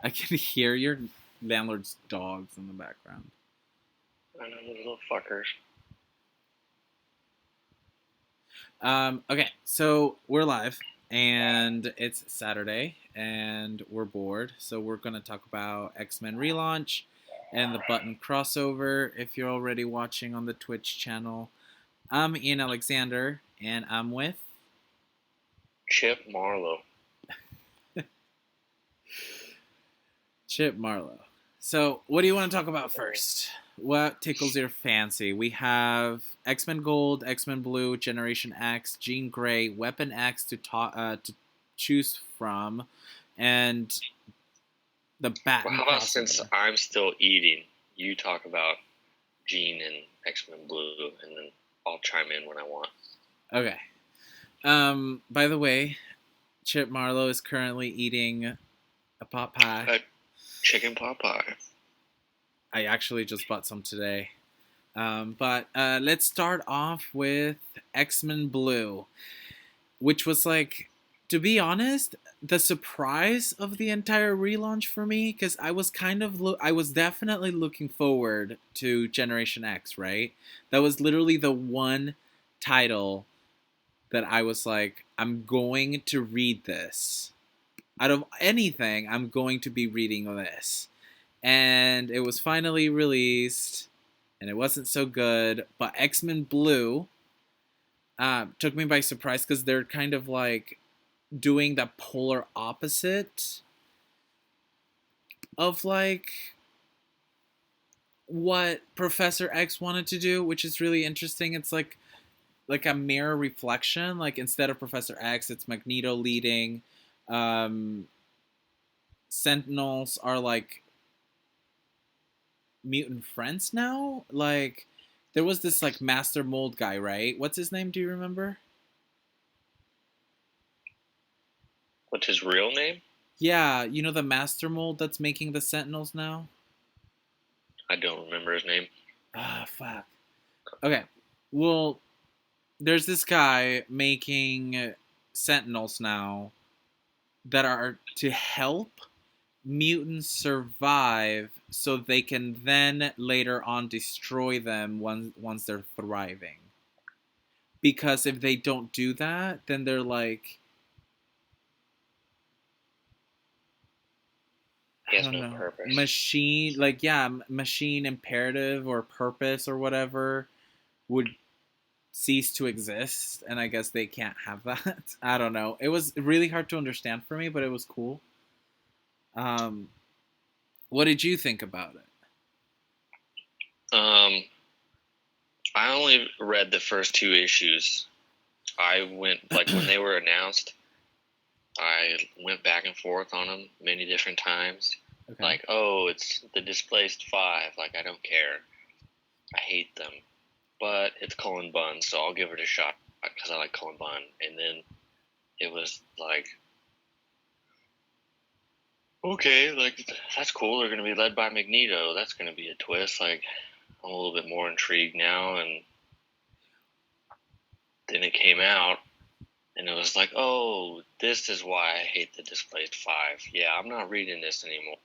I can hear your landlord's dogs in the background. I know, those little fuckers. Okay, so we're live, and it's Saturday, and we're bored, so we're gonna talk about X-Men relaunch and the button crossover. If you're already watching on the Twitch channel, I'm Ian Alexander, and I'm with Chip Marlowe. Chip Marlowe. So, what do you want to talk about first? What tickles your fancy? We have X-Men Gold, X-Men Blue, Generation X, Jean Grey, Weapon X to choose from, and the Well, Batten how about since crossover. I'm still eating, you talk about Jean and X-Men Blue, and then I'll chime in when I want. Okay. By the way, Chip Marlowe is currently eating a pot pie. A chicken pot pie. I actually just bought some today. But let's start off with X-Men Blue, which was like, to be honest, the surprise of the entire relaunch for me, because I was definitely looking forward to Generation X, right? That was literally the one title that I was like, I'm going to read this. Out of anything, I'm going to be reading this. And it was finally released, and it wasn't so good. But X-Men Blue took me by surprise because they're kind of like doing the polar opposite of like what Professor X wanted to do, which is really interesting. It's like a mirror reflection. Like instead of Professor X, it's Magneto leading. Um, Sentinels are like mutant friends now. Like there was this like Master Mold guy, right? What's his name? Do you remember? What's his real name? Yeah, you know the Master Mold that's making the Sentinels now. I don't remember his name. Ah, fuck. Okay. Well, there's this guy making Sentinels now that are to help mutants survive so they can then later on destroy them once they're thriving. Because if they don't do that, then they're like, He I has don't no know, purpose. machine, like, yeah, machine imperative or purpose or whatever would cease to exist, and I guess they can't have that. I don't know. It was really hard to understand for me, but it was cool. Um, what did you think about it? Um, I only read the first two issues. I went, like, when they were announced, I went back and forth on them many different times. Okay. Like, oh, it's the Displaced Five. Like, I don't care. I hate them. But it's Cullen Bunn, so I'll give it a shot because I like Cullen Bunn. And then it was like, okay, like, that's cool. They're going to be led by Magneto. That's going to be a twist. Like, I'm a little bit more intrigued now. And then it came out, and it was like, oh, this is why I hate the Displaced Five. Yeah, I'm not reading this anymore.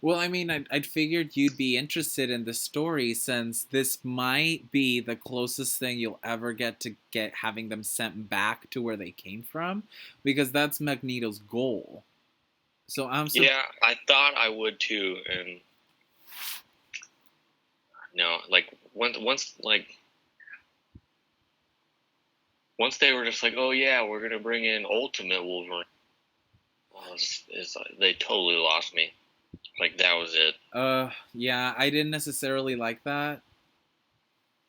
Well, I mean, I'd figured you'd be interested in the story since this might be the closest thing you'll ever get to get having them sent back to where they came from, because that's Magneto's goal. So Yeah, I thought I would too, and no, like once they were just like, oh yeah, we're gonna bring in Ultimate Wolverine, they totally lost me. Like that was it. Yeah, I didn't necessarily like that.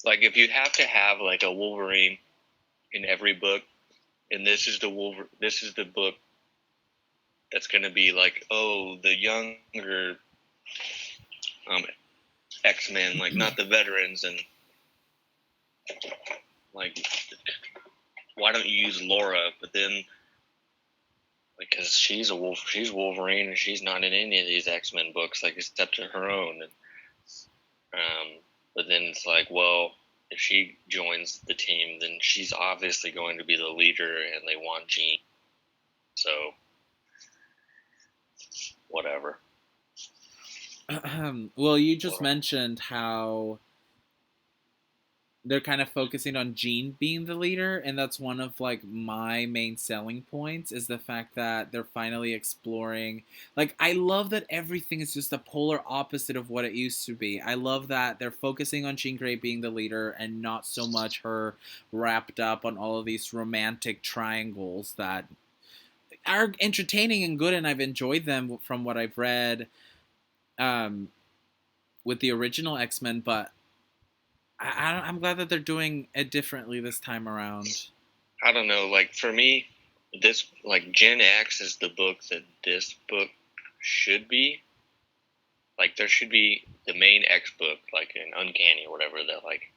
Like if you have to have like a Wolverine in every book, and this is the book that's gonna be like, oh, the younger um, X-Men, like not the veterans, and like why don't you use Laura? But then because she's she's Wolverine, and she's not in any of these X-Men books, like except in her own. And, but then it's like, well, if she joins the team, then she's obviously going to be the leader, and they want Jean. So whatever. Well, you just mentioned how they're kind of focusing on Jean being the leader, and that's one of like my main selling points is the fact that they're finally exploring. Like, I love that everything is just the polar opposite of what it used to be. I love that they're focusing on Jean Grey being the leader and not so much her wrapped up on all of these romantic triangles that are entertaining and good, and I've enjoyed them from what I've read um, with the original X-Men, but I'm glad that they're doing it differently this time around. I don't know. Like, for me, this, like, Gen X is the book that this book should be. Like, there should be the main X book, like an Uncanny or whatever, that, like,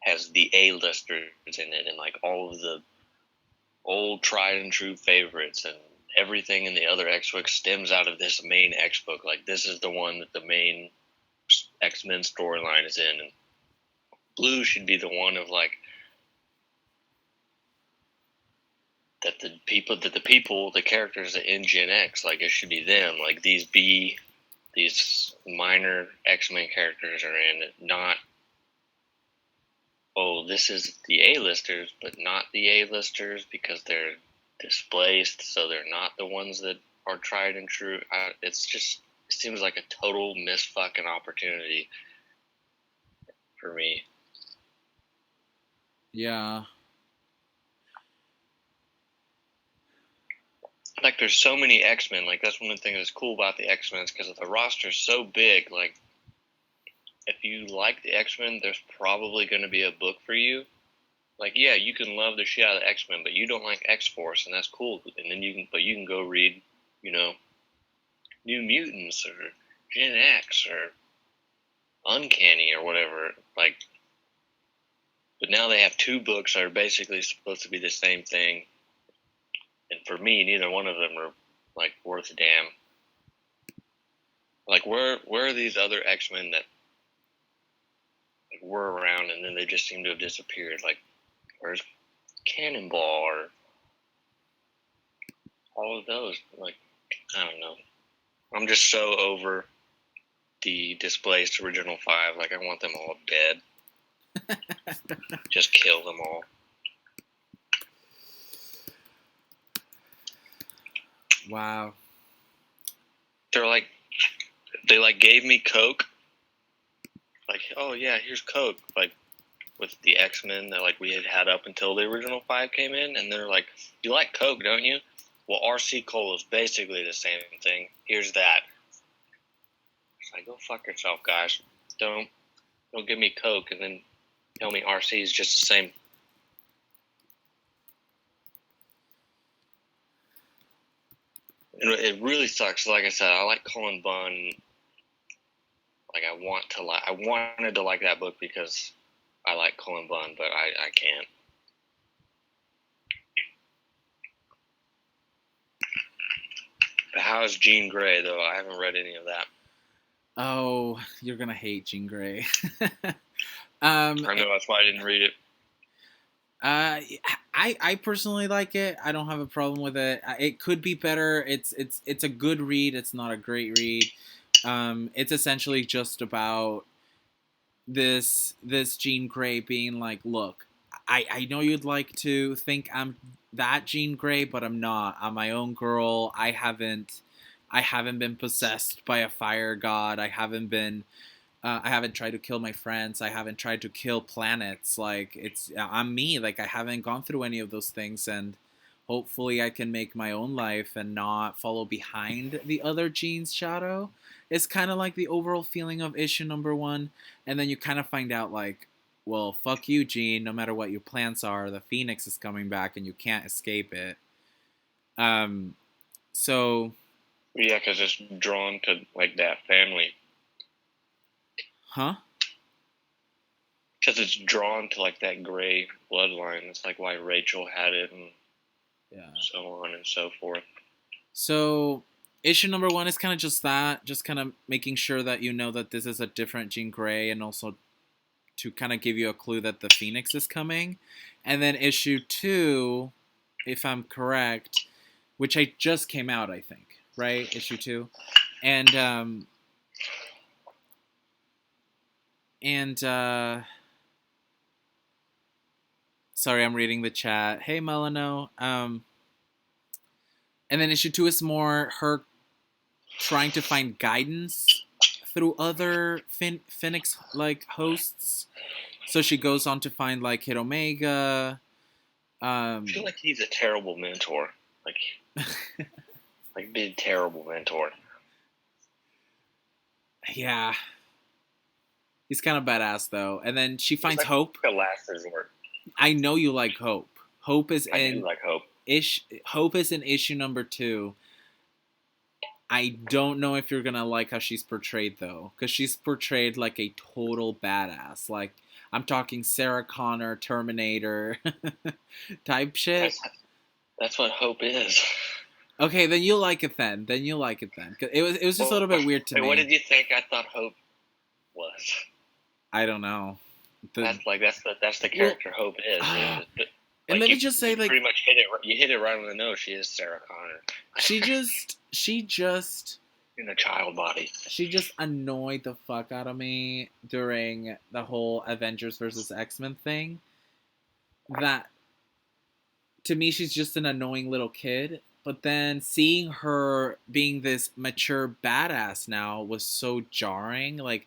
has the A-listers in it and, like, all of the old tried and true favorites, and everything in the other X book stems out of this main X book. Like, this is the one that the main X-Men storyline is in, and Blue should be the one of, like, the characters in Gen X, like, it should be them. Like, these minor X-Men characters are in it, not, oh, this is the A-listers, but not the A-listers because they're displaced, so they're not the ones that are tried and true. It seems like a total missed fucking opportunity for me. Yeah. Like, there's so many X-Men. Like, that's one of the things that's cool about the X-Men is because the roster's so big. Like, if you like the X-Men, there's probably going to be a book for you. Like, yeah, you can love the shit out of the X-Men, but you don't like X-Force, and that's cool. And then you can go read, New Mutants or Gen X or Uncanny or whatever. Like, but now they have two books that are basically supposed to be the same thing. And for me, neither one of them are, like, worth a damn. Like, where are these other X-Men that, like, were around and then they just seem to have disappeared? Like, where's Cannonball or all of those? Like, I don't know. I'm just so over the displaced original five. Like, I want them all dead. Just kill them all. Wow. They gave me Coke. Like, oh yeah, here's Coke. Like, with the X-Men that, like, we had up until the original five came in, and they're like, you like Coke, don't you? Well, RC Cola is basically the same thing. Here's that. It's like, go fuck yourself, guys. Don't give me Coke and then tell me RC is just the same. And it really sucks. Like I said, I like Cullen Bunn. Like, I wanted to like that book because I like Cullen Bunn, but I can't. But how is Jean Grey, though? I haven't read any of that. Oh, you're gonna hate Jean Grey. I know, that's why I didn't read it. I personally like it. I don't have a problem with it. It could be better. It's a good read. It's not a great read. It's essentially just about this Jean Grey being like, look, I know you'd like to think I'm that Jean Grey, but I'm not. I'm my own girl. I haven't been possessed by a fire god. I haven't tried to kill my friends. I haven't tried to kill planets. Like, I'm me. Like, I haven't gone through any of those things, and hopefully I can make my own life and not follow behind the other Jean's shadow. It's kind of like the overall feeling of issue number 1, and then you kind of find out, like, well, fuck you, Jean. No matter what your plans are, the Phoenix is coming back, and you can't escape it. So. Yeah, because it's drawn to, like, that family. Huh? Because it's drawn to, like, that Grey bloodline. That's, like, why Rachel had it, and so on and so forth. So, issue number 1 is kind of just that. Just kind of making sure that you know that this is a different Jean Grey, and also to kind of give you a clue that the Phoenix is coming. And then issue 2, if I'm correct, which I just came out, I think, right? Issue 2? And and sorry, I'm reading the chat. Hey, Melano. And then issue 2 is more her trying to find guidance through other Phoenix like hosts. So she goes on to find like Hit Omega. I feel like he's a terrible mentor. Like be a terrible mentor. Yeah. He's kind of badass though. And then she finds Hope. The last resort. I know you like Hope. Hope is I do like Hope. Hope is in issue number 2. I don't know if you're gonna like how she's portrayed though, because she's portrayed like a total badass. Like I'm talking Sarah Connor, Terminator type shit. That's what Hope is. Okay, then you'll like it then. Then you'll like it then. It was just a little bit weird to me. What did you think I thought Hope was? I don't know. That's the character Hope is. And let me just say, like, pretty much hit it right on the nose. She is Sarah Connor. She just in a child body. She just annoyed the fuck out of me during the whole Avengers versus X-Men thing. That to me, she's just an annoying little kid. But then seeing her being this mature badass now was so jarring. Like,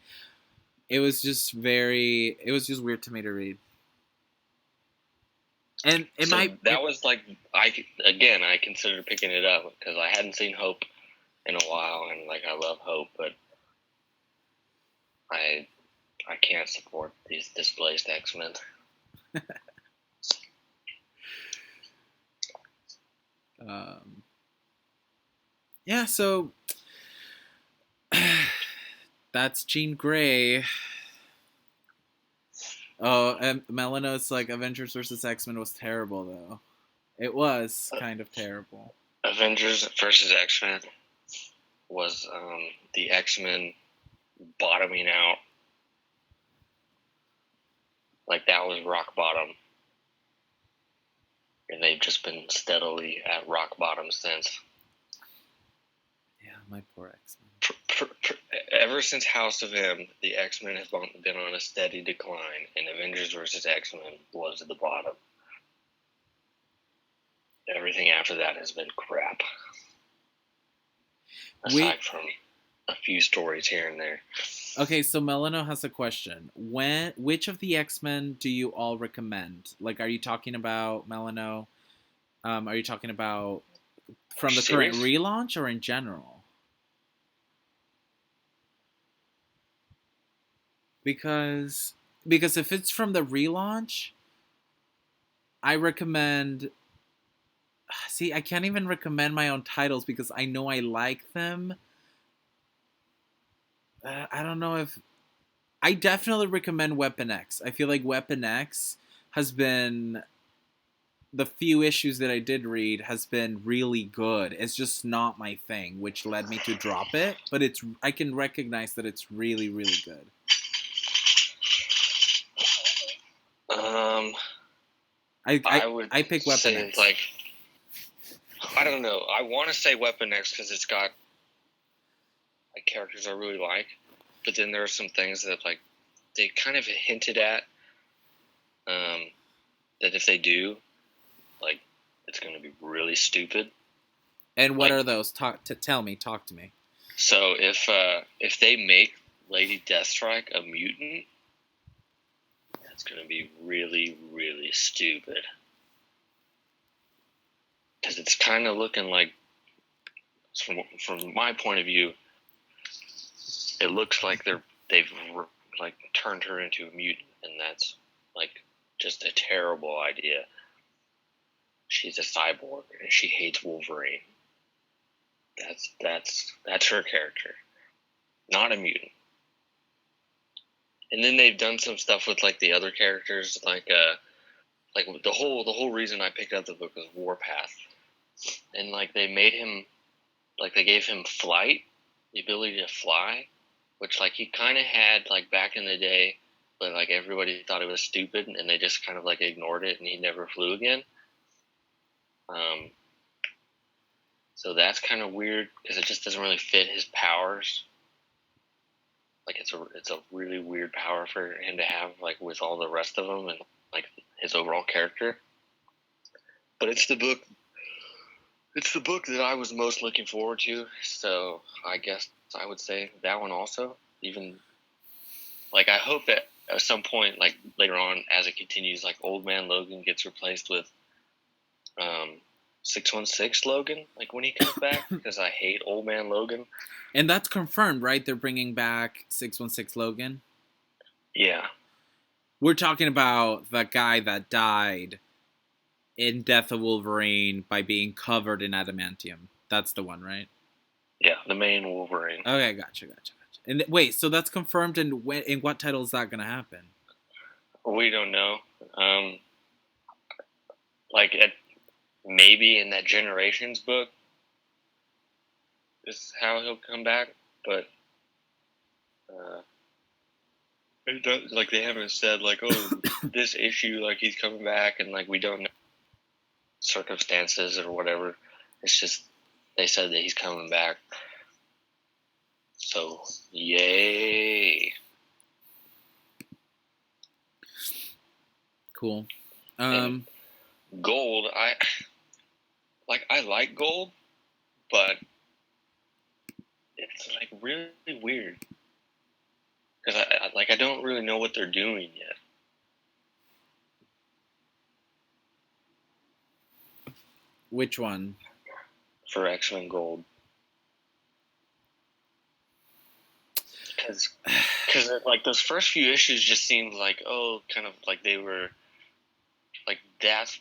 it was just weird to me to read. And that was like I considered picking it up because I hadn't seen Hope in a while, and like I love Hope, but I can't support these displaced X-Men. Yeah, so that's Jean Grey. Oh, and Melano's like Avengers versus X-Men was terrible though. It was kind of terrible. Avengers versus X-Men was the X-Men bottoming out. Like that was rock bottom. And they've just been steadily at rock bottom since. Yeah, my poor X-Men. Ever since House of M, the X-Men have been on a steady decline, and Avengers vs. X-Men was at the bottom. Everything after that has been crap. Aside from a few stories here and there. Okay, so Melano has a question. Which of the X-Men do you all recommend? Like, are you talking about Melano? Are you talking about from the current relaunch or in general? Because if it's from the relaunch, I recommend. See, I can't even recommend my own titles because I know I like them. I don't know if I definitely recommend Weapon X. I feel like Weapon X has been the few issues that I did read has been really good. It's just not my thing, which led me to drop it. But I can recognize that it's really, really good. I pick Weapon X. Like, I don't know. I want to say Weapon X because it's got like characters I really like, but then there are some things that like they kind of hinted at that if they do, like, it's going to be really stupid. And what are those? Talk to me. So if they make Lady Deathstrike a mutant, that's going to be really, really stupid. Because it's kind of looking like, from my point of view, it looks like they've like turned her into a mutant, and that's like just a terrible idea. She's a cyborg and she hates Wolverine. That's her character, not a mutant. And then they've done some stuff with like the other characters, like the whole reason I picked up the book was Warpath, and like they made him, like they gave him flight, the ability to fly, which like he kind of had like back in the day, but like everybody thought it was stupid and they just kind of like ignored it and he never flew again. So that's kind of weird because it just doesn't really fit his powers. Like it's a really weird power for him to have, like with all the rest of them and like his overall character. But it's the book. It's the book that I was most looking forward to. So I guess I would say that one also. Even like I hope that at some point, like later on, as it continues, like Old Man Logan gets replaced with 616 Logan, like when he comes back, because I hate Old Man Logan. And that's confirmed, right? They're bringing back 616 Logan. Yeah. We're talking about the guy that died in Death of Wolverine by being covered in adamantium. That's the one, right? Yeah, the main Wolverine. Okay, gotcha. And wait, so that's confirmed, and in what title is that going to happen? We don't know. Like maybe in that Generations book is how he'll come back, but like they haven't said like, oh, this issue, like he's coming back, and like we don't know circumstances or whatever. It's just they said that he's coming back. So yay! Cool. Gold, I like Gold, but it's like really weird because I don't really know what they're doing yet. Which one? For X-Men Gold. Because like those first few issues just seemed like, oh, kind of like they were like that's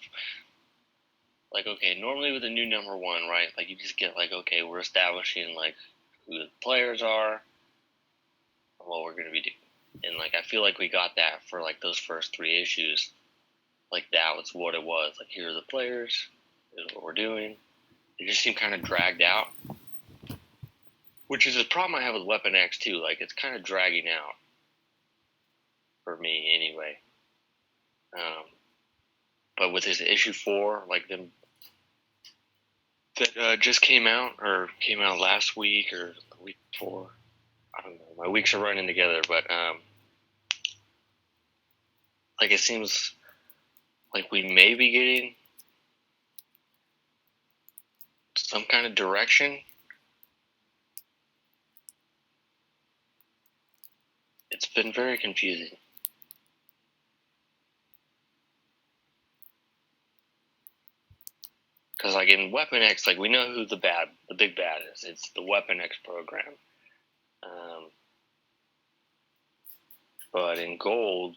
like, okay, normally with a new number one, right, like you just get like, okay, we're establishing like who the players are and what we're going to be doing, and like I feel like we got that for like those first 3 issues. Like that was what it was, like here are the players, this is what we're doing. It just seemed kind of dragged out, which is a problem I have with Weapon X too. Like it's kind of dragging out for me anyway. But with his issue 4, like them that just came out last week or the week before. I don't know. My weeks are running together, but like it seems like we may be getting some kind of direction. It's been very confusing. Because like in Weapon X, like we know who the big bad is. It's the Weapon X program. But in Gold,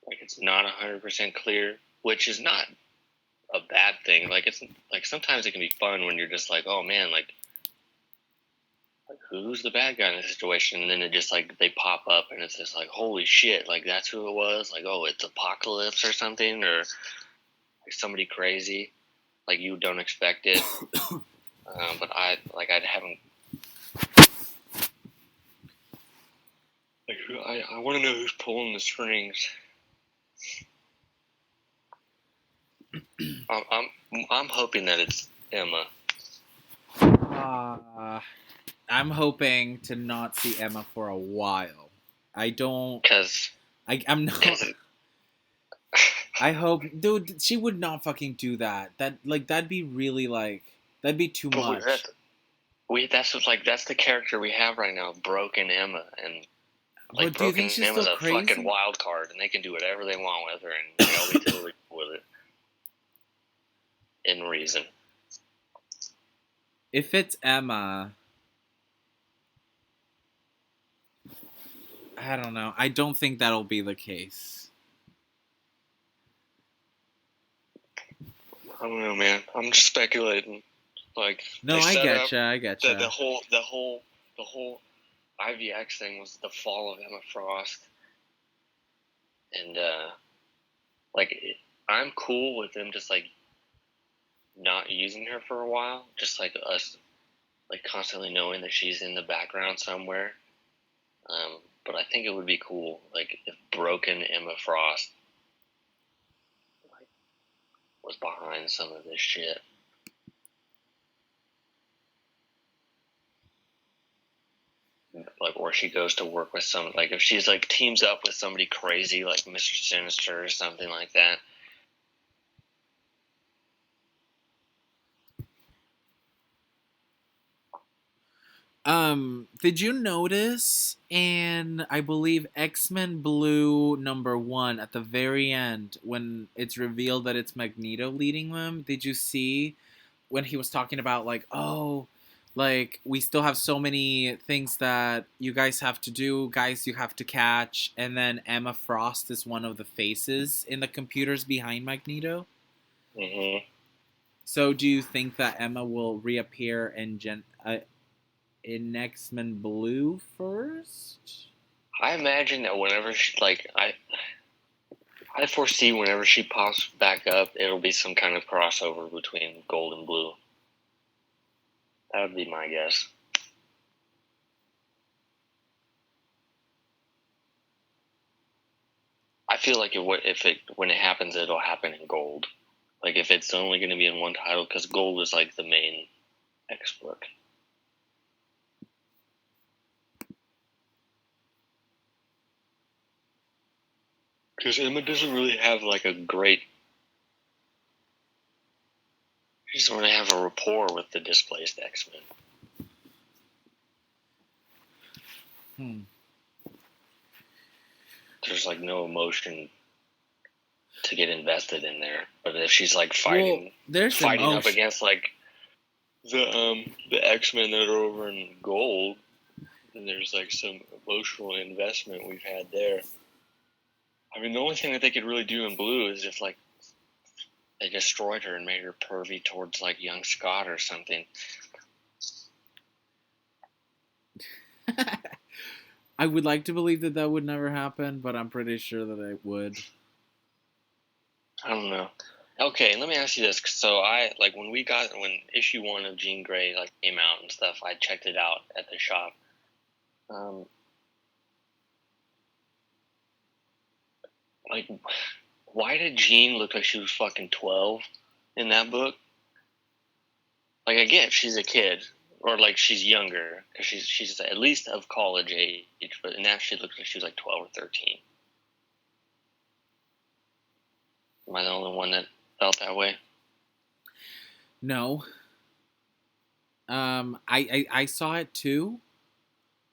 like it's not 100% clear, which is not a bad thing. Like it's like sometimes it can be fun when you're just like, oh man, like who's the bad guy in this situation? And then it just like they pop up and it's just like, holy shit, like that's who it was. Like, oh, it's Apocalypse or something, or like somebody crazy, like you don't expect it. But I haven't. Like, I want to know who's pulling the strings. I'm hoping that it's Emma. I'm hoping to not see Emma for a while. I don't. Because I'm not. I hope, dude. She would not fucking do that. That'd be really like that'd be too much. That's the character we have right now, Broken Emma, and like but do you think she's Emma's still a crazy? fucking wild card, and they can do whatever they want with her, and they'll be totally cool with it. In reason. If it's Emma, I don't know. I don't think that'll be the case. I don't know, man. I'm just speculating. Like, no, I getcha. The whole Ivy X thing was the fall of Emma Frost, and I'm cool with them just like not using her for a while, just like us, like constantly knowing that she's in the background somewhere. But I think it would be cool, like if Broken Emma Frost like was behind some of this shit. like, or she goes to work with some, like, if she's like teams up with somebody crazy like Mr. Sinister or something like that. Did you notice in, I believe, X-Men Blue #1 at the very end when it's revealed that it's Magneto leading them? Did you see when he was talking about like, oh, like we still have so many things that you guys have to do, guys you have to catch, and then Emma Frost is one of the faces in the computers behind Magneto? Hmm. So do you think that Emma will reappear in X-Men Blue first? I imagine that whenever she, like, I foresee whenever she pops back up, it'll be some kind of crossover between Gold and Blue. That would be my guess. I feel like when it happens, it'll happen in Gold. Like, if it's only going to be in one title, because Gold is like the main X book. Because Emma doesn't really have like a great. She doesn't really have a rapport with the displaced X-Men. Hmm. There's like no emotion to get invested in there. But if she's like Well, there's fighting up emotion. against like the X-Men that are over in Gold, then there's like some emotional investment we've had there. I mean, the only thing that they could really do in Blue is if like they destroyed her and made her pervy towards like young Scott or something. I would like to believe that that would never happen, but I'm pretty sure that it would. I don't know. Okay, let me ask you this. So I like when issue 1 of Jean Grey like came out and stuff. I checked it out at the shop. Um, like, why did Jean look like she was fucking 12 in that book? Like, I get she's a kid or like she's younger because she's at least of college age, but in that she looks like she was like 12 or 13. Am I the only one that felt that way? No. I saw it too,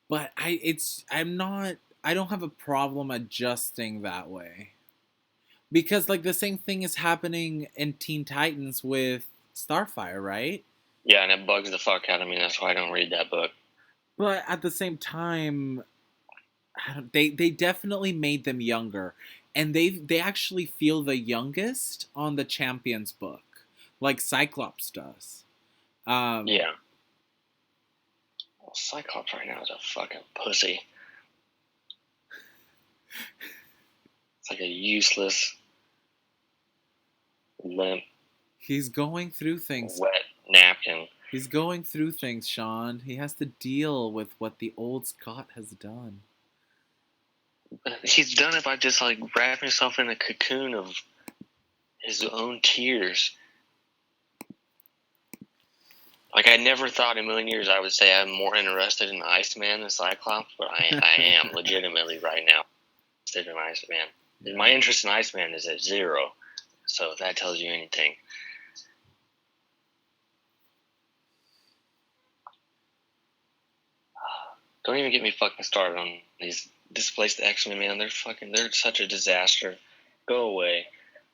but I don't have a problem adjusting that way. Because like the same thing is happening in Teen Titans with Starfire, right? Yeah, and it bugs the fuck out of me. That's why I don't read that book. But at the same time, they definitely made them younger, and they actually feel the youngest on the Champions book, like Cyclops does. Um, Yeah. Well, Cyclops right now is a fucking pussy. It's like a useless, limp, he's going through things. wet napkin. He's going through things, Sean. He has to deal with what the old Scott has done. He's done it by just like wrapping himself in a cocoon of his own tears. Like, I never thought in a million years I would say I'm more interested in Iceman than Cyclops, but I am legitimately right now interested in Iceman. Yeah. My interest in Iceman is at 0, so if that tells you anything. Don't even get me fucking started on these displaced X-Men, man. They're such a disaster. Go away.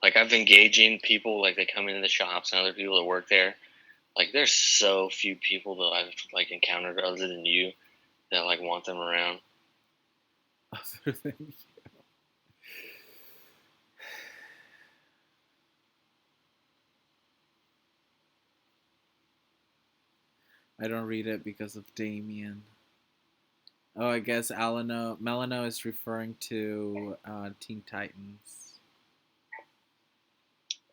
Like, I've been gauging people, like, they come into the shops and other people that work there. Like, there's so few people that I've, like, encountered other than you that, like, want them around. Other than you. I don't read it because of Damien. Oh, I guess Melano is referring to Teen Titans.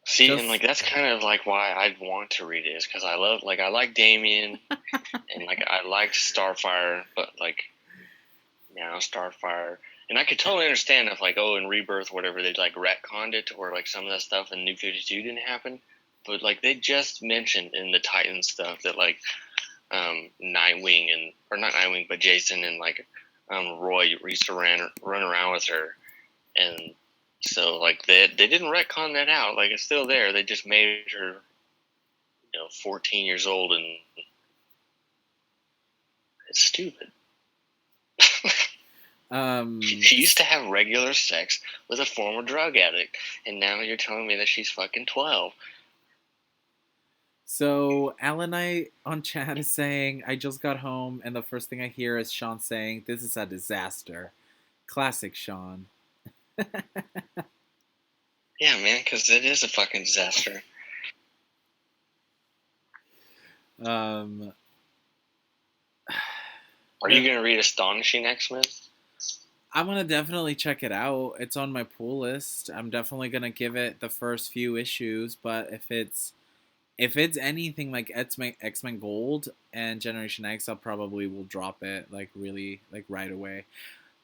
See, and like that's kind of like why I'd want to read it, is because I like Damien, and like I liked Starfire, but like now Starfire, and I could totally understand if like in Rebirth or whatever they like retconned it or like some of that stuff in New 52 didn't happen, but like they just mentioned in the Titan stuff that like Nightwing or not Nightwing, but Jason and like Roy used to run around with her, and so like they didn't retcon that out. Like it's still there. They just made her 14 years old, and it's stupid. She used to have regular sex with a former drug addict, and now you're telling me that she's fucking 12. So Alan I on chat is saying, I just got home and the first thing I hear is Sean saying, "This is a disaster." Classic Sean. Yeah, man, because it is a fucking disaster. Um, Are you gonna read Astonishing X-Men? I'm gonna definitely check it out. It's on my pull list. I'm definitely gonna give it the first few issues, but if it's anything like X-Men Gold and Generation X, I'll probably will drop it like really like right away.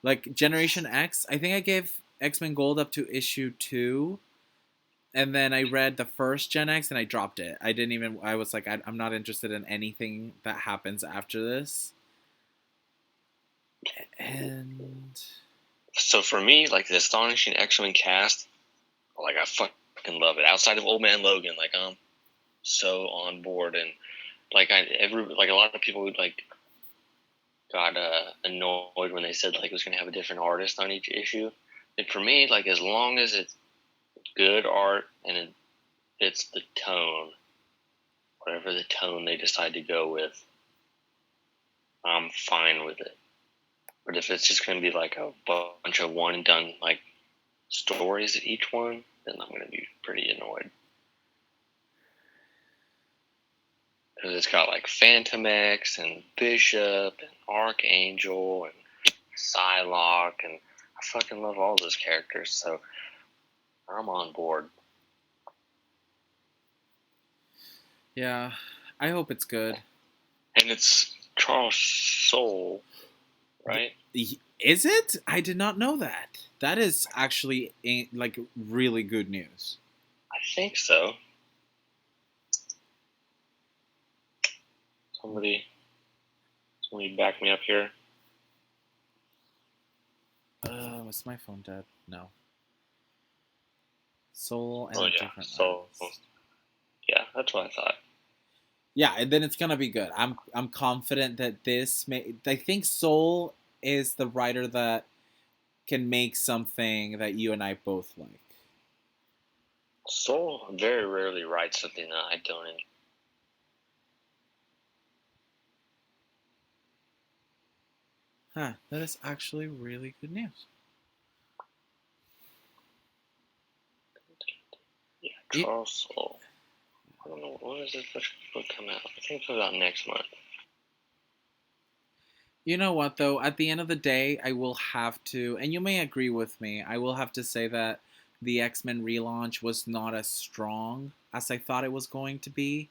Like Generation X, I think I gave X-Men Gold up to issue 2, and then I read the first Gen X and I dropped it. I didn't even. I was like, I'm not interested in anything that happens after this. And so for me, like the Astonishing X-Men cast, like I fucking love it. Outside of Old Man Logan, like I'm so on board, and like a lot of people would like got annoyed when they said like it was gonna have a different artist on each issue. And for me, like as long as it's good art and it fits the tone, whatever the tone they decide to go with, I'm fine with it. But if it's just gonna be like a bunch of one and done like stories of each one, then I'm gonna be pretty annoyed. Because it's got like Phantom X and Bishop and Archangel and Psylocke, and I fucking love all those characters, so I'm on board. yeah, I hope it's good. And it's Charles Soule, right? Is it? I did not know that. That is actually like really good news. I think so. Somebody back me up here. Was my phone dead? No. Soul and different so artist. yeah, that's what I thought. Yeah, and then it's gonna be good. I'm confident that this may. I think Soul is the writer that can make something that you and I both like. Soule very rarely writes something that I don't enjoy. Huh, that is actually really good news. Yeah, Charles Soule. I don't know, when does this book come out? I think it comes out next month. You know what, though? At the end of the day, I will have to, and you may agree with me, I will have to say that the X-Men relaunch was not as strong as I thought it was going to be.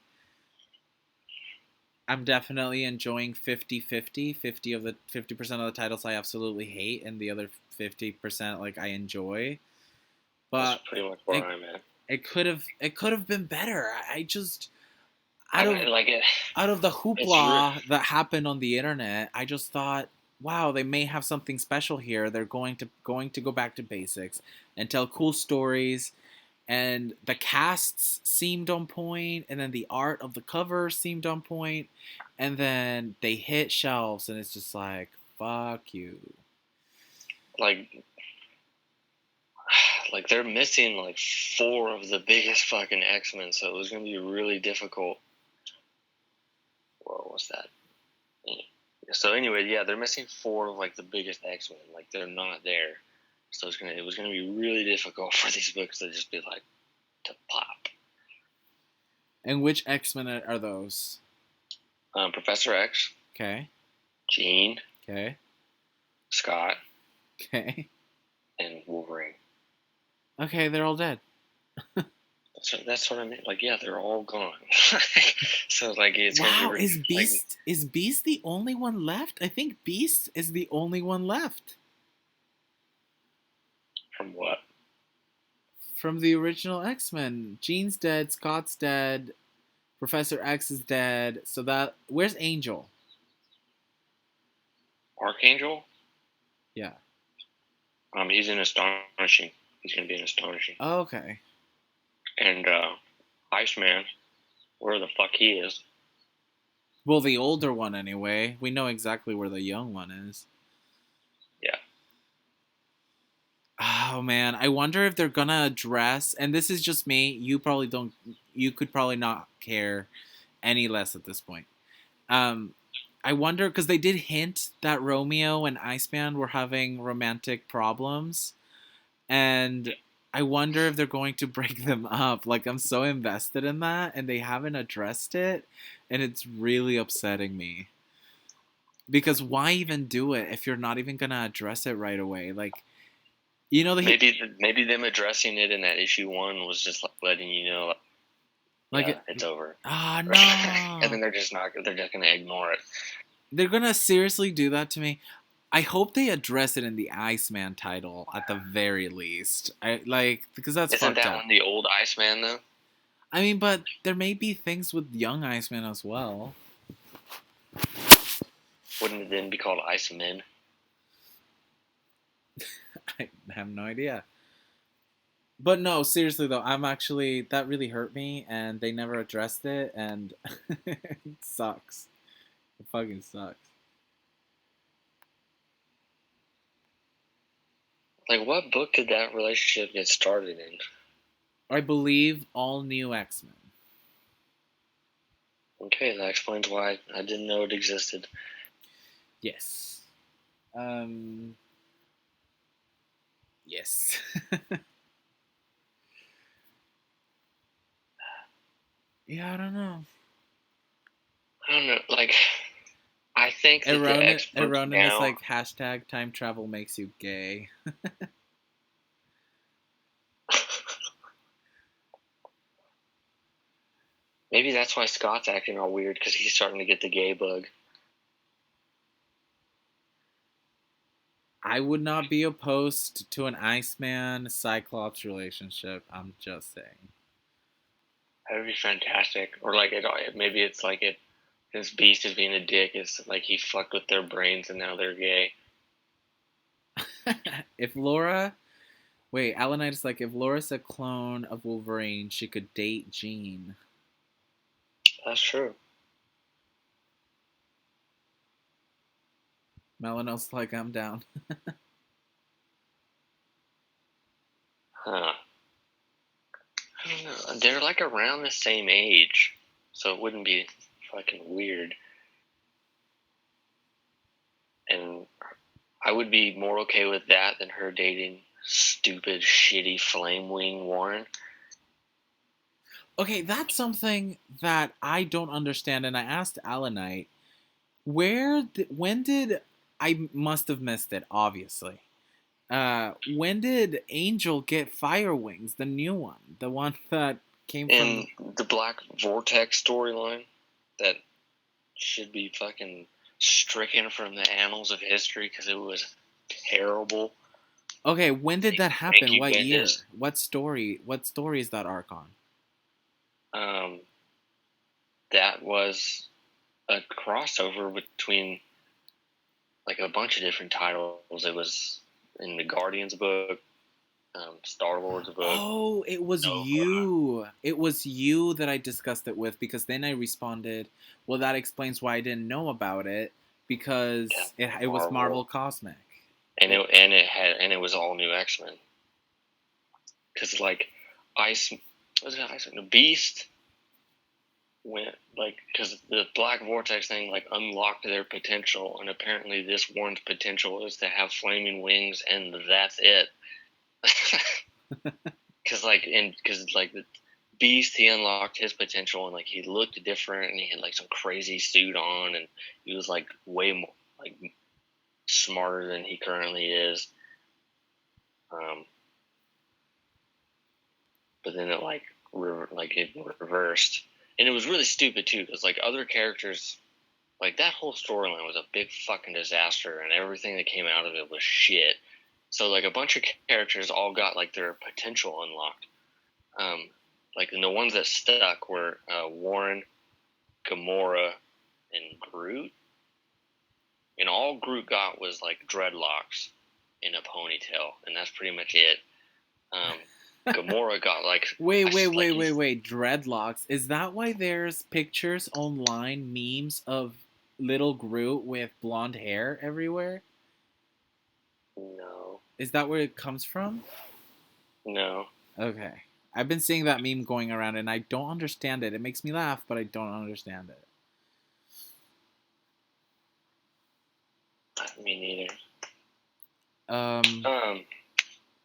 I'm definitely enjoying 50-50. 50 of the 50% of the titles I absolutely hate, and the other 50% like I enjoy. But that's pretty much where I'm at. It could have been better. I just out of the hoopla that happened on the internet, I just thought, wow, they may have something special here. They're going to go back to basics and tell cool stories. And the casts seemed on point, and then the art of the cover seemed on point, and then they hit shelves, and it's just like, fuck you. Like they're missing like 4 of the biggest fucking X-Men, so it was gonna be really difficult. What was that? So anyway, yeah, they're missing 4 of like the biggest X-Men. Like they're not there, so it was gonna be really difficult for these books to just be like to pop. And which X-Men are those? Professor X. Okay. Jean. Okay. Scott. Okay. And Wolverine. Okay, they're all dead. That's what I mean. Like, yeah, they're all gone. So, like, it's wow. Is Beast the only one left? I think Beast is the only one left. From what? From the original X-Men. Jean's dead. Scott's dead. Professor X is dead. So that where's Angel? Archangel. Yeah. He's in Astonishing. He's gonna be in Astonishing. Oh, okay. And Iceman, where the fuck he is. Well, the older one anyway. We know exactly where the young one is. Yeah. Oh man, I wonder if they're gonna address. And this is just me. You probably don't. You could probably not care any less at this point. Um, I wonder because they did hint that Romeo and Iceman were having romantic problems, and I wonder if they're going to break them up. Like I'm so invested in that, and they haven't addressed it, and it's really upsetting me. Because why even do it if you're not even gonna address it right away? Like, you know, maybe them addressing it in that issue 1 was just like letting you know, like it's over. Ah, And then no. they're just gonna ignore it. They're gonna seriously do that to me. I hope they address it in the Iceman title at the very least. I like because that's Isn't fucked that up. one the old Iceman though? I mean, but there may be things with young Iceman as well. Wouldn't it then be called Iceman? I have no idea. But no, seriously though, I'm actually that really hurt me, and they never addressed it, and it sucks. It fucking sucks. Like, what book did that relationship get started in? I believe all new X Men. Okay, that explains why I didn't know it existed. Yes. Yes. Yeah, I don't know. I don't know. Like, I think that the Eronin, X books Eronin is now. like hashtag time travel makes you gay. Maybe that's why Scott's acting all weird because he's starting to get the gay bug. I would not be opposed to an Iceman Cyclops relationship. I'm just saying. That would be fantastic. Or like maybe it's like it. This Beast is being a dick. It's like he fucked with their brains and now they're gay. If Laura, wait, Alanite is like if Laura's a clone of Wolverine, she could date Jean. That's true. Melano's like I'm down. Huh. I don't know. They're like around the same age, so it wouldn't be fucking weird. And I would be more okay with that than her dating stupid, shitty Flame Wing Warren. Okay, that's something that I don't understand, and I asked Alanite, when did I must have missed it, obviously. When did Angel get Fire Wings, the new one, the one that came In from the Black Vortex storyline, that should be fucking stricken from the annals of history because it was terrible. Okay, when did that Thank happen? you, What year? Bendis. What story? What story is that arc on? That was a crossover between like a bunch of different titles. It was in the Guardians book, Star Wars book. Oh, it was you. It was you that I discussed it with because then I responded, "Well, that explains why I didn't know about it because it was Marvel Cosmic." And it was all new X-Men. Cuz like Beast went like cuz the Black Vortex thing like unlocked their potential, and apparently this Warren's potential is to have flaming wings and that's it. Cuz the Beast, he unlocked his potential and like he looked different and he had like some crazy suit on and he was like way more like smarter than he currently is. But then it it reversed, and it was really stupid too because like other characters, like that whole storyline was a big fucking disaster, and everything that came out of it was shit. So like a bunch of characters all got like their potential unlocked. like, and the ones that stuck were Warren, Gamora, and Groot. And all Groot got was like dreadlocks in a ponytail, and that's pretty much it. Gamora got like Wait. Dreadlocks. Is that why there's pictures online, memes of little Groot with blonde hair everywhere? No, Is that where it comes from? no. Okay. I've been seeing that meme going around and I don't understand it. It makes me laugh, but I don't understand it. Me neither. Um,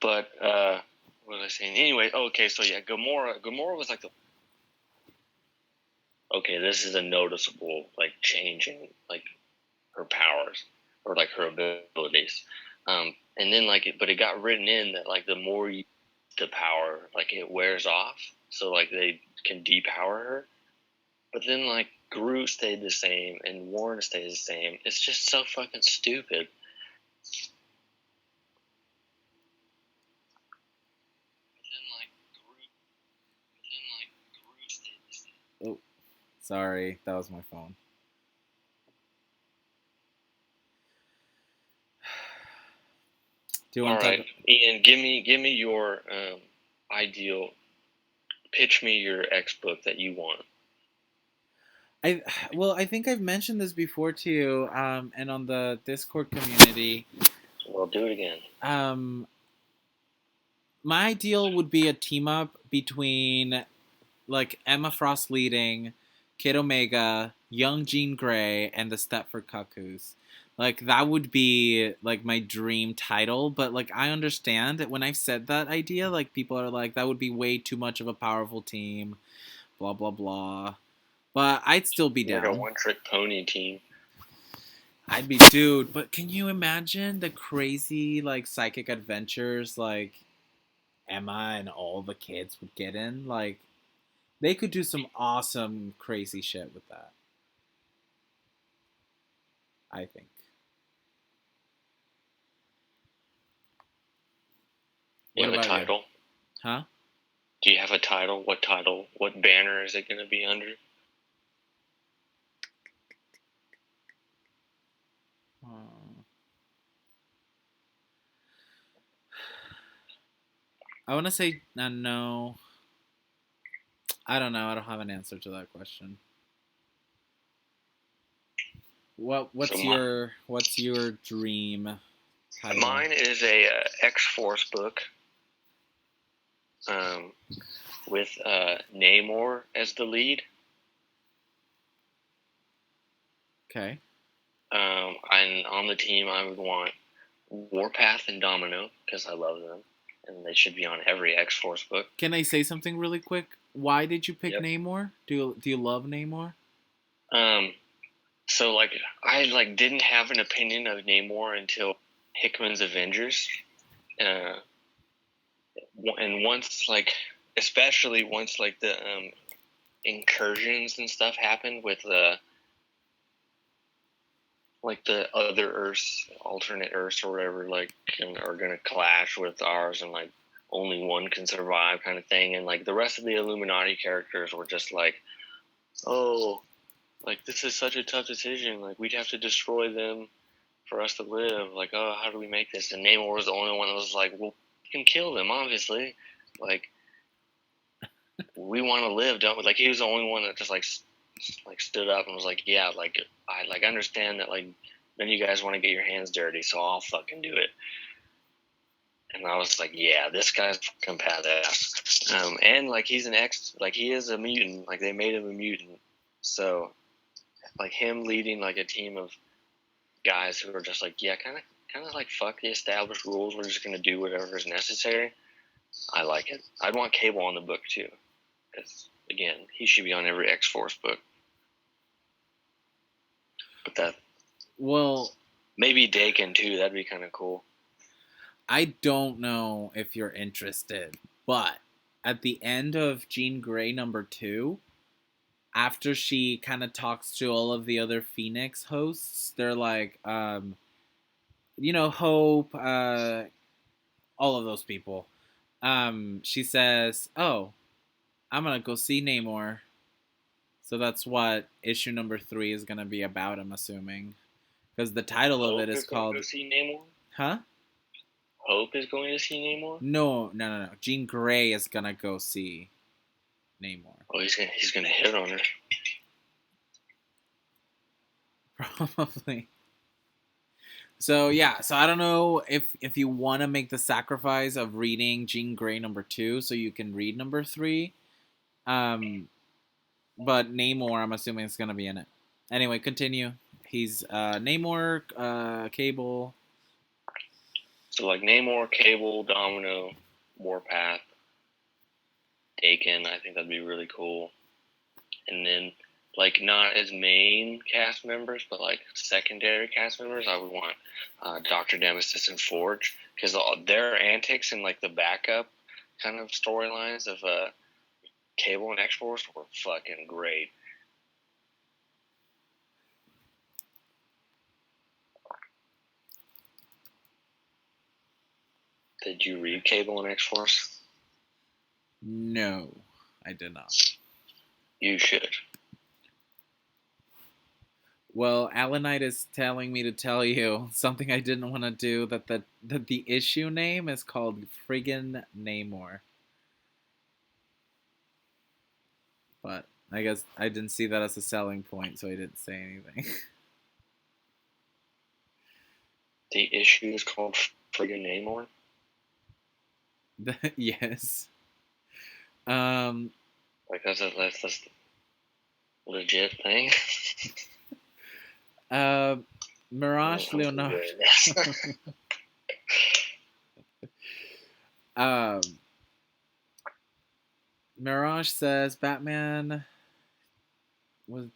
But what was I saying? Anyway, okay, so yeah, Gamora was like the. Okay, this is a noticeable like change in like her powers or like her abilities. And then like but it got written in that like the more you the power, like it wears off, so like they can depower her. But then like Groot stayed the same and Warren stayed the same. It's just so fucking stupid. oh, sorry, that was my phone. Do you All want to right, talk? Ian, give me your ideal. Pitch me your X book that you want. I think I've mentioned this before to you, and on the Discord community. Well, do it again. My ideal would be a team up between like Emma Frost leading, Kid Omega, young Jean Grey, and the Stepford Cuckoos. Like that would be like my dream title, but like I understand that when I've said that idea, like people are like that would be way too much of a powerful team, blah blah blah. But I'd still be Like a down. one-trick pony team. I'd be dude, but can you imagine the crazy like psychic adventures like Emma and all the kids would get in? Like they could do some awesome crazy shit with that. I think. You What have a about you? title? Huh? Do you have a title? What title? What banner is it going to be under? I want to say no. I don't know. I don't have an answer to that question. What's So your dream title? mine is a X-Force book with Namor as the lead. Okay. And on the team, I would want Warpath and Domino because I love them, and they should be on every X-Force book. Can I say something really quick? Why did you pick Yep. Namor? Do you love Namor? So like I like didn't have an opinion of Namor until Hickman's Avengers, and once like especially once like the incursions and stuff happened with like the other Earths, alternate Earths or whatever, like are gonna clash with ours, and like only one can survive, kind of thing. And like the rest of the Illuminati characters were just like, oh, like this is such a tough decision. Like we'd have to destroy them for us to live. Like, oh, how do we make this? And Namor was the only one that was like, well, we can kill them, obviously. Like, we want to live, don't we? Like, he was the only one that just like stood up and was like, yeah, like I like understand that like then you guys want to get your hands dirty, so I'll fucking do it. And I was like, yeah, this guy's fucking badass. And like he's an like he is a mutant. Like they made him a mutant, so like him leading like a team of guys who are just like, yeah, kind of like fuck the established rules. We're just gonna do whatever is necessary. I like it. I'd want Cable on the book too, because again, he should be on every X-Force book. But that maybe Dakin too. That'd be kind of cool. I don't know if you're interested, but at the end of Jean Grey #2, after she kind of talks to all of the other Phoenix hosts, they're like, Hope, all of those people. She says, "Oh, I'm gonna go see Namor. So that's what issue number 3 is gonna be about. I'm assuming because the title of it Hope is is going to called, go see Namor. huh? Hope is going to see Namor. No, no, no, no. Jean Grey is gonna go see Namor. Oh, he's gonna hit on her. Probably. So yeah, so I don't know if you want to make the sacrifice of reading Jean Grey number 2 so you can read number 3. Um, but Namor, I'm assuming is gonna be in it. Anyway, continue. He's Namor, Cable. So like Namor, Cable, Domino, Warpath, Dakin. I think that'd be really cool. And then like not as main cast members, but like secondary cast members, I would want Doctor Nemesis and Forge because their antics and like the backup kind of storylines of Cable and X Force were fucking great. Did you read Cable and X Force? No, I did not. You should. Well, Alanite is telling me to tell you something I didn't want to do. That the issue name is called friggin' Namor. But I guess I didn't see that as a selling point, so I didn't say anything. The issue is called friggin' Namor. Yes. Like that's a legit thing. Mirage Leonardo. Mirage says Batman was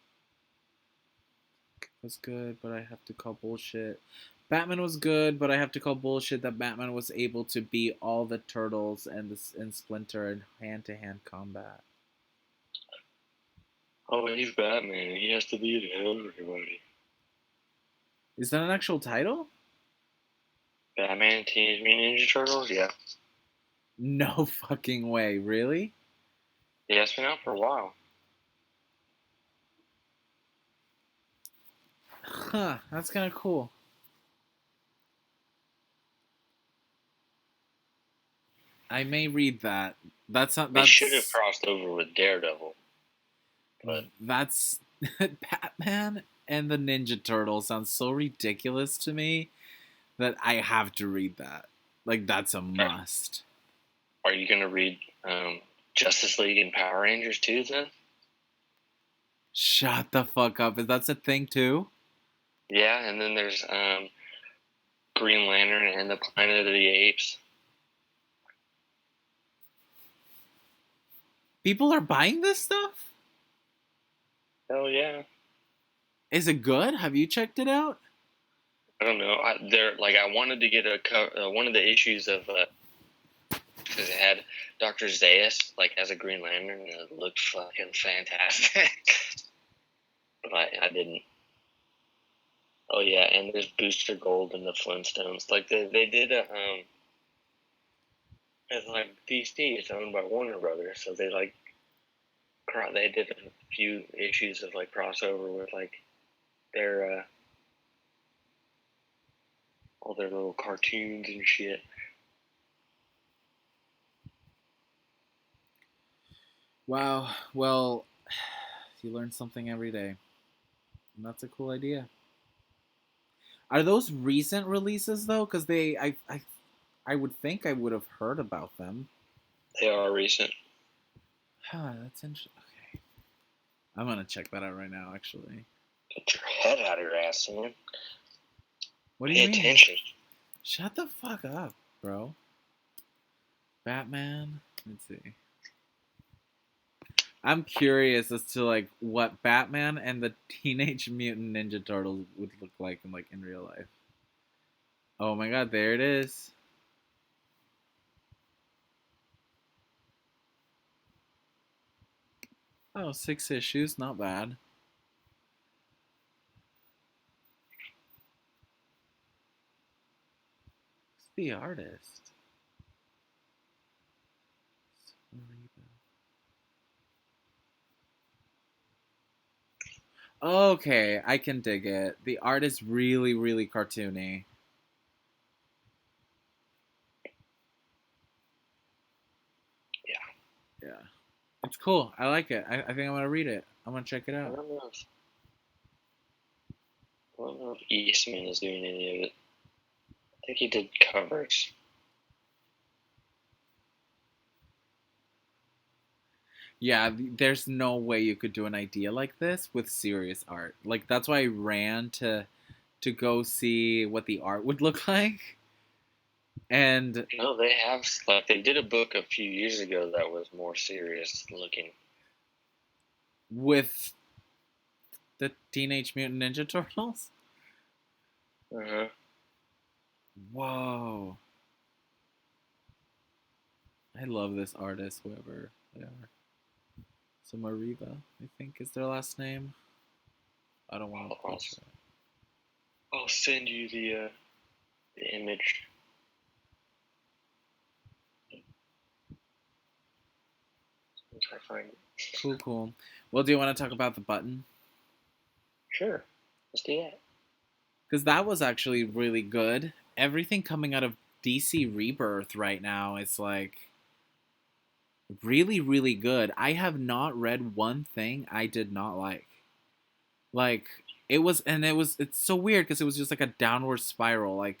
good, but I have to call bullshit. Batman was good, but I have to call bullshit that Batman was able to beat all the turtles and Splinter in hand-to-hand combat. Oh, he's Batman. He has to beat everybody. Is that an actual title? Batman Teenage Mutant Ninja Turtles? Yeah. No fucking way. Really? Yeah, it's been out for a while. Huh. That's kind of cool. I may read that. That's not. They That's. should have crossed over with Daredevil. But that's Batman and the Ninja Turtles sounds so ridiculous to me that I have to read that. Like that's a must. Are you gonna read Justice League and Power Rangers too? Then? Shut the fuck up. Is that a thing too? Yeah, and then there's Green Lantern and the Planet of the Apes. People are buying this stuff? Hell yeah. Is it good? Have you checked it out? I don't know. I wanted to get one of the issues of because it had Dr. Zaius like as a Green Lantern, and it looked fucking fantastic. But I didn't. Oh yeah, and there's Booster Gold and the Flintstones. Like they did a it's like DC. It's owned by Warner Brothers, so they did a few issues of like crossover with like their all their little cartoons and shit. Wow. Well, you learn something every day. And that's a cool idea. Are those recent releases though? Because I would think I would have heard about them. They are recent. Huh, that's interesting. Okay, I'm gonna check that out right now. Actually, Get your head out of your ass, man. what do Pay you mean? attention. Shut the fuck up, bro. Batman. Let's see. I'm curious as to like what Batman and the Teenage Mutant Ninja Turtles would look like in real life. Oh my god, there it is. Oh, 6 issues, not bad. Who's the artist? Okay, I can dig it. The art is really, really cartoony. Yeah. It's cool. I like it. I think I'm gonna read it. I'm gonna check it I out. don't know. I don't know if Eastman is doing any of it. I think he did covers. Yeah, there's no way you could do an idea like this with serious art. Like that's why I ran to go see what the art would look like. And No, they have like they did a book a few years ago that was more serious looking. with the Teenage Mutant Ninja Turtles. Uh huh. Whoa. I love this artist, whoever they are. Samariba, I think is their last name. I don't want to I'll, butcher it. I'll send you the image. Once I find it. Cool, cool. Well, do you want to talk about the button? Sure, let's do that. Because that was actually really good. Everything coming out of DC Rebirth right now is like really, really good. I have not read one thing I did not like. Like it's so weird because it was just like a downward spiral. Like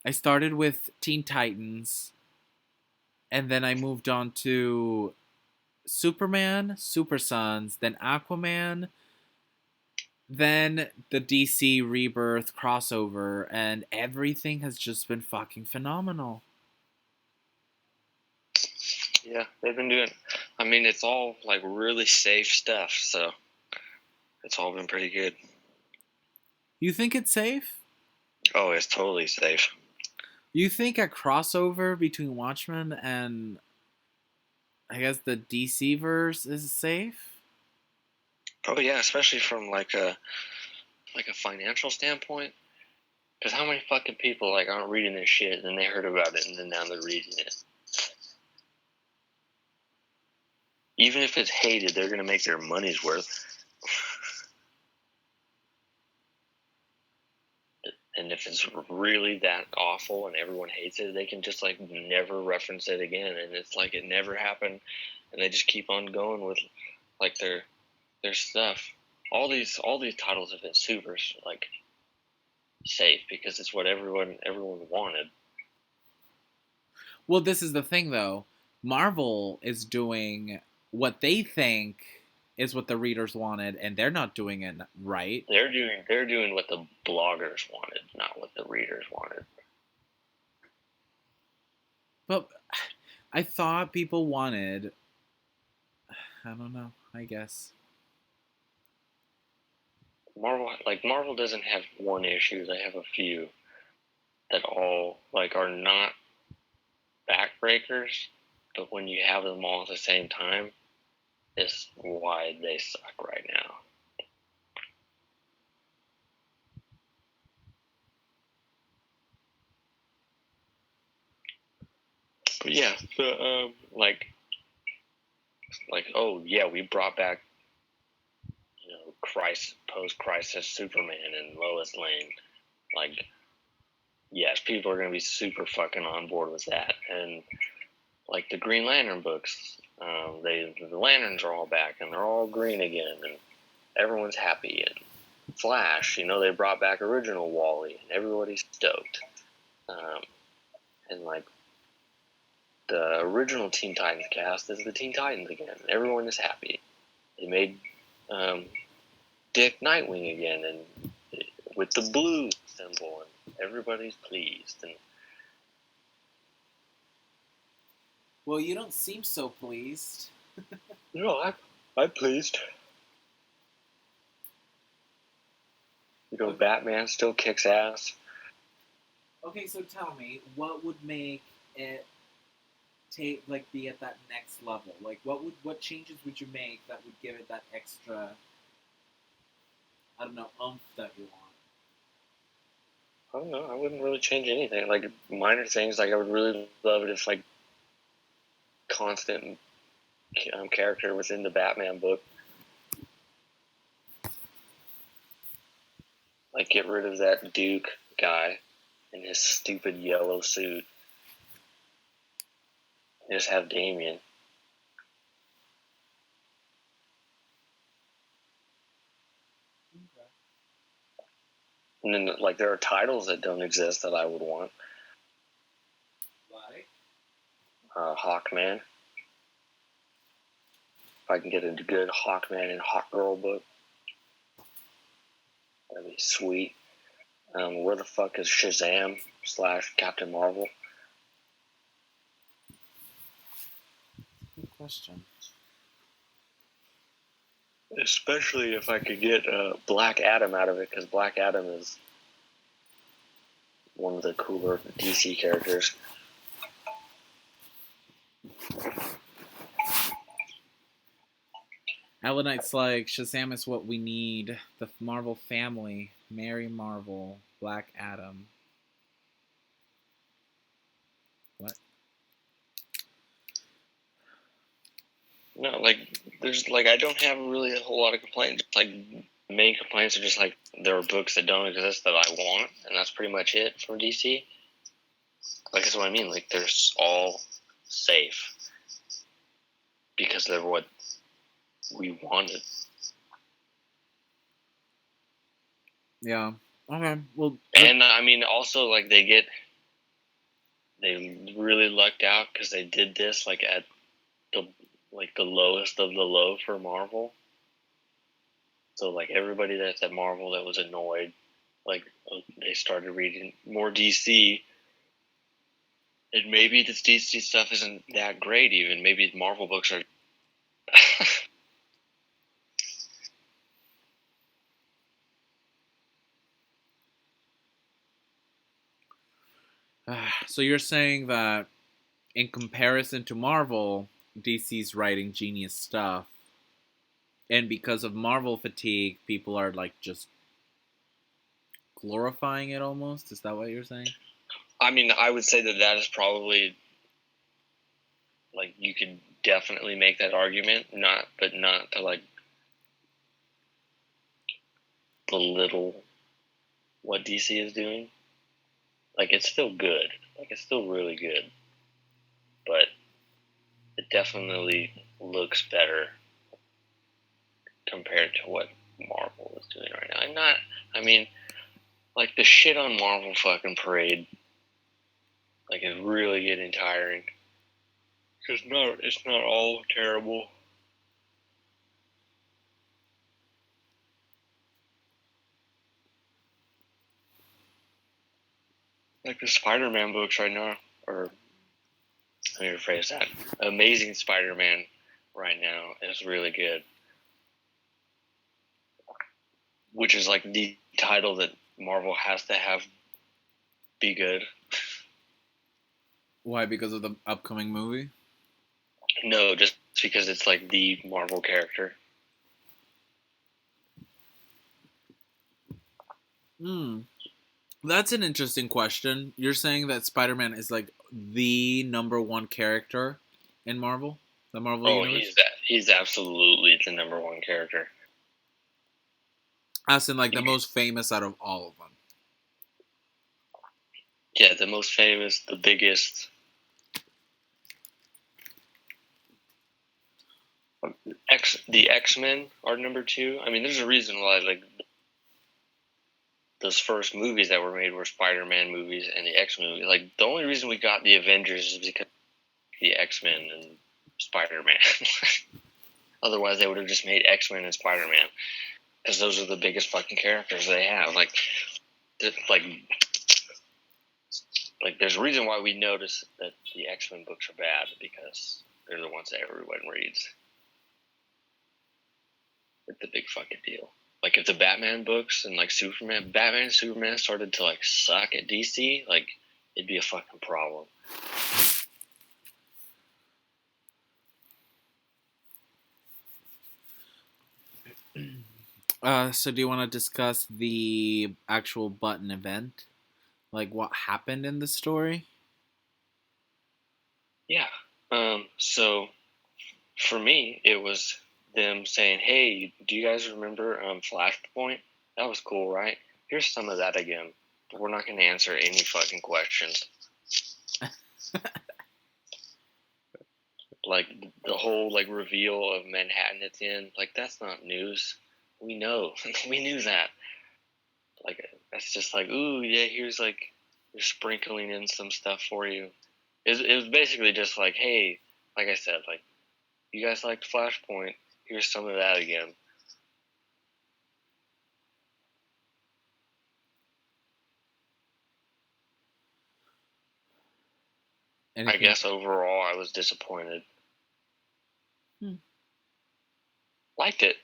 I started with Teen Titans, and then I moved on to Superman, Super Sons, then Aquaman, then the DC Rebirth crossover, and everything has just been fucking phenomenal. Yeah, they've been doing. I mean, it's all like really safe stuff, so it's all been pretty good. You think it's safe? Oh, it's totally safe. You think a crossover between Watchmen and I guess the DC verse is safe? Oh yeah, especially from like a financial standpoint. Because how many fucking people like aren't reading this shit and then they heard about it and then now they're reading it. Even if it's hated, they're gonna make their money's worth. And if it's really that awful and everyone hates it, they can just like never reference it again, and it's like it never happened, and they just keep on going with like their stuff. All these titles have been super like safe because it's what everyone wanted. Well, this is the thing though. Marvel is doing what they think is what the readers wanted, and they're not doing it right. They're doing what the bloggers wanted, not what the readers wanted. But I thought people wanted. I don't know. I guess. Marvel doesn't have one issue; they have a few that all like are not backbreakers, but when you have them all at the same time, is why they suck right now. But yeah, like oh yeah, we brought back Christ post crisis Superman and Lois Lane. Like yes, people are gonna be super fucking on board with that, and like the Green Lantern books, the lanterns are all back and they're all green again, and everyone's happy. And Flash, they brought back original Wally, and everybody's stoked. Um, and like the original Teen Titans cast is the Teen Titans again. Everyone is happy. They made um, Dick Nightwing again, and with the blue symbol, and everybody's pleased. And Well, you don't seem so pleased. I'm pleased. Batman still kicks ass. Okay, so tell me, what would make it be at that next level? Like, what changes would you make that would give it that extra, I don't know, oomph that you want? I don't know. I wouldn't really change anything. Like minor things. Like I would really love it if like constant character within the Batman book. Like, get rid of that Duke guy in his stupid yellow suit. Just have Damian. And then, like, there are titles that don't exist that I would want. Like? Hawkman. If I can get a good Hawkman and Hawkgirl book, that'd be sweet. Where the fuck is Shazam / Captain Marvel? Good question. Especially if I could get Black Adam out of it, because Black Adam is one of the cooler DC characters. Ellen Knight's like, Shazam is what we need. The Marvel family. Mary Marvel. Black Adam. What? No, like, there's, like, I don't have really a whole lot of complaints. Like, the main complaints are just, like, there are books that don't exist that I want, and that's pretty much it from DC. Like, that's what I mean. Like, they're all safe because they're what we wanted. Yeah. Okay. Well. And I mean, also, like, they really lucked out because they did this like at the lowest of the low for Marvel. So, like, everybody that's at Marvel that was annoyed, like, they started reading more DC. And maybe this DC stuff isn't that great. Even maybe Marvel books are. So you're saying that in comparison to Marvel, DC's writing genius stuff, and because of Marvel fatigue, people are like just glorifying it almost. Is that what you're saying? I mean, I would say that is probably, like, you could definitely make that argument, but not to, like, belittle what DC is doing. Like, it's still good. Like, it's still really good. But it definitely looks better compared to what Marvel is doing right now. I mean, like, the shit on Marvel fucking parade, like, is really getting tiring. Because it's not all terrible. Like, the Spider-Man books right now, or let me rephrase that. Amazing Spider-Man right now is really good. Which is, like, the title that Marvel has to have be good. Why? Because of the upcoming movie? No, just because it's, like, the Marvel character. That's an interesting question. You're saying that Spider-Man is like the number one character in Marvel, the Marvel universe? He's absolutely the number one character. As in, like, the most famous out of all of them. Yeah, the most famous, the biggest. The X-Men are number 2. I mean, there's a reason why, like, those first movies that were made were Spider-Man movies and the X-Men movies. Like, the only reason we got the Avengers is because of the X-Men and Spider-Man. Otherwise, they would have just made X-Men and Spider-Man. Because those are the biggest fucking characters they have. Like, there's a reason why we notice that the X-Men books are bad, because they're the ones that everyone reads. It's a big fucking deal. Like, if the Batman books and, like, Batman and Superman started to, like, suck at DC, like, it'd be a fucking problem. So do you want to discuss the actual Button event? Like, what happened in the story? Yeah. So, for me, it was them saying, hey, do you guys remember Flashpoint? That was cool, right? here's some of that again. But we're not going to answer any fucking questions. Like the whole like reveal of Manhattan at the end, like that's not news. We know, we knew that. Like that's just like, ooh, yeah, here's like you're sprinkling in some stuff for you. It was basically just like, hey, like I said, like you guys liked Flashpoint. Here's some of that again. I guess overall I was disappointed. Liked it.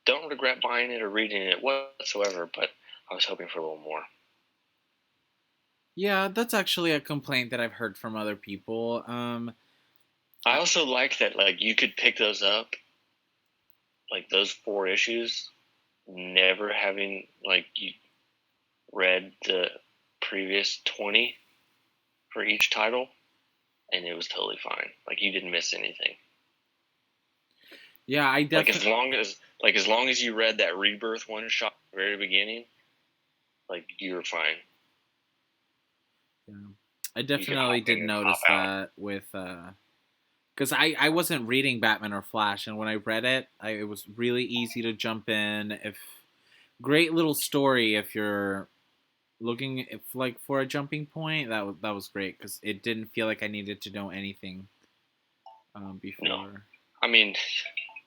Don't regret buying it or reading it whatsoever, but I was hoping for a little more. Yeah, that's actually a complaint that I've heard from other people. I also like that like you could pick those up, like those 4 issues, never having like you read the previous 20 for each title, and it was totally fine. Like you didn't miss anything. Yeah, I definitely as long as you read that Rebirth one shot at the very beginning, like you're fine. Yeah, I definitely did notice that with because I wasn't reading Batman or Flash, and when I read it, it was really easy to jump in. If great little story, if you're looking like for a jumping point, that was great because it didn't feel like I needed to know anything before. No. I mean,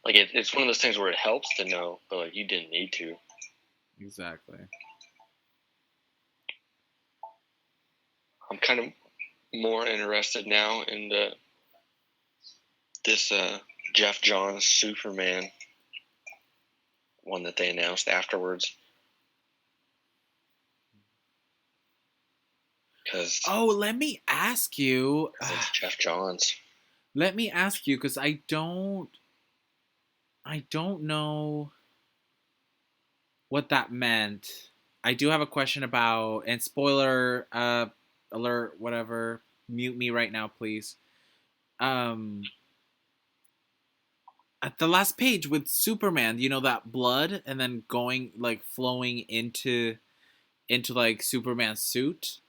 like it's one of those things where it helps to know, but like you didn't need to. Exactly. I'm kind of more interested now in this Jeff Johns Superman one that they announced afterwards. Let me ask you. It's Jeff Johns. Let me ask you because I don't know what that meant. I do have a question about, and spoiler alert, whatever. Mute me right now, please. At the last page with Superman, you know that blood and then going like flowing into like Superman's suit.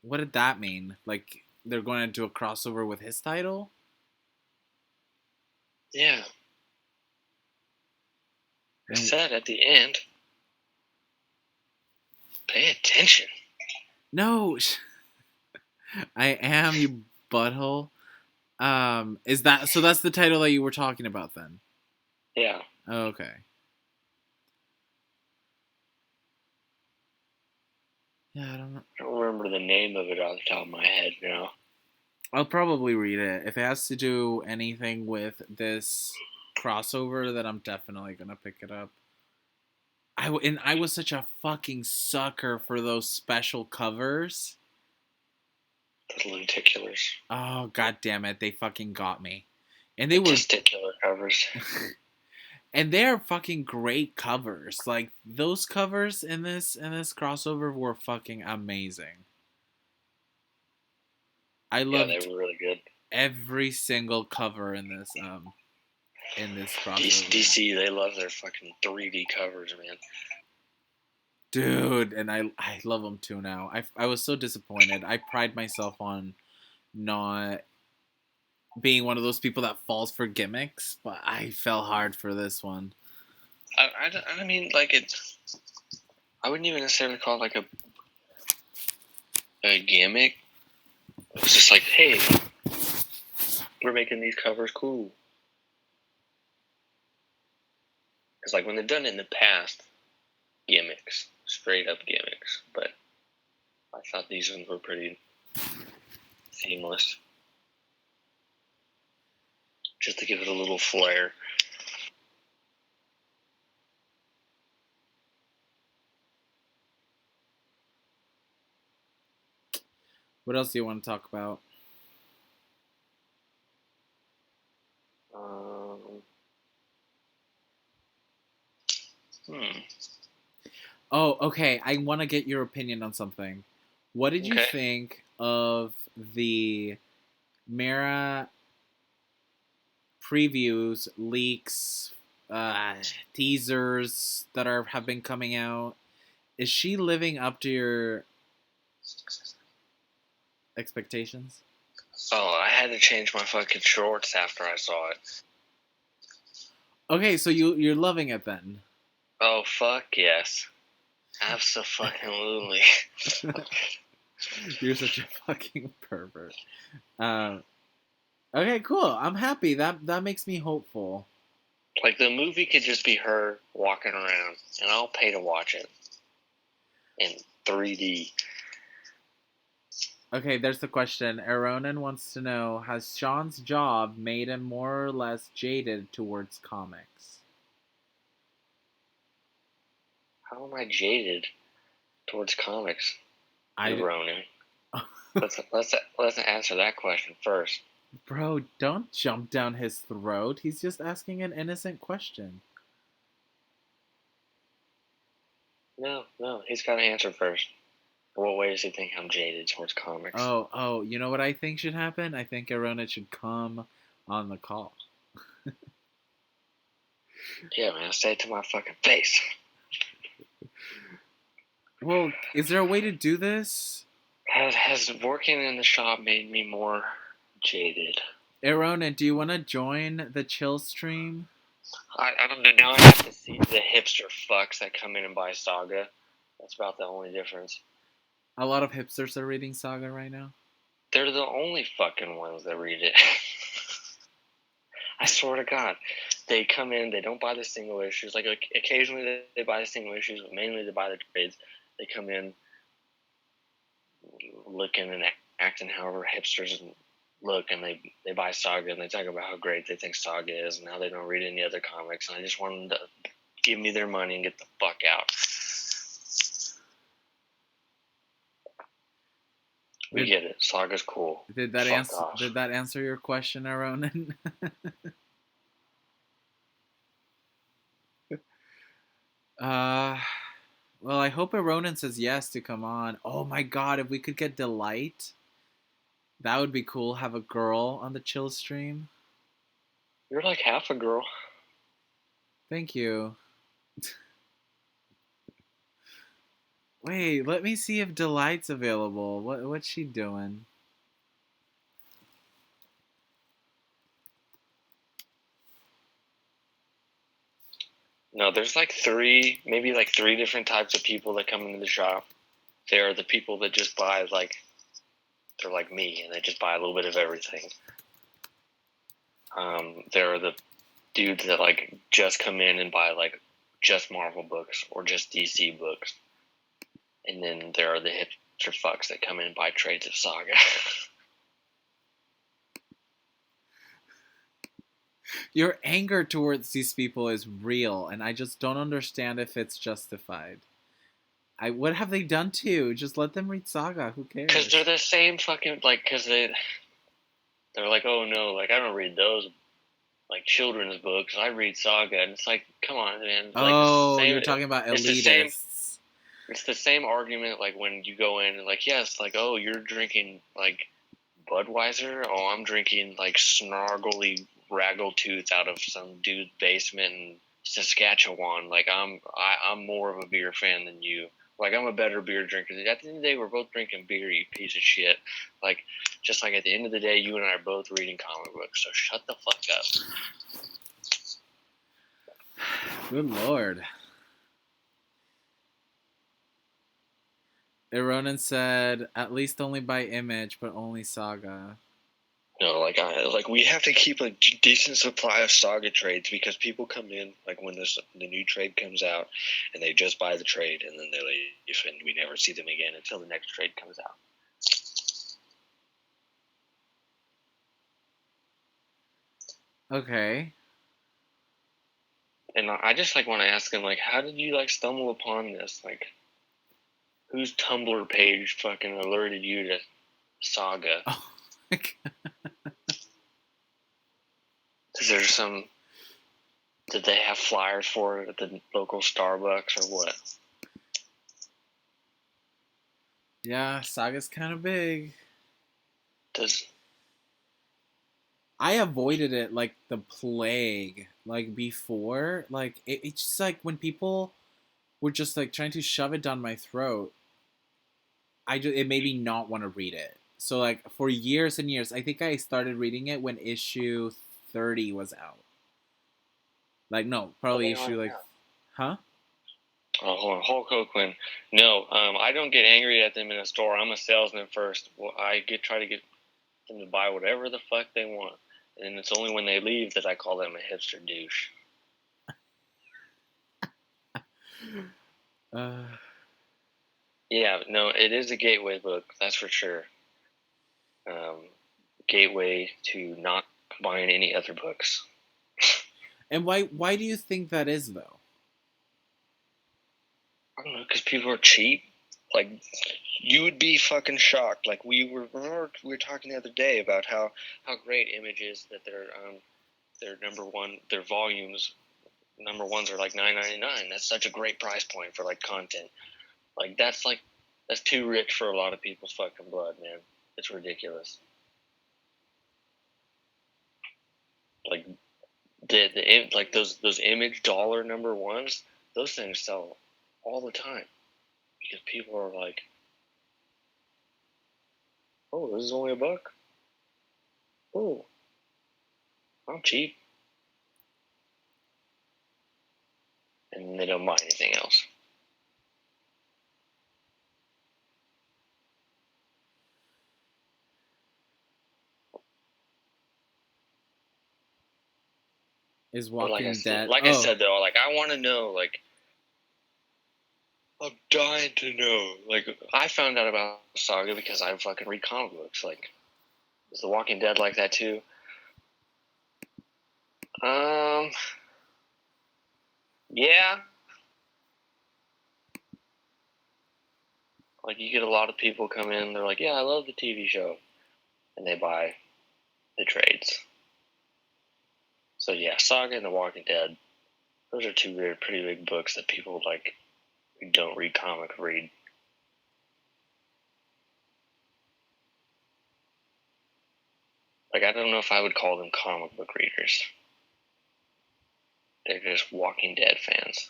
What did that mean? Like they're going to do a crossover with his title? Yeah. I said at the end, pay attention. No, I am, you butthole. Is that so? That's the title that you were talking about then? Yeah. Oh, okay. Yeah, I don't remember the name of it off the top of my head now. I'll probably read it. If it has to do anything with this crossover, then I'm definitely gonna pick it up. I was such a fucking sucker for those special covers. The lenticulars. Oh, god damn it, they fucking got me. And they were testicular covers. And they're fucking great covers. Like those covers in this crossover were fucking amazing. I loved they were really good. Every single cover in this crossover. DC, they love their fucking 3D covers, man. Dude, and I love them too now. I was so disappointed. I pride myself on not being one of those people that falls for gimmicks, but I fell hard for this one. I mean, like it's. I wouldn't even necessarily call it like a gimmick. It's just like, hey, we're making these covers cool. Because like when they've done it in the past, gimmicks, straight up gimmicks. But I thought these ones were pretty seamless. Just to give it a little flair. What else do you want to talk about? Oh, okay. I want to get your opinion on something. What did you think of the Mera previews, leaks, teasers that have been coming out, Is she living up to your expectations? Oh, I had to change my fucking shorts after I saw it. Okay, so you're loving it then. Oh, fuck yes. Absolutely. You're such a fucking pervert. Uh, okay, cool. I'm happy. That makes me hopeful. Like, the movie could just be her walking around, and I'll pay to watch it in 3D. Okay, there's the question. Aronan wants to know: has Sean's job made him more or less jaded towards comics? How am I jaded towards comics, I, Ronan? Let's answer that question first. bro, don't jump down his throat. He's just asking an innocent question. No, he's got to answer first. What way does he think I'm jaded towards comics? Oh, you know what I think should happen? I think Arona should come on the call. Yeah, man, say it to my fucking face. Well, is there a way to do this? Has working in the shop made me more jaded? Arona, do you want to join the chill stream? I don't know. Now I have to see the hipster fucks that come in and buy Saga. That's about the only difference. A lot of hipsters are reading Saga right now. They're the only fucking ones that read it. I swear to God. They come in, they don't buy the single issues. Like, occasionally they buy the single issues, but mainly they buy the trades. They come in looking and acting however hipsters look, and they buy Saga, and they talk about how great they think Saga is, and how they don't read any other comics, and I just want them to give me their money and get the fuck out. We get it. Saga's cool. Did that answer your question, Aronan? Well, I hope Aronan says yes to come on. Oh my god, if we could get Delight, that would be cool. Have a girl on the chill stream. You're like half a girl. Thank you. Wait, let me see if Delight's available. What's she doing? No, there's like maybe three different types of people that come into the shop. There are the people that just buy they're like me, and they just buy a little bit of everything. There are the dudes that like just come in and buy like just Marvel books or just DC books, and then there are the hipster fucks that come in and buy trades of Saga. Your anger towards these people is real, and I just don't understand if it's justified. What have they done to you? Just let them read Saga. Who cares? Because they're the same fucking because they're like, oh no, like I don't read those like children's books. I read Saga, and it's like, come on, man. Like, you're talking about elitists. It's the same argument like when you go in and like, yes, like, oh, you're drinking like Budweiser. Oh, I'm drinking like snargly Raggletooth out of some dude's basement in Saskatchewan. Like I'm more of a beer fan than you. Like I'm a better beer drinker. At the end of the day, we're both drinking beer, you piece of shit. Like just like at the end of the day, you and I are both reading comic books. So shut the fuck up. Good lord. Ironin said, at least only by Image, but only Saga. No, like we have to keep a decent supply of Saga trades because people come in like when the new trade comes out, and they just buy the trade and then they leave, and we never see them again until the next trade comes out. Okay. And I just like want to ask them like, how did you like stumble upon this? Like, whose Tumblr page fucking alerted you to Saga? Oh my god. Is there some? Did they have flyers for it at the local Starbucks or what? Yeah, Saga's kind of big. I avoided it like the plague. Like before, like it's just like when were just like trying to shove it down my throat. It made me not want to read it. So like for years and years, I think I started reading it when issue 30 was out. Like no, What probably they issue on like, now? huh? Oh, hold on, Hulk Hogan. No, I don't get angry at them in a store. I'm a salesman first. Well, try to get them to buy whatever the fuck they want, and it's only when they leave that I call them a hipster douche. Uh, Yeah, no, it is a gateway book, that's for sure. Gateway to not buying any other books. and why do you think that is though? I don't know, because people are cheap. Like, you would be fucking shocked. Like we were talking the other day about how great Image is, that their number one, their volumes number ones are like $9.99. That's such a great price point for like content. That's too rich for a lot of people's fucking blood, man. It's ridiculous. Like like those Image dollar number ones, those things sell all the time because people are like, oh, this is only $1. Oh, I'm cheap, and they don't buy anything else. Is But Walking Dead? like I Oh, said though, like I want to know, like I'm dying to know. Like I found out about Saga because I fucking read comic books. Like, is The Walking Dead like that too? Um, yeah. Like you get a lot of people come in, they're like, yeah, I love the TV show, and they buy the trades. So yeah, Saga and The Walking Dead, those are two pretty big books that people like who don't read comic read. Like I don't know if I would call them comic book readers. They're just Walking Dead fans.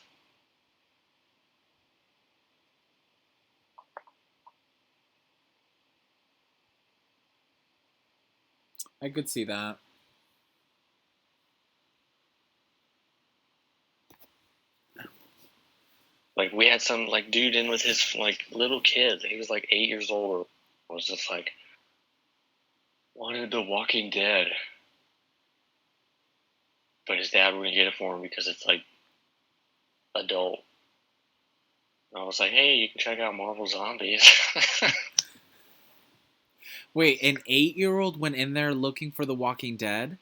I could see that. Like we had some like dude in with his like little kid. He was like 8 years old. Or was just like wanted The Walking Dead, but his dad wouldn't get it for him because it's like adult. And I was like, hey, you can check out Marvel Zombies. Wait, an 8-year-old went in there looking for The Walking Dead?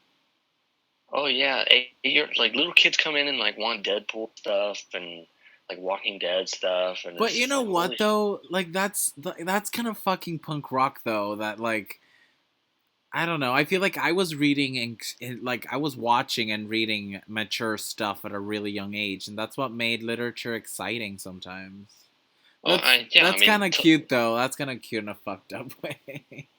Oh yeah, 8 year like little kids come in and like want Deadpool stuff and like Walking Dead stuff, and But it's you just know like what holy. though? Like that's kind of fucking punk rock though. That like I don't know. I feel like I was reading and like I was watching and reading mature stuff at a really young age, and that's what made literature exciting sometimes. Well, I That's mean, kind of cute though. That's kind of cute in a fucked up way.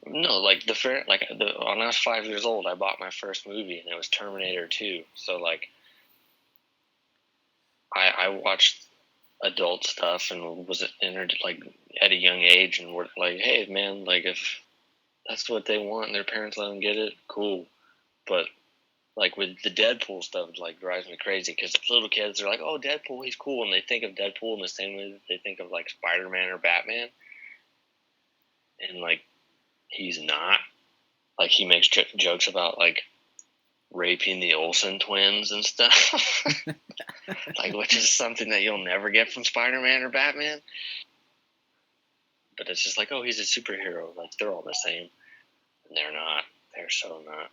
no, like when I was 5 years old, I bought my first movie, and it was Terminator 2. So like, I watched adult stuff and was entered like at a young age, and were like, hey man, like if that's what they want and their parents let them get it, cool. But like with the Deadpool stuff, it like drives me crazy because little kids are like, oh, Deadpool, he's cool, and they think of Deadpool in the same way that they think of like Spider-Man or Batman, and like he's not. Like he makes jokes about like raping the Olsen twins and stuff, like which is something that you'll never get from Spider-Man or Batman. But it's just like, oh, he's a superhero. Like they're all the same, and they're not. They're so not.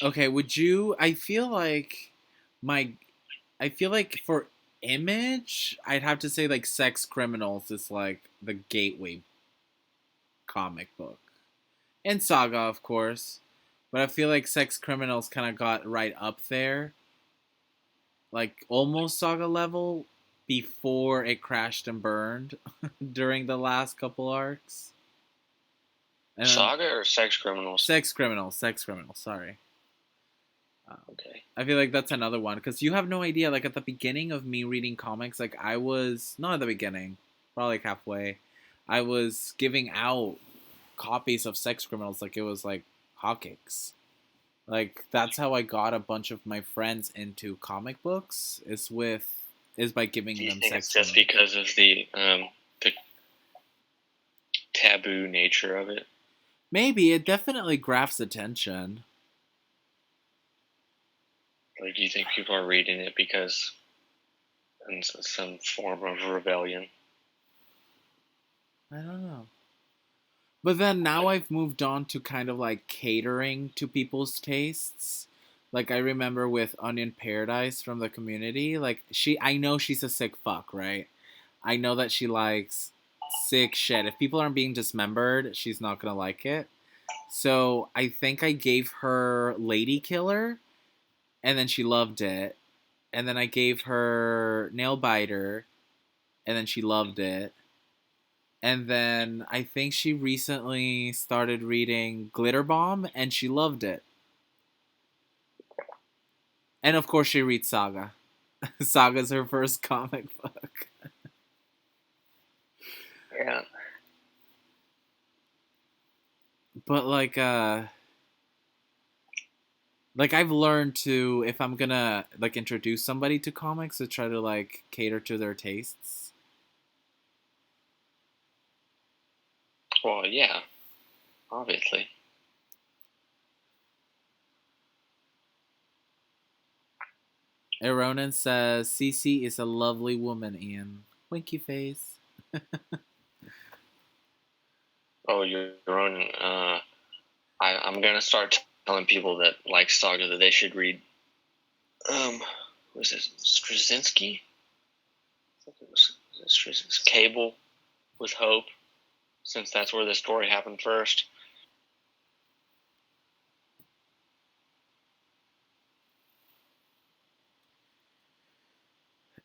Okay, would you? My, I feel like for Image, I'd have to say like Sex Criminals is like the gateway comic book, and Saga, of course. But I feel like Sex Criminals kind of got right up there, like almost Saga level, before it crashed and burned during the last couple arcs. And Saga or Sex Criminals? Sex Criminals, Sex Criminals. Sorry. Okay. I feel like that's another one because you have no idea. Like at the beginning of me reading comics, like I was not at the beginning, probably like halfway. I was giving out copies of Sex Criminals like it was like hotcakes. Like that's how I got a bunch of my friends into comic books is by Do giving you them think Sex it's just Criminals. because of the taboo nature of it? Maybe it definitely grabs attention. Like, do you think people are reading it because in some form of rebellion? I don't know. But then now I've moved on to kind of like catering to people's tastes. Like I remember with Onion Paradise from the Community, like I know she's a sick fuck, right? I know that she likes sick shit. If people aren't being dismembered, she's not gonna like it. So I think I gave her Lady Killer, and then she loved it. And then I gave her Nail Biter, and then she loved it. And then I think she recently started reading Glitter Bomb and she loved it. And of course she reads Saga. Saga's her first comic book. Yeah. But like I've learned to if I'm gonna like introduce somebody to comics to try to like cater to their tastes. Well, yeah, obviously. Aronin says Cece is a lovely woman, Ian. Winky face. Oh, you're on. I'm gonna start telling people that like Saga that they should read. Was it Straczynski? I think it was Straczynski. Cable with Hope, since that's where the story happened first.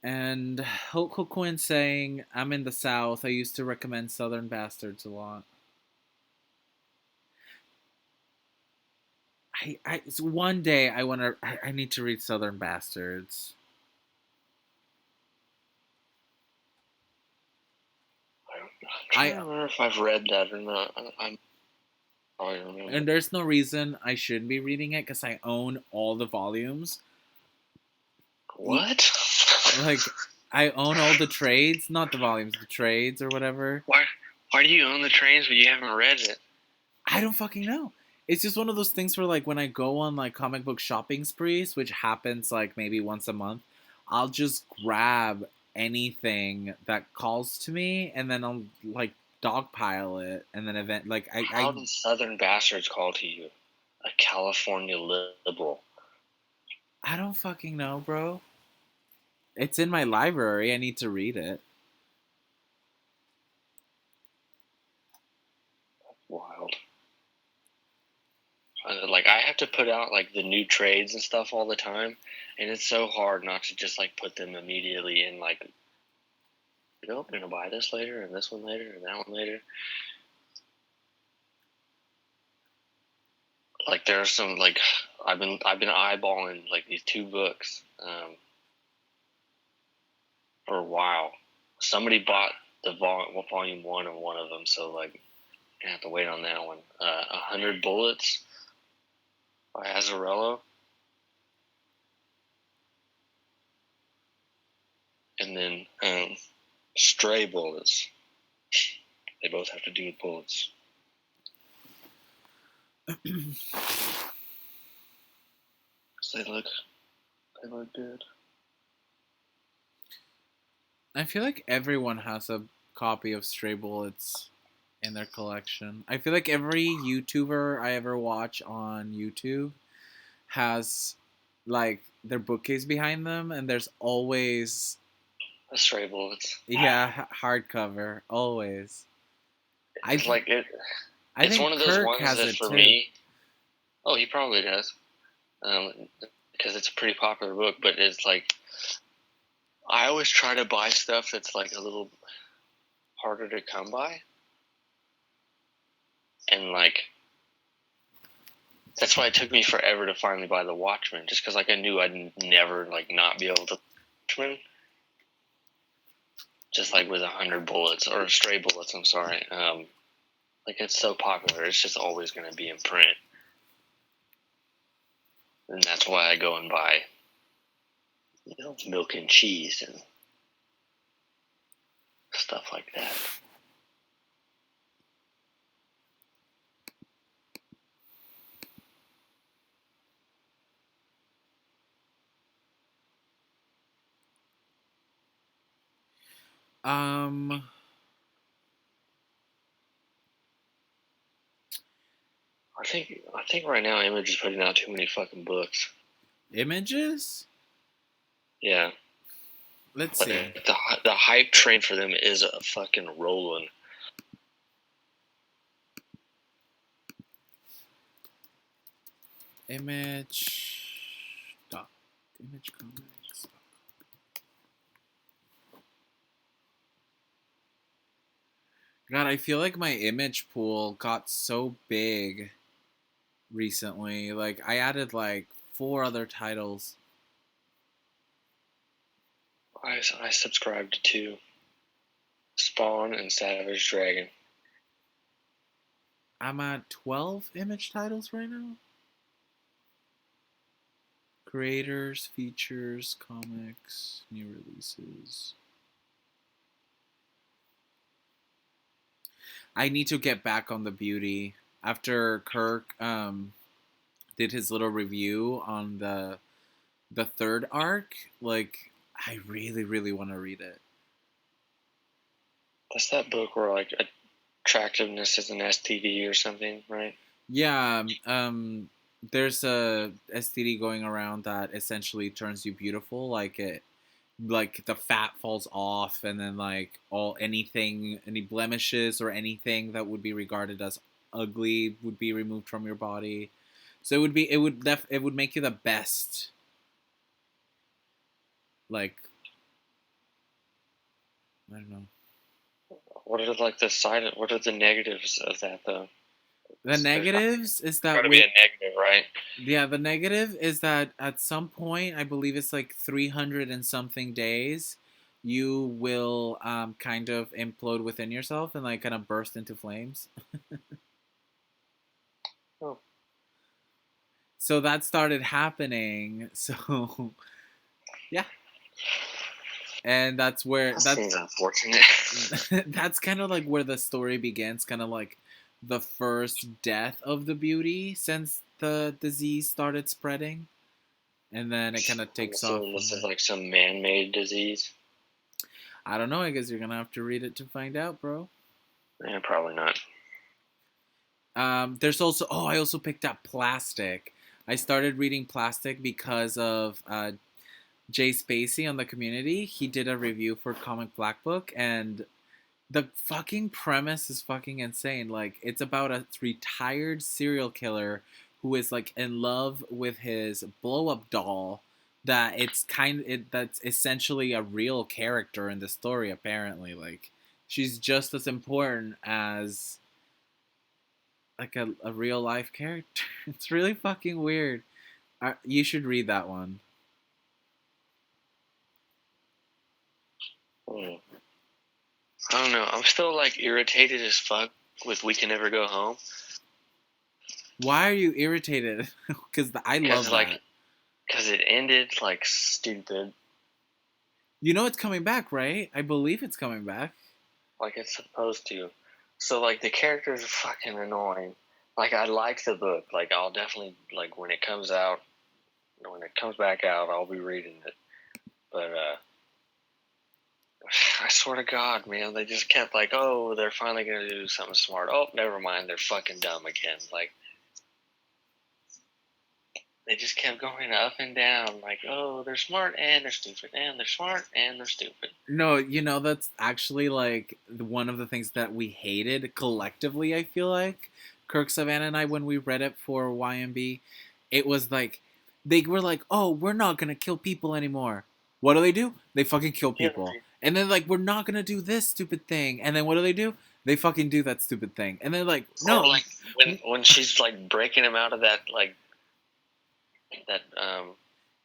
And Hope Quinn saying, I'm in the South. I used to recommend Southern Bastards a lot. So one day I need to read Southern Bastards. I'm trying I to remember if I've read that or not. I'm probably remember. and there's no reason I shouldn't be reading it because I own all the volumes. What? Like I own all the trades, not the volumes, the trades or whatever. Why do you own the trains but you haven't read it? I don't fucking know. It's just one of those things where like when I go on like comic book shopping sprees, which happens like maybe once a month, I'll just grab anything that calls to me and then I'll like dogpile it and then event like How did Southern Bastards call to you? A California liberal. I don't fucking know, bro. It's in my library. I need to read it. Wild. Like I have to put out like the new trades and stuff all the time, and it's so hard not to just like put them immediately in like, you know, I'm gonna buy this later and this one later and that one later. Like there are some like I've been eyeballing like these two books for a while. Somebody bought the volume one of one of them, so like I have to wait on that one. 100 Bullets by Azzarello. And then Stray Bullets. They both have to do with bullets. They look good. I feel like everyone has a copy of Stray Bullets in their collection. I feel like every YouTuber I ever watch on YouTube has like their bookcase behind them, and there's always Stray Bullets. hardcover always. It's like it. I It's think one of those Kirk ones has that it for too. me. Oh, he probably does. Because it's a pretty popular book, but it's like I always try to buy stuff that's like a little harder to come by, and like That's why it took me forever to finally buy the Watchmen, just because like I knew I'd never like not be able to Watchmen. Just like with 100 bullets or stray bullets, I'm sorry. Like it's so popular, it's just always going to be in print, and that's why I go and buy, milk and cheese and stuff like that. Um, I think right now Image is putting out too many fucking books. Images? Yeah. Let's But see. the hype train for them is a fucking rolling. Image comics. God, I feel like my image pool got so big recently. Like I added like 4 other titles. I subscribed to Spawn and Savage Dragon. I'm at 12 image titles right now. Creators, features, comics, new releases. I need to get back on the beauty after Kirk did his little review on the third arc. Like I really want to read it. That's that book where like attractiveness is an STD or something, right? Yeah, there's a STD going around that essentially turns you beautiful. Like the fat falls off, and then like any blemishes or anything that would be regarded as ugly would be removed from your body. So it would make you the best. Like I don't know. What are like the side? What are the negatives of that though? The negatives is that Gotta be a negative, right? yeah, the negative is that at some point, I believe it's like 300 and something days, you will kind of implode within yourself and like kind of burst into flames. Oh. So that started happening. So yeah, and that's where That seems unfortunate. that's kind of like where the story begins. Kind of like the first death of the beauty since the disease started spreading, and then it kind of takes off. This is like some man-made disease. I don't know. I guess you're gonna have to read it to find out, bro. Yeah, probably not. There's also I also picked up Plastic. I started reading Plastic because of Jay Spacey on the Community. He did a review for Comic Black Book, and the fucking premise is fucking insane. Like it's about a retired serial killer who is like in love with his blow up doll. That's essentially a real character in the story. Apparently, like she's just as important as like a real life character. It's really fucking weird. You should read that one. I don't know. I'm still like irritated as fuck with We Can Never Go Home. Why are you irritated? Because I love that. Because it ended like stupid. You know it's coming back, right? I believe it's coming back. Like it's supposed to. So like the characters are fucking annoying. Like I like the book. Like I'll definitely like when it comes out, when it comes back out, I'll be reading it. But I swear to God, man, they just kept like, oh, they're finally gonna do something smart. Oh, never mind, they're fucking dumb again. Like they just kept going up and down. Like, oh, they're smart and they're stupid, and they're smart and they're stupid. No, that's actually like one of the things that we hated collectively. I feel like Kirk, Savannah, and I when we read it for YMB, it was like they were like, "Oh, we're not gonna kill people anymore." What do? They fucking kill people. And then like we're not gonna do this stupid thing. And then what do? They fucking do that stupid thing, and they're like, Or no. like when she's like breaking him out of that like that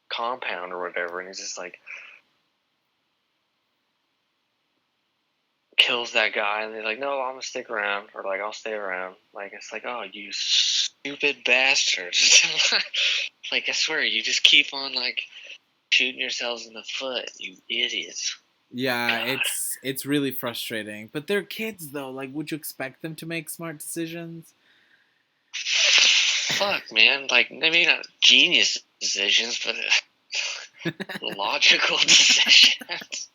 compound or whatever, and he's just like kills that guy, and they're like, no, I'm gonna stick around, or like I'll stay around. Like it's like, oh, you stupid bastard! Like I swear, you just keep on like shooting yourselves in the foot, you idiots. Yeah, God. it's really frustrating. But they're kids though. Like, would you expect them to make smart decisions? Fuck, man. Like, maybe not genius decisions, but logical decisions.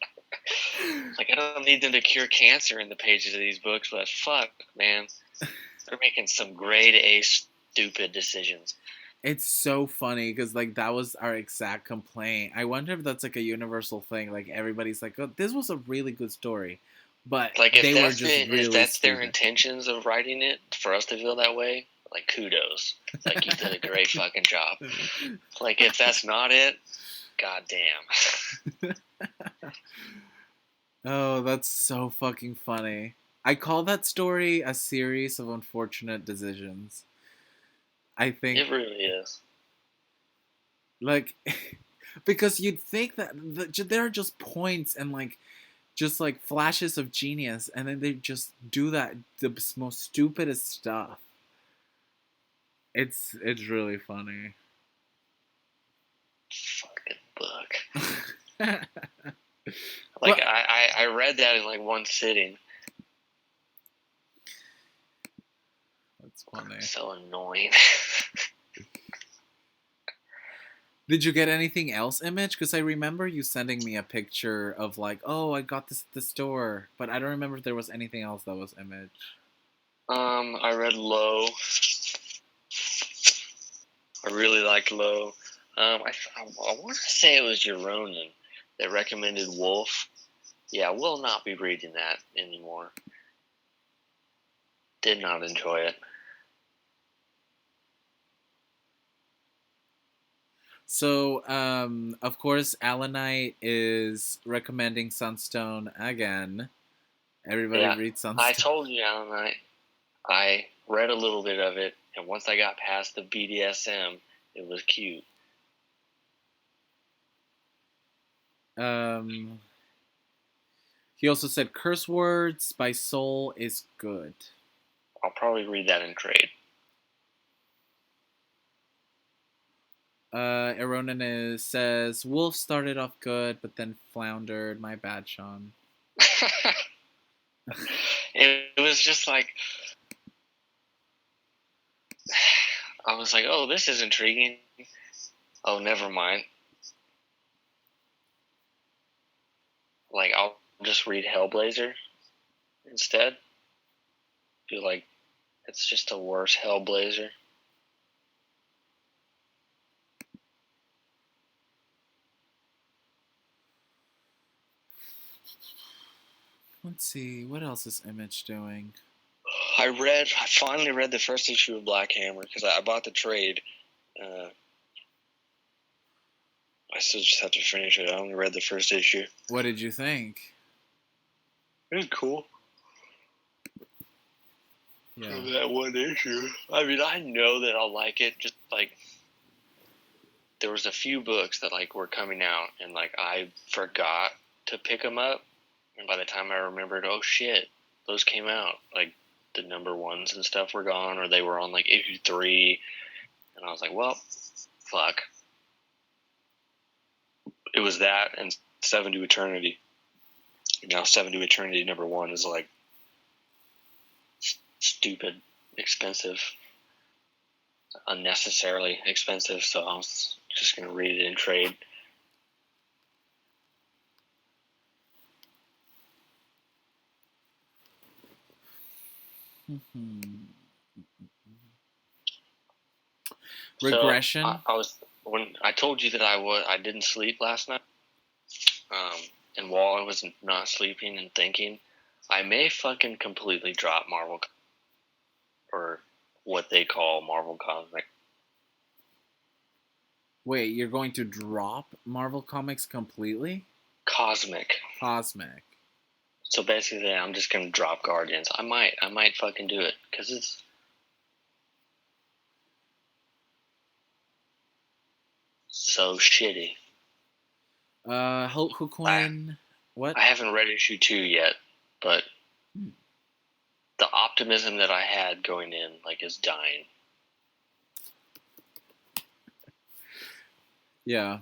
Like, I don't need them to cure cancer in the pages of these books, but fuck, man. They're making some grade A stupid decisions. It's so funny because like that was our exact complaint. I wonder if that's like a universal thing. Like everybody's like, "Oh, this was a really good story," but Like, they were just if really that's their stupid. intentions of writing it, for us to feel that way, like, kudos. Like, you did a great fucking job. Like, if that's not it, goddamn. Oh, that's so fucking funny. I call that story a series of unfortunate decisions. I think It really is. like because you'd think that there are just points and like just like flashes of genius, and then they just do that the most stupidest stuff. It's really funny. Fucking book. Well, Like, I read that in, like, one sitting. that's funny. So annoying. Did you get anything else, Image? Because I remember you sending me a picture of like, oh, I got this at the store, but I don't remember if there was anything else that was Image. I read Low. I really liked Low. I want to say it was Jeronin that recommended Wolf. Yeah, we'll not be reading that anymore. Did not enjoy it. So, of course, Alanite is recommending Sunstone again. Everybody Yeah, reads I Sunstone. told you, Alan, I read a little bit of it, and once I got past the BDSM, it was cute. He also said curse words by Soul is good. I'll probably read that in trade. Eronin says Wolf started off good, but then floundered. My bad, Sean. It was just like, I was like, oh, this is intriguing. Oh, never mind. Like, I'll just read Hellblazer instead. Feel like it's just a worse Hellblazer. Let's see, what else is Image doing? I finally read the first issue of Black Hammer because I bought the trade. I still just have to finish it. I only read the first issue. What did you think? It was cool. Yeah. For that one issue. I mean, I know that I'll like it. Just like there was a few books that like were coming out, and like I forgot to pick them up, and by the time I remembered, oh shit, those came out. Like the number ones and stuff were gone, or they were on like issue 3, and I was like, well, fuck. It was that and Seven to Eternity. Now Seven to Eternity number 1 is like stupid expensive, unnecessarily expensive, so I was just going to read it in trade. Regression. So I was when I told you that I didn't sleep last night, and while I was not sleeping and thinking, I may fucking completely drop Marvel, or what they call Marvel Comics. Wait, you're going to drop Marvel Comics completely? Cosmic. Cosmic. So basically, I'm just gonna drop Guardians. I might fucking do it because it's so shitty. Who Quinn? What? I haven't read issue 2 yet, but the optimism that I had going in is dying. Yeah.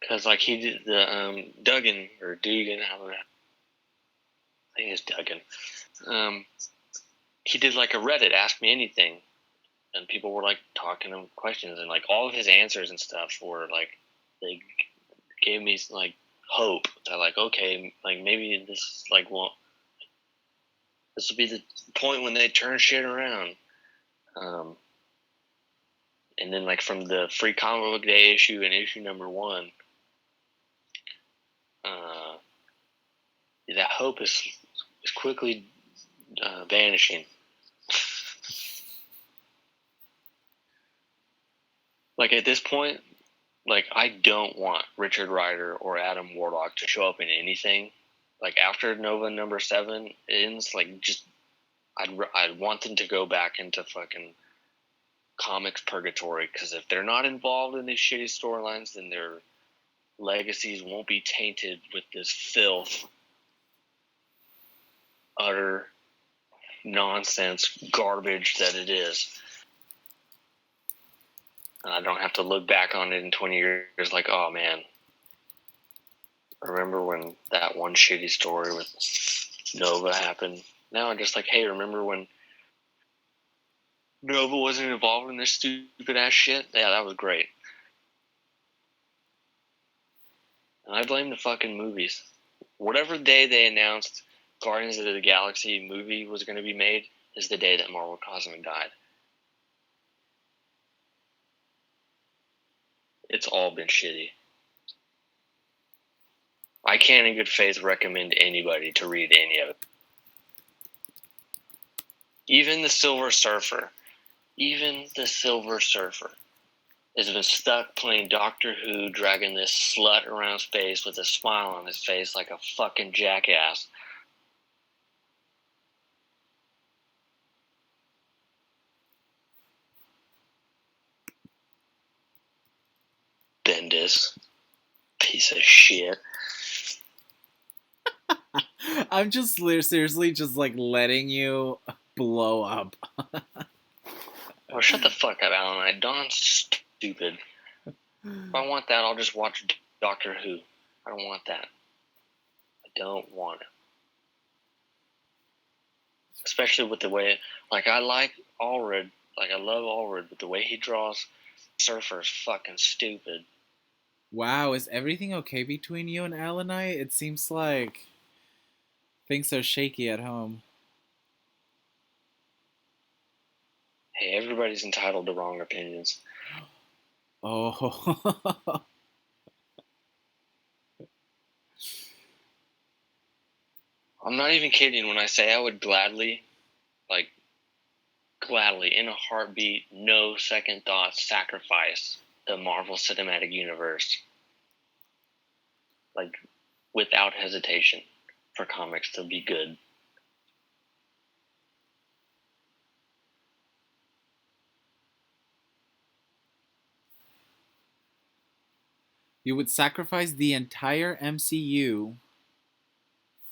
Because he did the Duggan or Dugan, I don't know. I think it's Duggan. He did a Reddit Ask Me Anything, and people were talking him questions, and all of his answers and stuff were they gave me hope that okay, maybe this won't. This will be the point when they turn shit around. And then from the Free Comic Book Day issue and issue number 1, that hope is quickly vanishing. At this point, I don't want Richard Rider or Adam Warlock to show up in anything. After Nova number 7 ends, I'd want them to go back into fucking comics purgatory, because if they're not involved in these shitty storylines, then their legacies won't be tainted with this filth, utter nonsense garbage that it is. And I don't have to look back on it in 20 years oh man, remember when that one shitty story with Nova happened? Now I'm just hey, remember when Nova wasn't involved in this stupid ass shit? Yeah, that was great. And I blame the fucking movies. Whatever day they announced Guardians of the Galaxy movie was going to be made is the day that Marvel Cosmic died. It's all been shitty. I can't in good faith recommend anybody to read any of it. Even the Silver Surfer has been stuck playing Doctor Who, dragging this slut around space with a smile on his face like a fucking jackass. Bendis. Piece of shit. I'm just seriously just letting you blow up. Oh, shut the fuck up, Alan. Don's stupid. If I want that, I'll just watch Doctor Who. I don't want that. I don't want it. Especially with the way, I like Allred. I love Allred, but the way he draws Surfer is fucking stupid. Wow, is everything okay between you and Alanite? It seems like things are shaky at home. Hey, everybody's entitled to wrong opinions. Oh. I'm not even kidding when I say I would gladly, in a heartbeat, no second thought, sacrifice the Marvel Cinematic Universe. Without hesitation, for comics to be good. You would sacrifice the entire MCU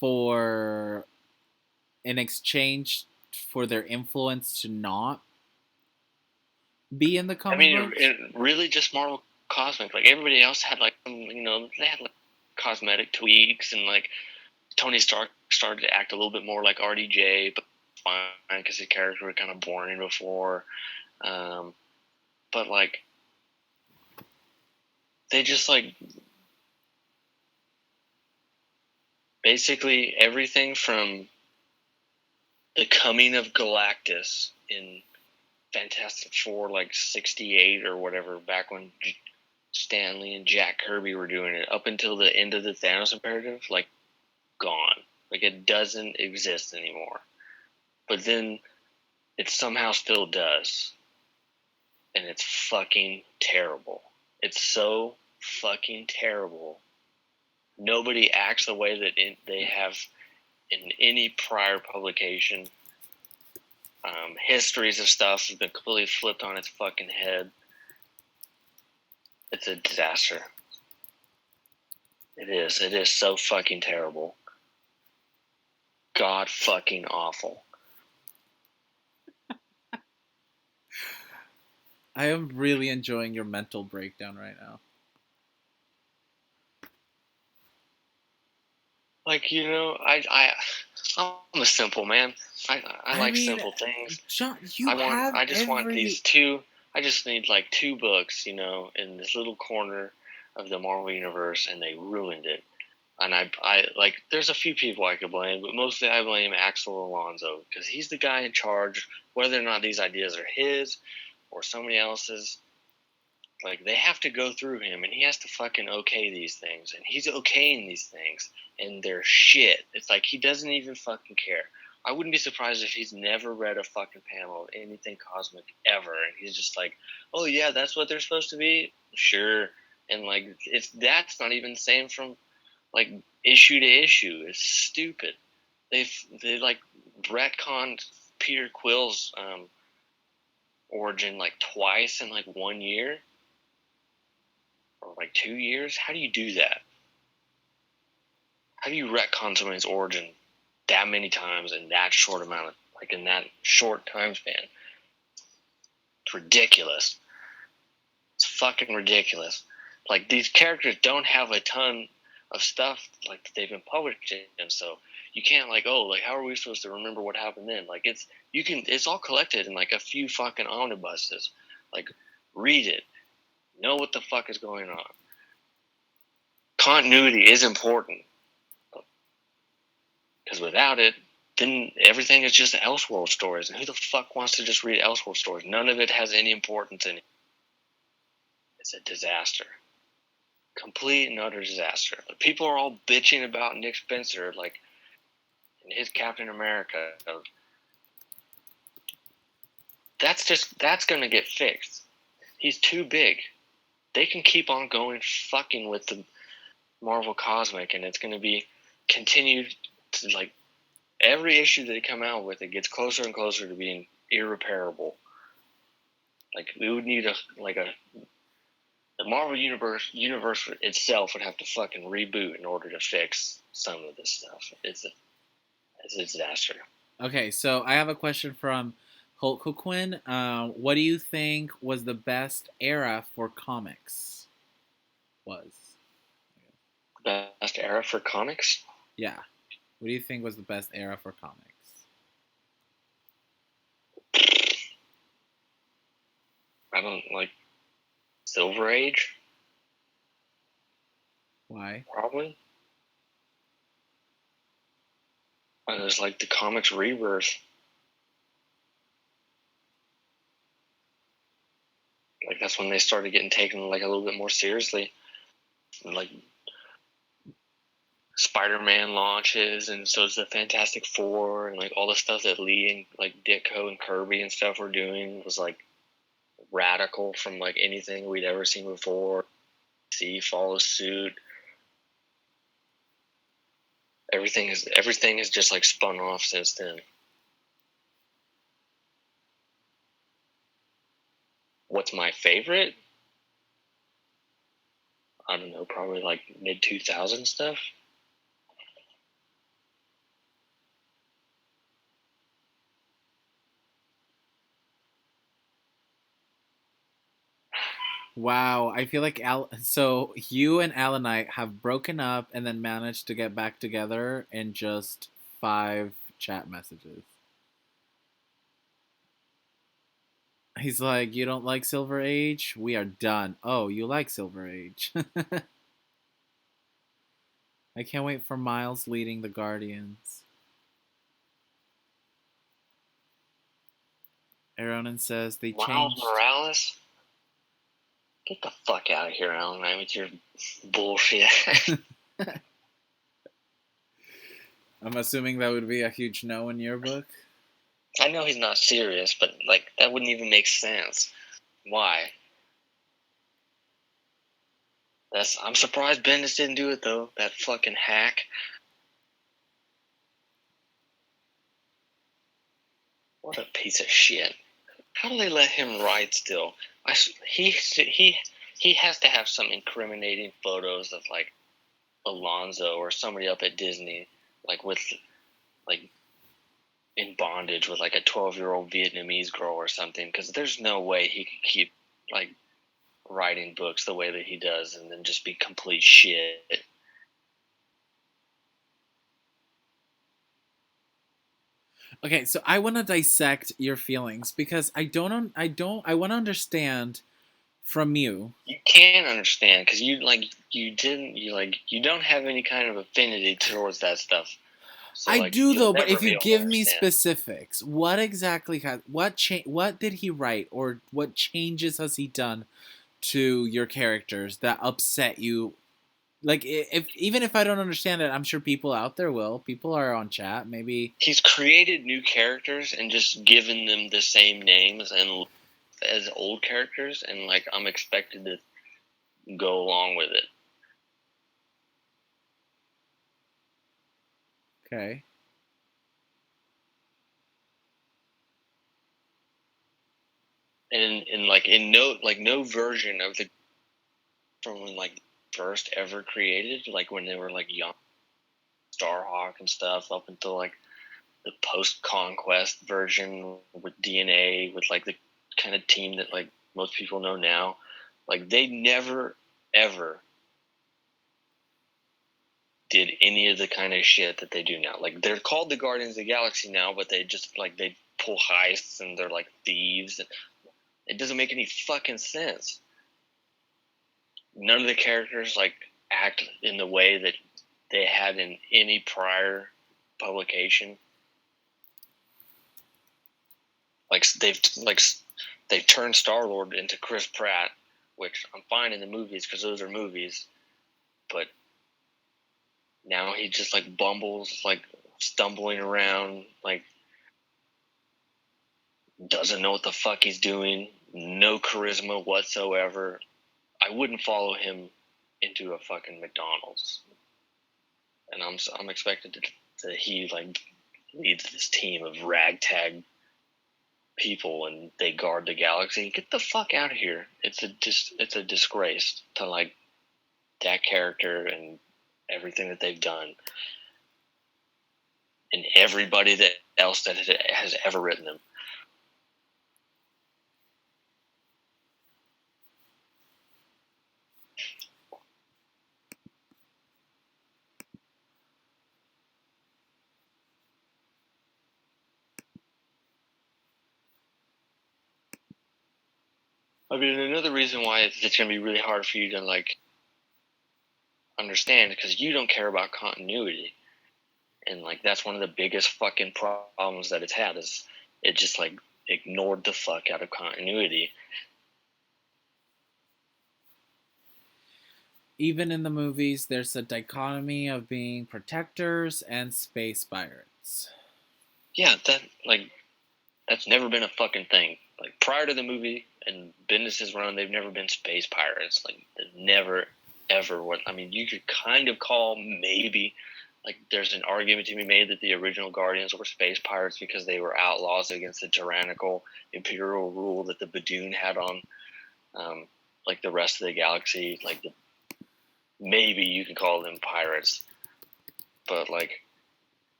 for in exchange for their influence to not be in the comic books? Really just Marvel Cosmic. Everybody else had they had cosmetic tweaks, and Tony Stark started to act a little bit more like RDJ, but fine because his character was kind of boring before. But they just basically everything from the coming of Galactus in Fantastic Four 68 or whatever, back when Stan Lee and Jack Kirby were doing it, up until the end of the Thanos Imperative, gone. It doesn't exist anymore. But then it somehow still does. And it's fucking terrible. It's so fucking terrible Nobody acts the way that they have in any prior publication. Histories of stuff have been completely flipped on its fucking head. It's a disaster. It is. It is so fucking terrible. God fucking awful. I am really enjoying your mental breakdown right now. Like, you know, I'm a simple man. I like mean, simple things. John, I just want these two. I just need like 2 books, you know, in this little corner of the Marvel universe, and they ruined it. And I like. There's a few people I could blame, but mostly I blame Axel Alonso because he's the guy in charge. Whether or not these ideas are his or somebody else's, like they have to go through him, and he has to fucking okay these things, and he's okaying these things, and they're shit. It's like he doesn't even fucking care. I wouldn't be surprised if he's never read a fucking panel of anything cosmic ever, and he's just like, oh yeah, that's what they're supposed to be, sure. And like that's not even the same from like issue to issue. It's stupid. They like retconned Peter Quill's origin like twice in like 1 year or like 2 years. How do you do that? How do you retcon somebody's origin that many times in that short amount of like in that short time span? It's ridiculous. It's fucking ridiculous. Like these characters don't have a ton of stuff like they've been published in, so you can't like, oh, like how are we supposed to remember what happened then? Like it's all collected in like a few fucking omnibuses. Like read it, know what the fuck is going on. Continuity is important because without it, then everything is just Elseworld stories. And who the fuck wants to just read Elseworld stories? None of it has any importance in it. It's a disaster. Complete and utter disaster. People are all bitching about Nick Spencer, like in his Captain America. That's gonna get fixed. He's too big. They can keep on going fucking with the Marvel Cosmic, and it's gonna be continued to like every issue they come out with, it gets closer and closer to being irreparable. Like we would need the Marvel universe itself would have to fucking reboot in order to fix some of this stuff. It's a disaster. Okay, so I have a question from Hulk Quinn. What do you think was the best era for comics? Best era for comics? Yeah. What do you think was the best era for comics? I don't like Silver Age. Why? Probably. It was like the comics rebirth. Like that's when they started getting taken like a little bit more seriously. And, like Spider-Man launches, and so is the Fantastic Four, and like all the stuff that Lee and like Ditko and Kirby and stuff were doing was like radical from like anything we'd ever seen before. See, follow suit. Everything is just like spun off since then. What's my favorite? I don't know, probably like mid 2000 stuff. Wow, I feel like so you and Alanite have broken up and then managed to get back together in just 5 chat messages. He's like, "You don't like Silver Age? We are done." Oh, you like Silver Age? I can't wait for Miles leading the Guardians. Aronin says they Miles changed. Morales? Get the fuck out of here, Alan Knight, with your bullshit. I'm assuming that would be a huge no in your book. I know he's not serious, but like that wouldn't even make sense. Why? I'm surprised Bendis didn't do it though. That fucking hack. What a piece of shit. How do they let him write still? He has to have some incriminating photos of like Alonzo or somebody up at Disney, like with like in bondage with like a 12-year-old Vietnamese girl or something. Because there's no way he could keep like writing books the way that he does and then just be complete shit. Okay, so I want to dissect your feelings because I want to understand from you. You can understand because you don't have any kind of affinity towards that stuff. So I like do you'll though, but never if be you able to give me understand. specifics, what exactly what did he write or what changes has he done to your characters that upset you? Like if even if I don't understand it, I'm sure people out there will. People are on chat, maybe. He's created new characters and just given them the same names and as old characters, and like I'm expected to go along with it. Okay. And like no version of the from when like first ever created, like when they were like young Starhawk and stuff, up until like the post conquest version with DNA with like the kind of team that like most people know now. Like they never ever did any of the kind of shit that they do now. Like they're called the Guardians of the Galaxy now, but they just like they pull heists and they're like thieves. It doesn't make any fucking sense. None of the characters like act in the way that they had in any prior publication. Like they've turned Star Lord into Chris Pratt, which I'm fine in the movies because those are movies, but now he just like bumbles, like stumbling around, like doesn't know what the fuck he's doing, no charisma whatsoever. I wouldn't follow him into a fucking McDonald's, and I'm expected to he like leads this team of ragtag people and they guard the galaxy. Get the fuck out of here! It's a disgrace to like that character and everything that they've done, and everybody that else that has ever written them. I mean, another reason why it's going to be really hard for you to like understand because you don't care about continuity, and like that's one of the biggest fucking problems that it's had is it just like ignored the fuck out of continuity. Even in the movies, there's a dichotomy of being protectors and space pirates. Yeah, that's never been a fucking thing. Like prior to the movie and Bendis' run, they've never been space pirates. Like never ever. What I mean, you could kind of call maybe like there's an argument to be made that the original Guardians were space pirates because they were outlaws against the tyrannical imperial rule that the Badoon had on like the rest of the galaxy. Like maybe you could call them pirates, but like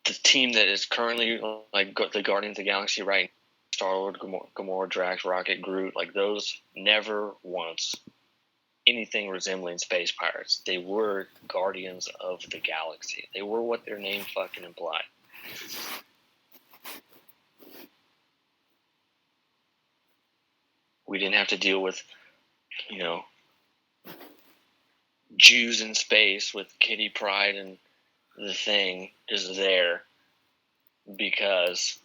the team that is currently like the Guardians of the Galaxy right, Star Lord, Gamora, Drax, Rocket, Groot, like those never once anything resembling space pirates. They were Guardians of the Galaxy. They were what their name fucking implied. We didn't have to deal with, you know, Jews in space with Kitty Pryde and the Thing is there because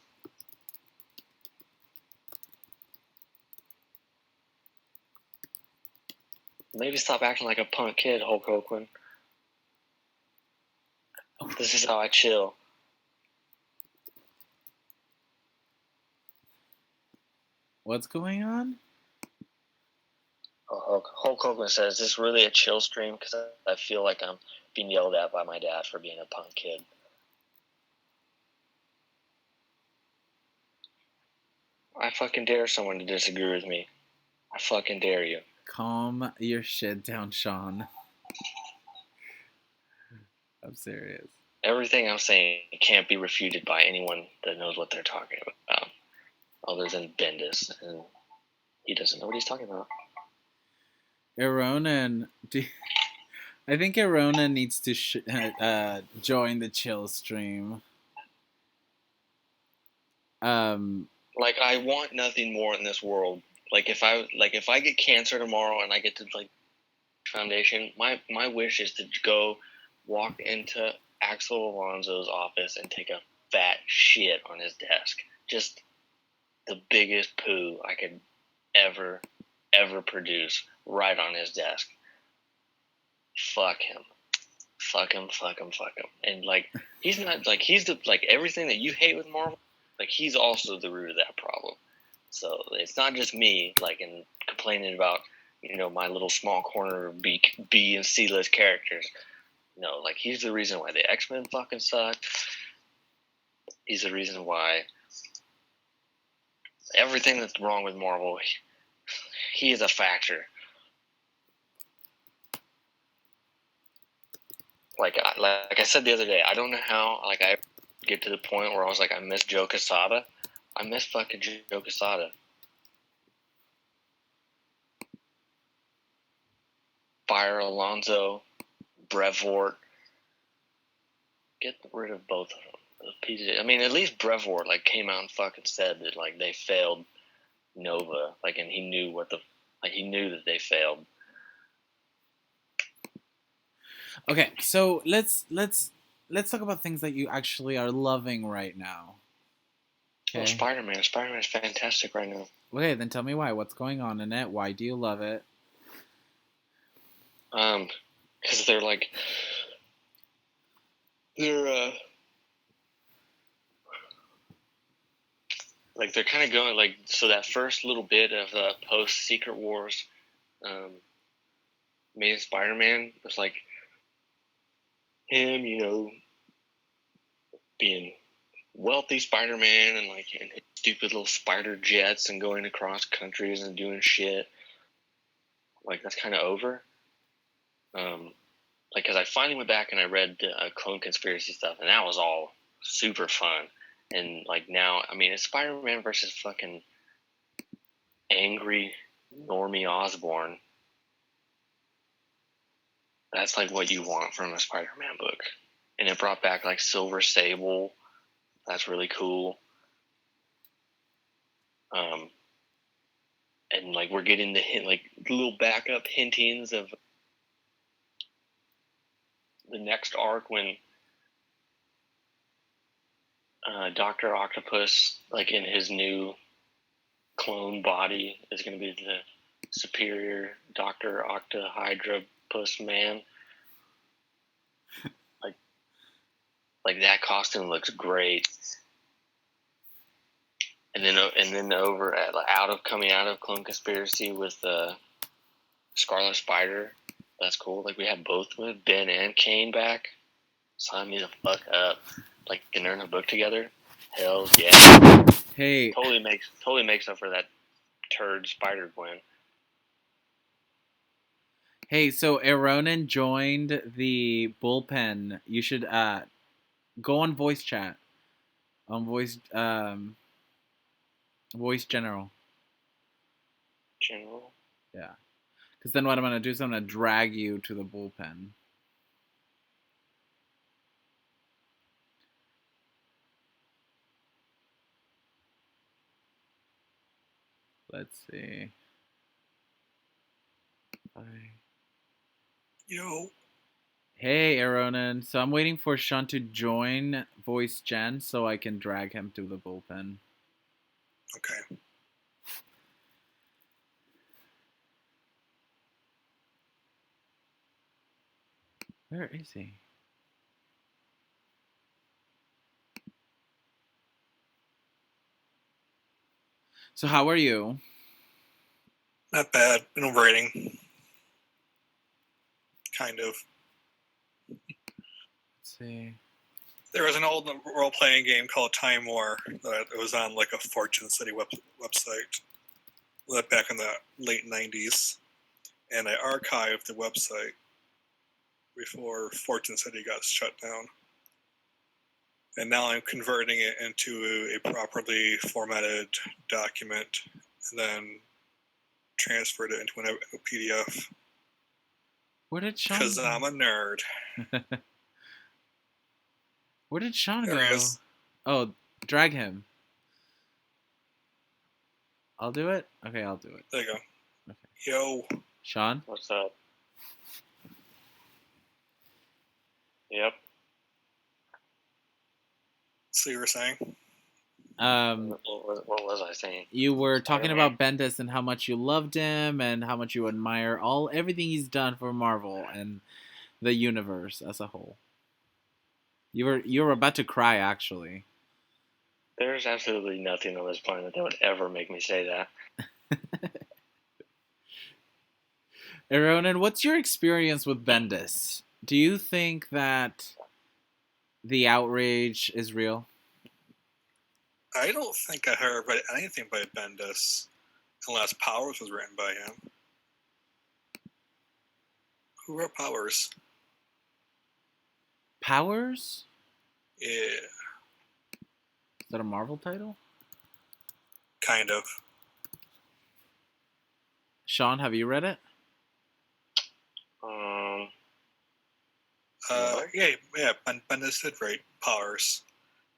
maybe stop acting like a punk kid, Hulk Hogan. This is how I chill. What's going on? Hulk Hogan says, "Is this really a chill stream? Because I feel like I'm being yelled at by my dad for being a punk kid." I fucking dare someone to disagree with me. I fucking dare you. Calm your shit down, Sean. I'm serious. Everything I'm saying can't be refuted by anyone that knows what they're talking about, other than Bendis, and he doesn't know what he's talking about. Aronan, I think Aronan needs to join the chill stream. Like, I want nothing more in this world. Like, if I get cancer tomorrow and I get to like foundation, my wish is to go walk into Axel Alonso's office and take a fat shit on his desk. Just the biggest poo I could ever produce right on his desk. Fuck him. Fuck him. And like, he's not like, he's the like everything that you hate with Marvel, like he's also the root of that problem. So it's not just me like in complaining about, you know, my little small corner of B and C list characters. No, like he's the reason why the X-Men fucking suck. He's the reason why everything that's wrong with Marvel, he is a factor. Like I said the other day, I don't know how like I get to the point where I was like, I miss Joe Quesada. I miss fucking Joe Quesada. Fire Alonso, Brevort. Get rid of both of them. Those pieces. I mean, at least Brevort like came out and fucking said that like they failed Nova, like, and he knew he knew that they failed. Okay, so let's talk about things that you actually are loving right now. Okay. Oh, Spider-Man. Spider-Man's fantastic right now. Okay, then tell me why. What's going on in it? Why do you love it? Because they're like, they're like they're kind of going like, so that first little bit of post Secret Wars, Amazing Spider-Man was like him, you know, being wealthy Spider-Man and like in his stupid little spider jets and going across countries and doing shit. Like that's kind of over. Like, cause I finally went back and I read Clone Conspiracy stuff, and that was all super fun. And like now, I mean, it's Spider-Man versus fucking angry Normie Osborn. That's like what you want from a Spider-Man book. And it brought back like Silver Sable. That's really cool. And like we're getting the hint, like little backup hintings of the next arc when Dr. Octopus, like in his new clone body, is going to be the superior Dr. Octahydropus man. Like that costume looks great. And then over at coming out of Clone Conspiracy with Scarlet Spider, that's cool. Like we have both with Ben and Kane back. Sign me the fuck up. Like can learn a book together. Hell yeah. Hey, totally makes up for that turd Spider Gwen. Hey, so Aronan joined the bullpen. You should go on voice chat. On voice general. General? Yeah. Because then what I'm going to do is I'm going to drag you to the bullpen. Let's see. Bye. Yo. Hey, Aronan. So I'm waiting for Sean to join voice gen so I can drag him to the bullpen. Okay. Where is he? So how are you? Not bad. No rating. Kind of. Let's see. There was an old role-playing game called Time War that it was on like a Fortune City website back in the late 90s. And I archived the website before Fortune City got shut down. And now I'm converting it into a properly formatted document and then transferred it into a PDF. Where did Sean Because go? I'm a nerd. Where did Sean There go? he is. Oh, drag him. I'll do it? Okay, I'll do it. There you go. Okay. Yo. Sean? What's up? Yep. So you were saying? What was I saying? You were talking Spider-Man. about Bendis and how much you loved him and how much you admire everything he's done for Marvel and the universe as a whole. You were about to cry, actually. There's absolutely nothing on this planet that would ever make me say that. Ronan, what's your experience with Bendis? Do you think that the outrage is real? I don't think I heard about anything by Bendis unless Powers was written by him. Who wrote Powers? Powers? Yeah, Is that a Marvel title? kind of. Sean, have you read it? Yeah. Bendis did write Powers.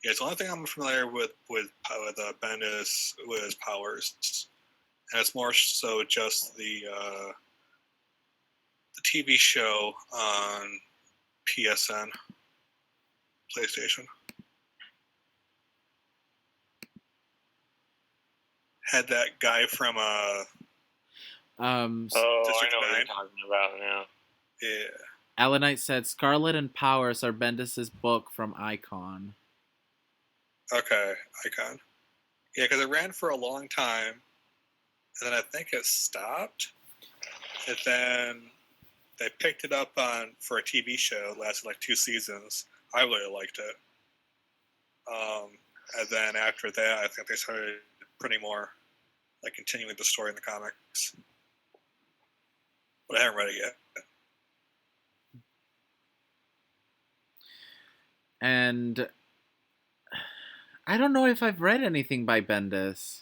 Yeah, it's the only thing I'm familiar with Bendis was Powers, and it's more so just the TV show on PSN, PlayStation. Had that guy from Um, I District know what 9. you're talking about now. Yeah. Alanite said Scarlet and Powers are Bendis' book from Icon. Okay, Icon. Yeah, because it ran for a long time, and then I think it stopped. And then they picked it up for a TV show. It lasted like 2 seasons. I really liked it. And then after that, I think they started putting more, like continuing the story in the comics. But I haven't read it yet. And I don't know if I've read anything by Bendis.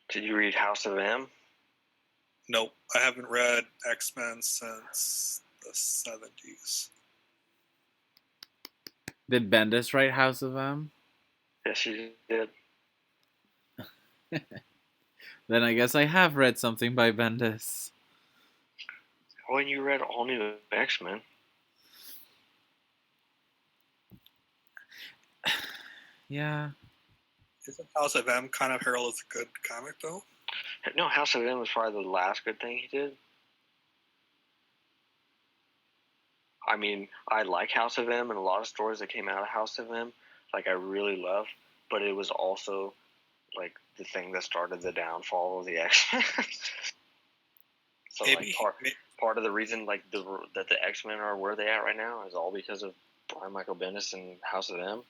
Did you read House of M? Nope, I haven't read X-Men since the 70s. Did Bendis write House of M? Yes, you did. Then I guess I have read something by Bendis. When you read All New X-Men. Yeah. Isn't House of M kind of heralded as a good comic, though? No, House of M was probably the last good thing he did. I mean, I like House of M and a lot of stories that came out of House of M, like I really love, but it was also like the thing that started the downfall of the X-Men. So Maybe, part of the reason like that the X-Men are where they at right now is all because of Brian Michael Bendis and House of M.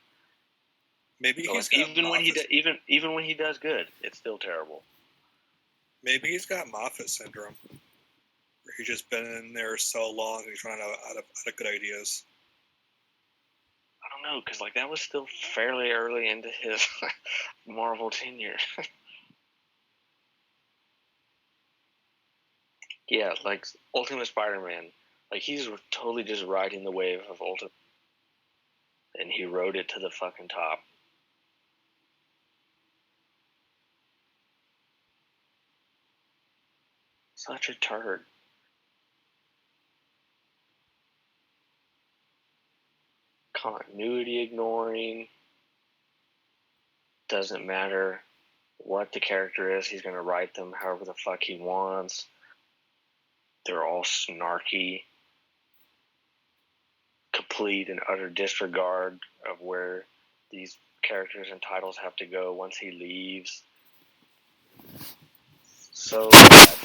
maybe So he's like, got even when he does good, it's still terrible. Maybe he's got Moffat syndrome, where he's just been in there so long he's running out of good ideas. I don't know, because like that was still fairly early into his Marvel tenure. Yeah, like Ultimate Spider-Man, like he's totally just riding the wave of Ultimate, and he rode it to the fucking top. Such a turd. Continuity ignoring. Doesn't matter what the character is, he's gonna write them however the fuck he wants. They're all snarky. Complete and utter disregard of where these characters and titles have to go once he leaves. So bad.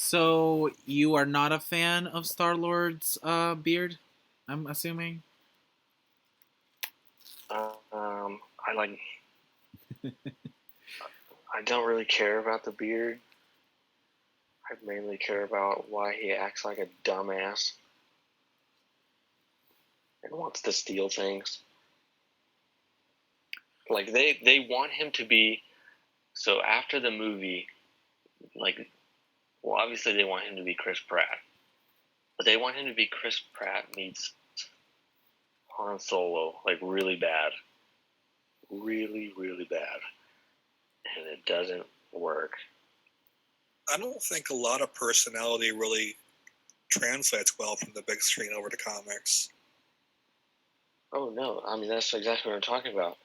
So you are not a fan of Star Lord's beard? I'm assuming. I like. I don't really care about the beard. I mainly care about why he acts like a dumbass and wants to steal things. Like they want him to be. So after the movie, like, well, obviously they want him to be Chris Pratt, but they want him to be Chris Pratt meets Han Solo, like really bad, really really bad, and it doesn't work. I don't think a lot of personality really translates well from the big screen over to comics. Oh no, I mean that's exactly what I'm talking about.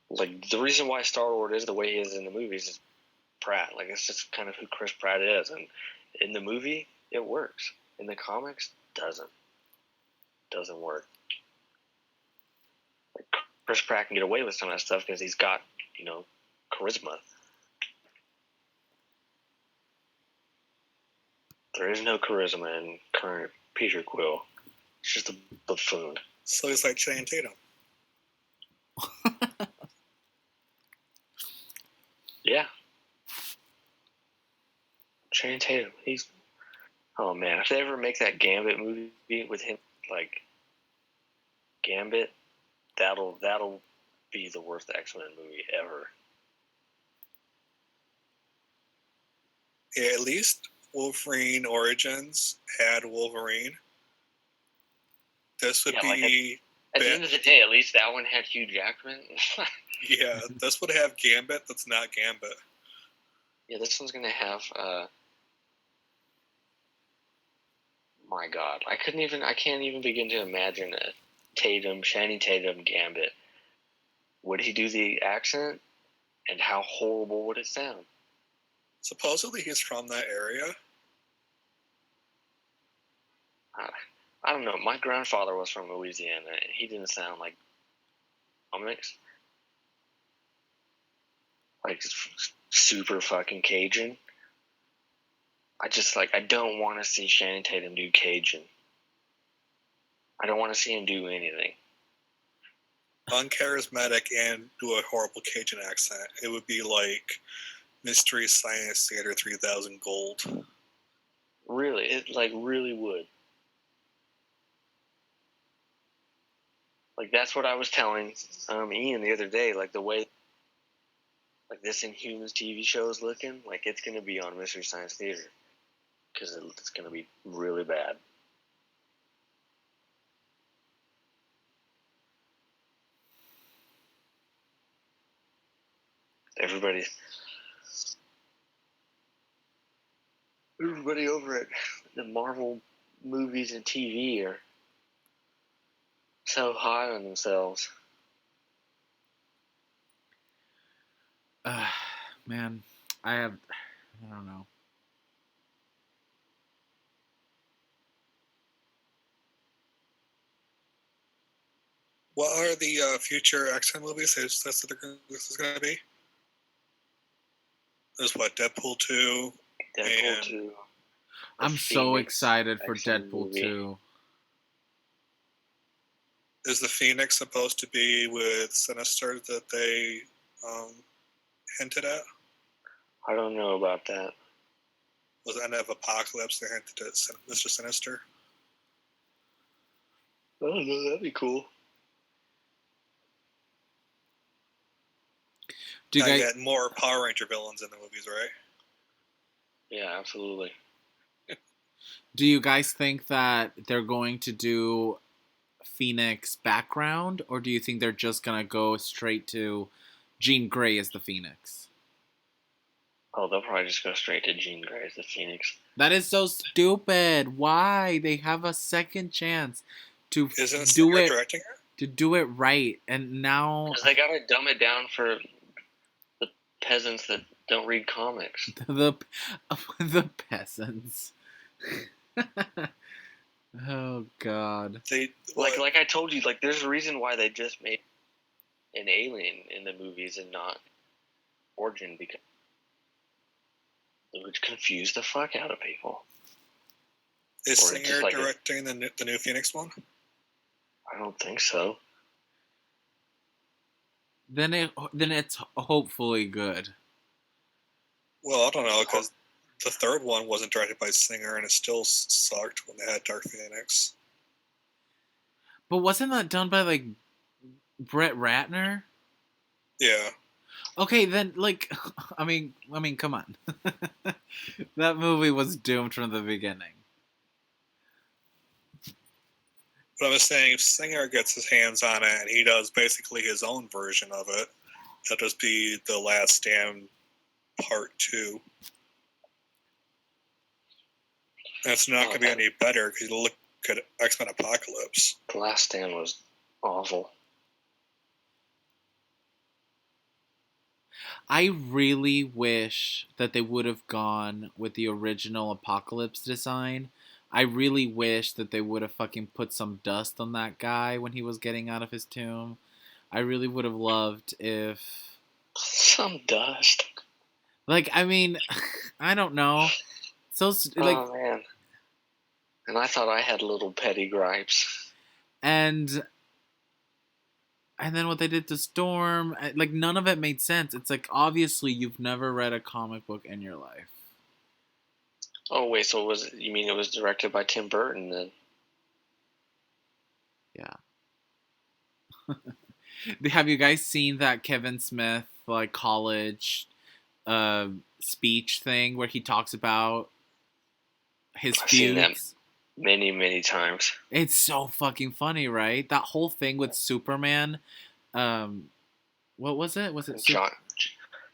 Like the reason why Star Lord is the way he is in the movies is Pratt. Like it's just kind of who Chris Pratt is, and in the movie it works. In the comics, doesn't work. Like Chris Pratt can get away with some of that stuff because he's got charisma. There is no charisma in current Peter Quill. It's just a buffoon. So he's like Channing Tatum. Yeah. Channing Tatum. He's. Oh man, if they ever make that Gambit movie with him, like Gambit, that'll be the worst X-Men movie ever. Yeah, at least Wolverine Origins had Wolverine. This would be. At the end of the day, at least that one had Hugh Jackman. Yeah, this would have Gambit that's not Gambit. Yeah, this one's gonna have. My God, I can't even begin to imagine a Channing Tatum Gambit. Would he do the accent? And how horrible would it sound? Supposedly he's from that area. I don't know. My grandfather was from Louisiana, and he didn't sound like comics. Like super fucking Cajun. I don't want to see Channing Tatum do Cajun. I don't want to see him do anything. Uncharismatic and do a horrible Cajun accent. It would be like Mystery Science Theater 3000 Gold. Really, it really would. Like that's what I was telling Ian the other day. Like the way like this Inhumans TV show is looking, like it's gonna be on Mystery Science Theater because it's gonna be really bad. Everybody over at the Marvel movies and TV are so high on themselves. Man, I don't know. What are the future X-Men movies this is going to be? There's what, Deadpool 2? Deadpool 2. I'm so excited for X-Men Deadpool movie. 2. Is the Phoenix supposed to be with Sinister that they hinted at? I don't know about that. Was the end of Apocalypse they hinted at Mr. Sinister? I don't know. That'd be cool. Do you guys get more Power Ranger villains in the movies, right? Yeah, absolutely. Do you guys think that they're going to do Phoenix background, or do you think they're just gonna go straight to Jean Grey as the Phoenix? Oh, they'll probably just go straight to Jean Grey as the Phoenix. That is so stupid. Why? They have a second chance to do it right, and now because they gotta dumb it down for the peasants that don't read comics. the peasants. Oh God. Like I told you, like there's a reason why they just made an alien in the movies and not Origin, because It would confuse the fuck out of people. Is Or just Singer like directing the new Phoenix one? I don't think so. Then it's hopefully good. Well, I don't know, because the third one wasn't directed by Singer, and it still sucked when they had Dark Phoenix. But wasn't that done by like Brett Ratner? Yeah. Okay, then like, I mean, come on. That movie was doomed from the beginning. But I was saying, if Singer gets his hands on it and he does basically his own version of it, it'll just be The Last Stand Part 2. And it's not going to be any better because you look at X-Men Apocalypse. The Last Stand was awful. I really wish that they would have gone with the original Apocalypse design. I really wish that they would have fucking put some dust on that guy when he was getting out of his tomb. I really would have loved if, Some dust. like, I mean, I don't know. So like, Oh man. And I thought I had little petty gripes. and then what they did to Storm, like none of it made sense. It's like obviously you've never read a comic book in your life. Oh wait, so you mean it was directed by Tim Burton then? Yeah. Have you guys seen that Kevin Smith like college speech thing where he talks about his I've seen that feuds? many, many times. It's so fucking funny, right? That whole thing with Superman. What was it? Was it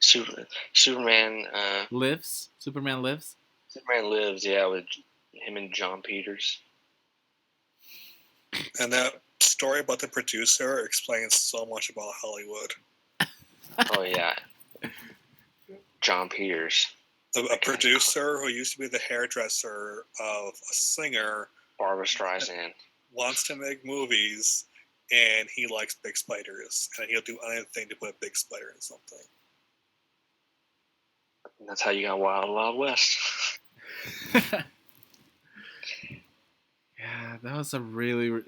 Superman? Lives? Superman Lives? Superman Lives, yeah, with him and John Peters. And that story about the producer explains so much about Hollywood. Oh yeah, John Peters. A producer who used to be the hairdresser of a singer, Barbra Streisand, wants to make movies, and he likes big spiders, and he'll do anything to put a big spider in something. And that's how you got Wild Wild West. Yeah, that was a really.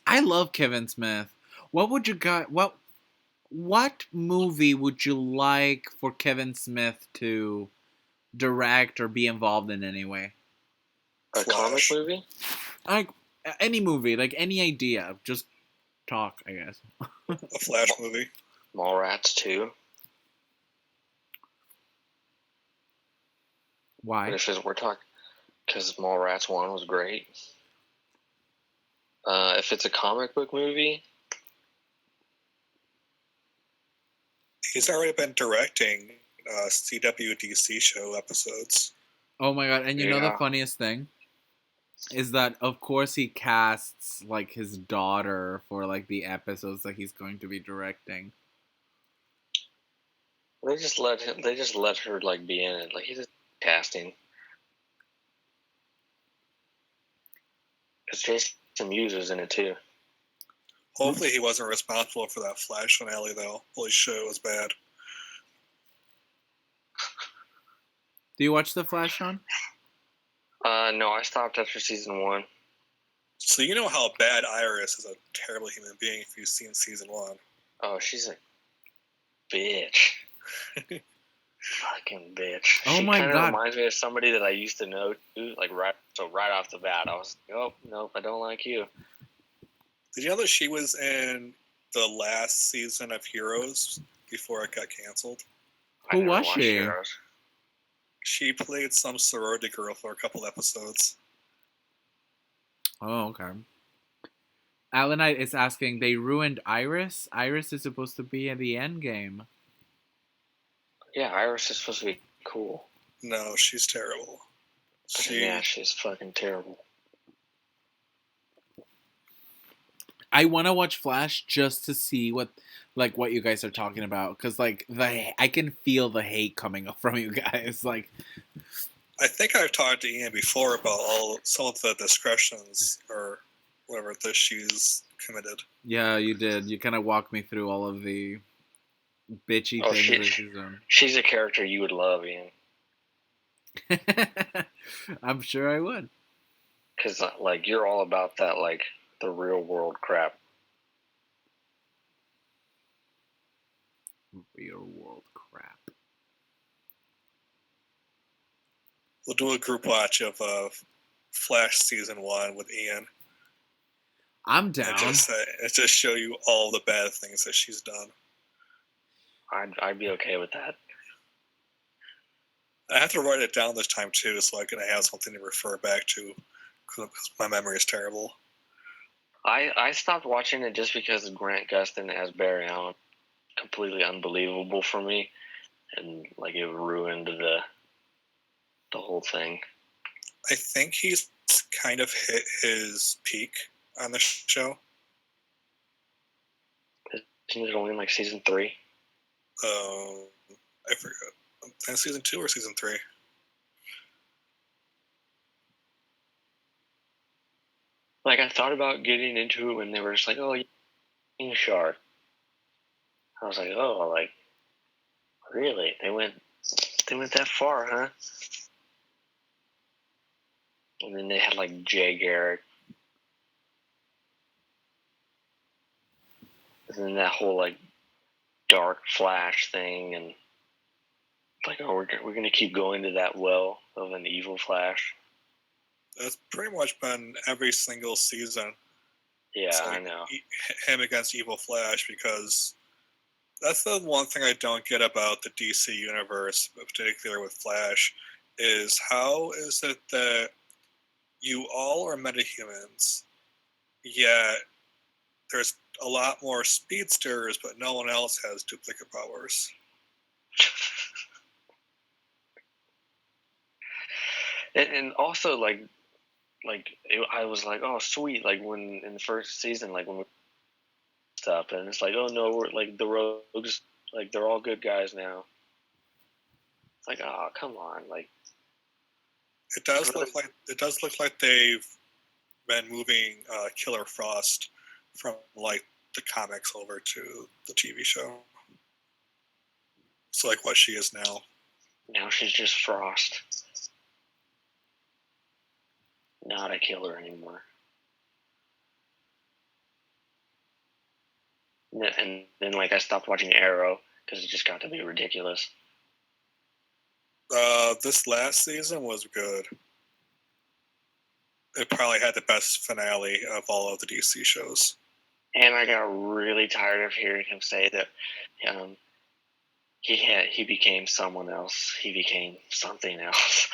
I love Kevin Smith. What would you got? What movie would you like for Kevin Smith to direct or be involved in any way? A comic movie? Like any movie, like any idea. Just talk, I guess. A Flash movie. Mallrats 2. Why? We're talking, because Mallrats 1 was great. If it's a comic book movie, he's already been directing CWDC show episodes. Oh my god! And you know the funniest thing is that of course he casts like his daughter for like the episodes that he's going to be directing. They just let her like be in it. Like he's just casting. Because Jason Mewes is in it too. Hopefully he wasn't responsible for that Flash finale though. Holy shit, it was bad. Do you watch The Flash, Sean? No, I stopped after season 1. So you know how bad Iris is a terrible human being if you've seen season 1. Oh, she's a bitch. Fucking bitch. Oh she my kind of god! reminds me of somebody that I used to know too. Like right off the bat, I was like, oh nope, I don't like you. Did you know that she was in the last season of Heroes before it got canceled? Who was she? Heroes. She played some sorority girl for a couple episodes. Oh, okay. Alanite is asking, they ruined Iris? Iris is supposed to be in the end game. Yeah, Iris is supposed to be cool. No, she's terrible. Yeah, she's fucking terrible. I want to watch Flash just to see what you guys are talking about, because like I can feel the hate coming up from you guys. Like, I think I've talked to Ian before about some of the discretions or whatever that she's committed. Yeah, you did. You kind of walked me through all of the bitchy things that she's done. She's a character you would love, Ian. I'm sure I would. Because like you're all about that, like the real world crap. Real world crap. We'll do a group watch of Flash season 1 with Ian. I'm down. And just show you all the bad things that she's done. I'd be okay with that. I have to write it down this time too, so I can have something to refer back to, because my memory is terrible. I stopped watching it just because of Grant Gustin as Barry Allen. Completely unbelievable for me, and like it ruined the whole thing. I think he's kind of hit his peak on the show. Isn't it only like season 3? I forgot. Season 2 or season 3? Like I thought about getting into it when they were just like, "Oh, King Shark." I was like, "Oh, like really? They went that far, huh?" And then they had like Jay Garrick, and then that whole like dark Flash thing, and like, oh, we're gonna keep going to that well of an evil Flash. That's pretty much been every single season. Yeah, like I know. Him against Evil Flash, because that's the one thing I don't get about the DC universe, particularly with Flash, is how is it that you all are metahumans, yet there's a lot more speedsters, but no one else has duplicate powers. And also like I was like, oh sweet, like when in the first season, like when we stuff, and it's like, oh no, we're like the Rogues, like they're all good guys now. It's like, oh come on, like it does look like they've been moving Killer Frost from like the comics over to the TV show. It's like what she is now. Now she's just Frost. Not a killer anymore. And then like I stopped watching Arrow because it just got to be ridiculous. This last season was good. It probably had the best finale of all of the DC shows. And I got really tired of hearing him say that he became someone else. He became something else.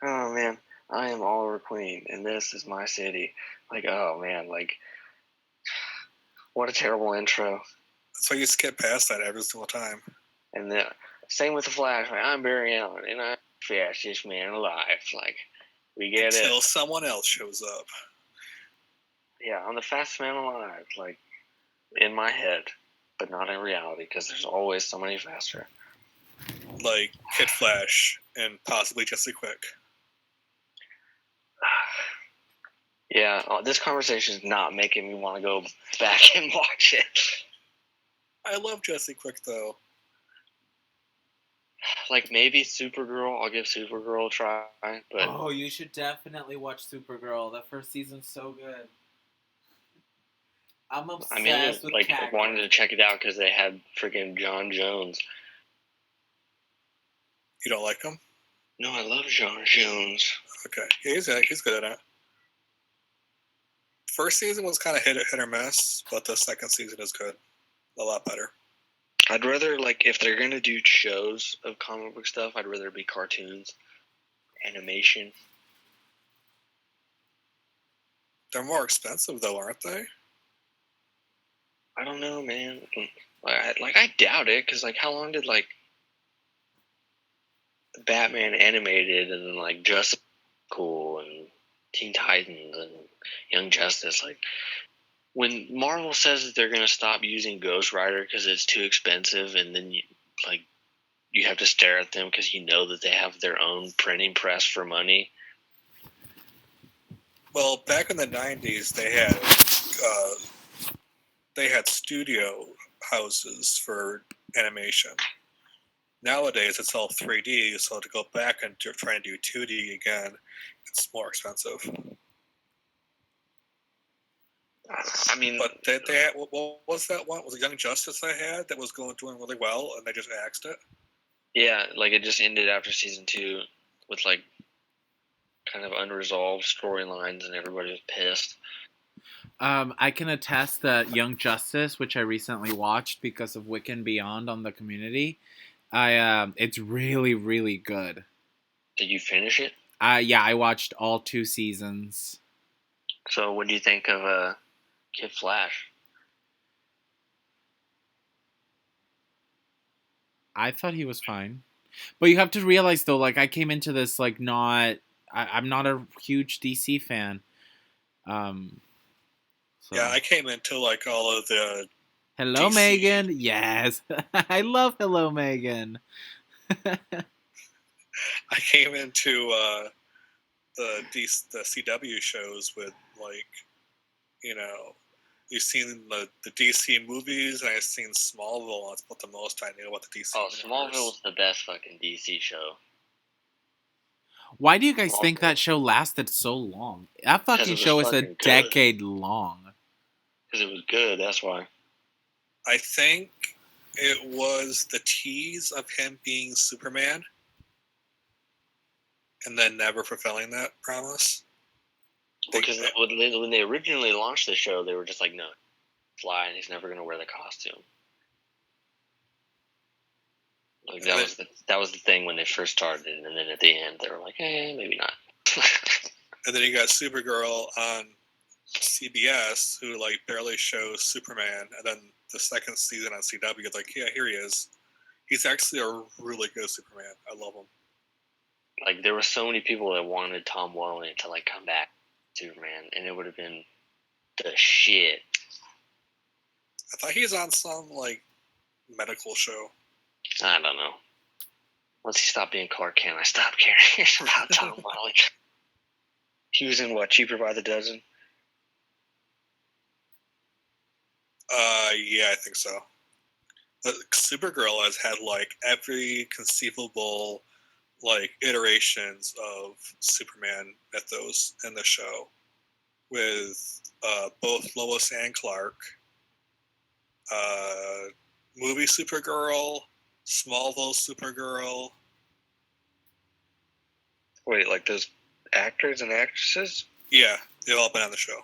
Oh man, I am Oliver Queen, and this is my city. Like, oh man, like, what a terrible intro. So you skip past that every single time. And then same with the Flash. Like, I'm Barry Allen, and I'm the fastest man alive. Like, we get it until someone else shows up. Yeah, I'm the fastest man alive. Like, in my head, but not in reality, because there's always somebody faster. Like Kid Flash and possibly Jesse Quick. Yeah, this conversation is not making me want to go back and watch it. I love Jesse Quick, though. Like, maybe Supergirl. I'll give Supergirl a try. But oh, you should definitely watch Supergirl. That first season's so good. I'm obsessed with like, I wanted to check it out because they had freaking John Jones. You don't like him? No, I love John Jones. Okay, he's good at it. First season was kind of hit or miss, but the second season is good. A lot better. I'd rather, like, if they're going to do shows of comic book stuff, I'd rather it be cartoons, animation. They're more expensive, though, aren't they? I don't know, man. Like I doubt it, because, like, how long did, like, Batman animated and then, like, Justice Cool and Teen Titans and Young Justice, like, when Marvel says that they're going to stop using Ghost Rider because it's too expensive, and then you have to stare at them because you know that they have their own printing press for money. Well, back in the 90s, they had studio houses for animation. Nowadays, it's all 3D, so to go back and try and do 2D again, it's more expensive. I mean, But they had, what was that one? Was it Young Justice I had that was doing really well, and they just axed it? yeah, like it just ended after season 2 with like kind of unresolved storylines, and everybody was pissed. I can attest that Young Justice, which I recently watched because of Wiccan Beyond on the Community, it's really really good. Did you finish it? Yeah, I watched all 2 seasons. So, what do you think of Kid Flash? I thought he was fine, but you have to realize though, like I came into this like I'm not a huge DC fan. So. Yeah, I came into like all of the. Hello, DC. Megan. Yes, I love Hello, Megan. I came into the CW shows with like, you've seen the DC movies, and I've seen Smallville. That's about the most I knew about the DC. Oh, universe. Smallville was the best fucking DC show. Why do you guys think that show lasted so long? That fucking show is a decade long. Because it was good, that's why. I think it was the tease of him being Superman and then never fulfilling that promise. Because when they originally launched the show, they were just like, no, fly, and he's never going to wear the costume. Like that was the thing when they first started, and then at the end they were like, maybe not. And then you got Supergirl on CBS, who like barely shows Superman, and then the second season on CW, like, yeah, here he is. He's actually a really good Superman. I love him. Like there were so many people that wanted Tom Welling to like come back, Superman, and it would have been the shit. I thought he was on some like medical show. I don't know. Once he stopped being Clark Kent, I stopped caring about Tom Welling. He was in what, Cheaper by the Dozen? Yeah, I think so. But Supergirl has had like every conceivable like iterations of Superman mythos in the show, with both Lois and Clark, movie Supergirl, Smallville Supergirl. Wait, like those actors and actresses? Yeah, they've all been on the show.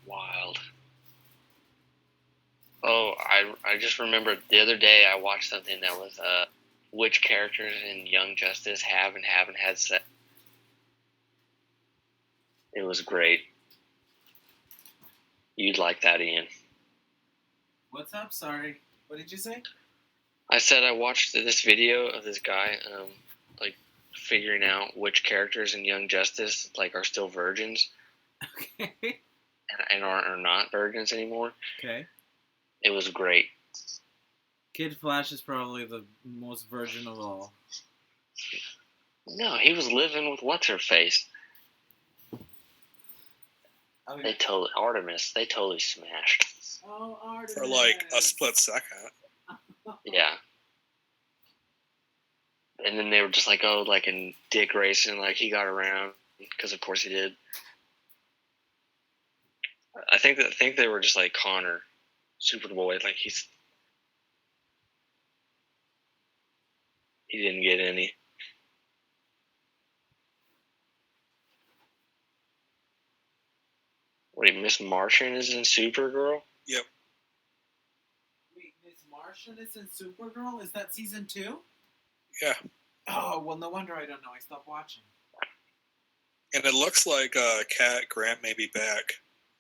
Wild. Oh, I just remembered the other day I watched something that was which characters in Young Justice have and haven't had sex. It was great. You'd like that, Ian. What's up? Sorry. What did you say? I said I watched this video of this guy like figuring out which characters in Young Justice like are still virgins. Okay. And are not virgins anymore. Okay. It was great. Kid Flash is probably the most virgin of all. No, he was living with what's-her-face. Okay. They totally smashed. Oh, Artemis. For like a split second. Yeah. And then they were just like, oh, like in Dick Grayson, like he got around, because of course he did. I think they were just like Connor, Superboy, like he didn't get any. Wait, Miss Martian is in Supergirl? Yep. Wait, Miss Martian is in Supergirl? Is that season 2? Yeah. Oh, well, no wonder I don't know. I stopped watching. And it looks like Cat Grant may be back,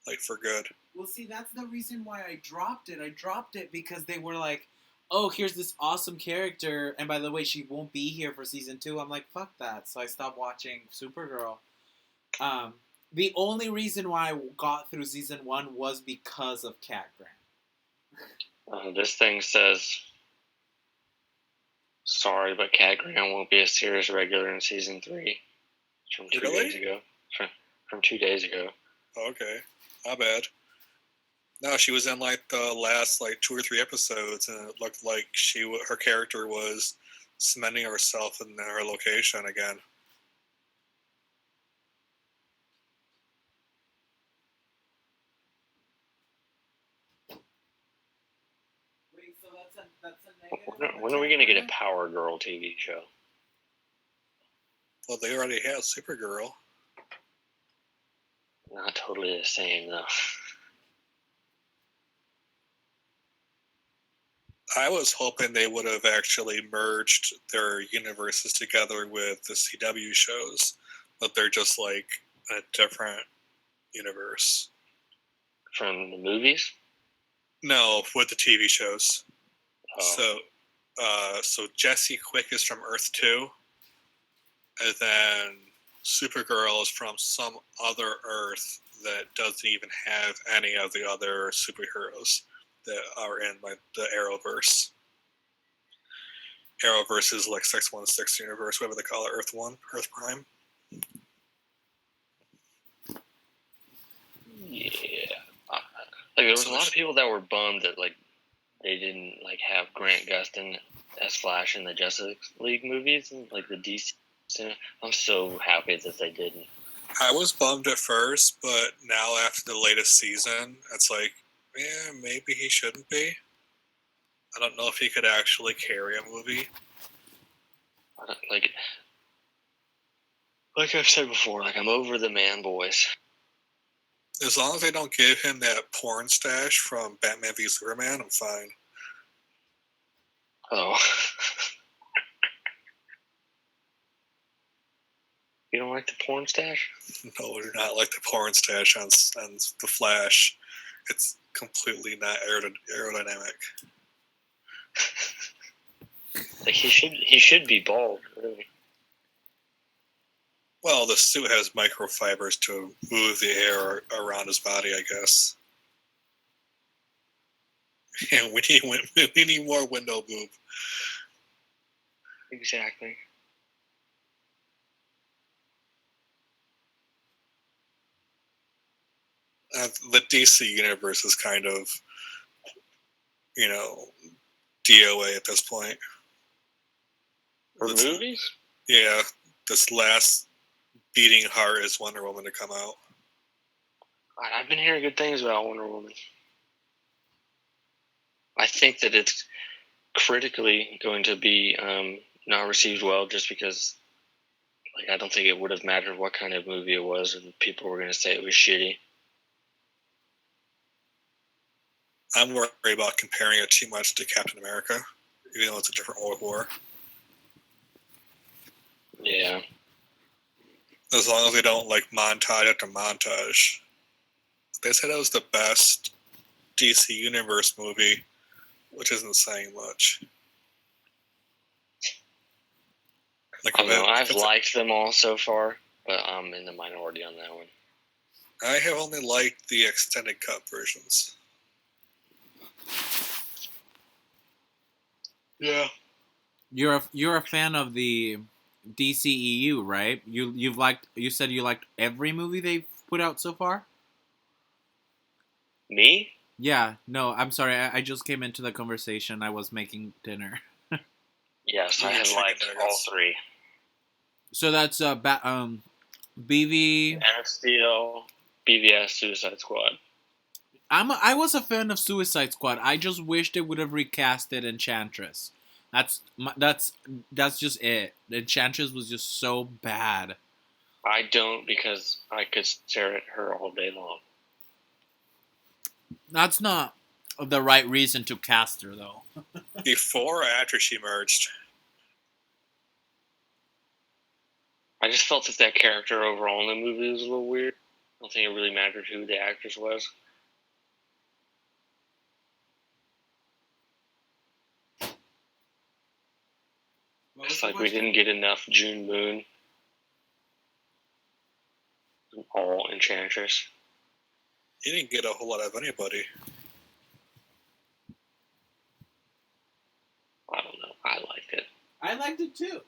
like for good. Well, see, that's the reason why I dropped it. I dropped it because they were like, oh, here's this awesome character, and by the way, she won't be here for season 2. I'm like, fuck that. So I stopped watching Supergirl. The only reason why I got through season 1 was because of Cat Grant. This thing says, sorry, but Cat Grant won't be a series regular in season 3. From 2 days ago. From 2 days ago. Okay. Not bad. No, she was in like the last like 2 or 3 episodes, and it looked like her character was cementing herself in her location again. Wait, so that's a negative. When are we gonna get a Power Girl TV show? Well, they already had Supergirl. Not totally the same though. I was hoping they would have actually merged their universes together with the CW shows, but they're just like a different universe. From the movies? No, with the TV shows. Oh. So Jesse Quick is from Earth 2, and then Supergirl is from some other Earth that doesn't even have any of the other superheroes that are in like the Arrowverse. Arrowverse is like 616 universe, whatever they call it, Earth 1, Earth Prime. Yeah. Like there was a lot of people that were bummed that like they didn't like have Grant Gustin as Flash in the Justice League movies and like the DC. I'm so happy that they didn't. I was bummed at first, but now after the latest season, it's like, yeah, maybe he shouldn't be. I don't know if he could actually carry a movie. Like I've said before, like I'm over the man boys. As long as they don't give him that porn stash from Batman v Superman, I'm fine. Oh. You don't like the porn stash? No, I do not like the porn stash on the Flash. It's completely not aerodynamic. Like he should be bald, really. Well, the suit has microfibers to move the air around his body, I guess. And we need more window boob. Exactly. The DC universe is kind of, DOA at this point. For movies? Yeah, this last beating heart is Wonder Woman to come out. I've been hearing good things about Wonder Woman. I think that it's critically going to be not received well just because like I don't think it would have mattered what kind of movie it was and people were going to say it was shitty. I'm worried about comparing it too much to Captain America, even though it's a different World War. Yeah. As long as they don't like montage after montage. They said it was the best DC Universe movie, which isn't saying much. Like, I don't know. I've liked them all so far, but I'm in the minority on that one. I have only liked the extended cut versions. Yeah. You're a fan of the DCEU, right? You said you liked every movie they've put out so far? Me? Yeah, no, I'm sorry. I just came into the conversation. I was making dinner. Yes, I have liked all three. So that's BV, Man of Steel, BVS, Suicide Squad. I was a fan of Suicide Squad. I just wish they would have recasted Enchantress. That's just it. Enchantress was just so bad. I don't because I could stare at her all day long. That's not the right reason to cast her, though. Before or after she merged? I just felt that character overall in the movie was a little weird. I don't think it really mattered who the actress was. It's like we didn't get enough June Moon. All Enchantress. You didn't get a whole lot of anybody. I don't know. I liked it. I liked it too.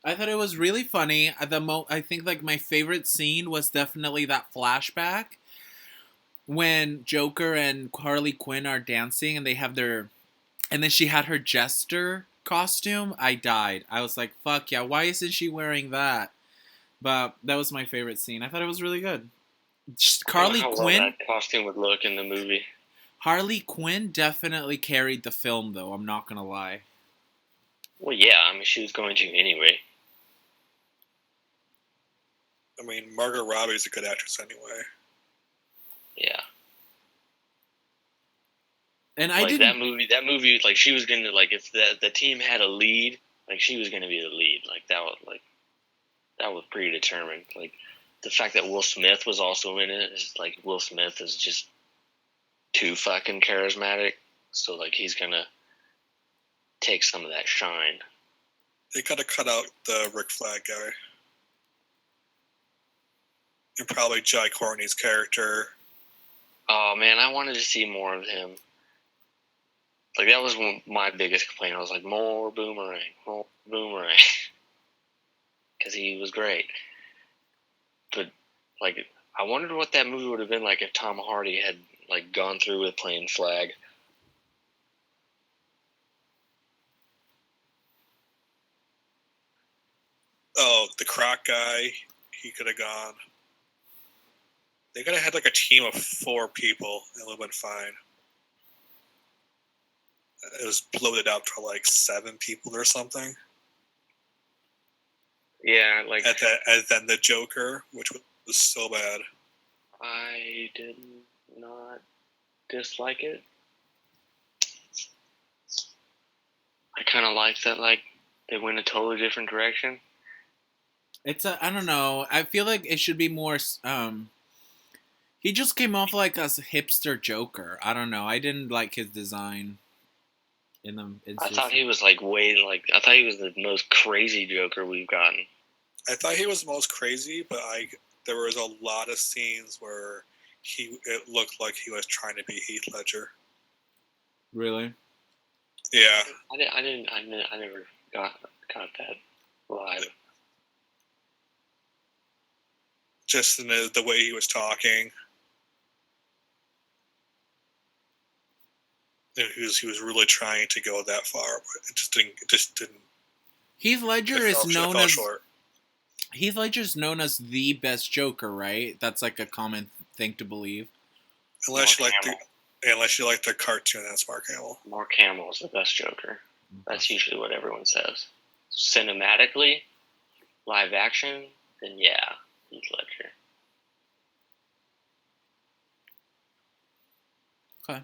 I thought it was really funny. I think like my favorite scene was definitely that flashback when Joker and Harley Quinn are dancing and they have their, and then she had her jester costume. I died. I was like, fuck yeah, why isn't she wearing that? But that was my favorite scene. I thought it was really good. Harley I don't know how Quinn. well that costume would look in the movie. Harley Quinn definitely carried the film, though. I'm not gonna lie. Well, yeah, I mean, she was going to anyway. I mean, Margot Robbie's a good actress anyway. Yeah. And I like didn't. that movie, like she was gonna, like, if the team had a lead, like she was gonna be the lead. That was predetermined. Like the fact that Will Smith was also in it is like Will Smith is just too fucking charismatic. So like he's gonna take some of that shine. They gotta cut out the Rick Flag guy. And probably Jai Courtney's character. Oh man, I wanted to see more of him. Like that was my biggest complaint. I was like, more Boomerang, because he was great. But like, I wondered what that movie would have been like if Tom Hardy had like gone through with playing Flag. Oh, the Croc guy, he could have gone. They could have had like a team of 4 people, and it would have been fine. It was bloated out to like 7 people or something. Yeah, like And then the Joker, which was so bad. I did not dislike it. I kind of liked that, like, they went a totally different direction. I don't know. I feel like it should be more. He just came off like a hipster Joker. I don't know. I didn't like his design. I thought he was like I thought he was the most crazy Joker we've gotten. I thought he was the most crazy, but there was a lot of scenes where it looked like he was trying to be Heath Ledger. Really? Yeah. I never got that vibe. Just in the way he was talking. He was really trying to go that far, but it just didn't. Heath Ledger is known as short. Heath Ledger's known as the best Joker, right? That's like a common thing to believe. Unless you like the cartoon, that's Mark Hamill. Mark Hamill is the best Joker. That's usually what everyone says. Cinematically, live action, then yeah, Heath Ledger. Okay.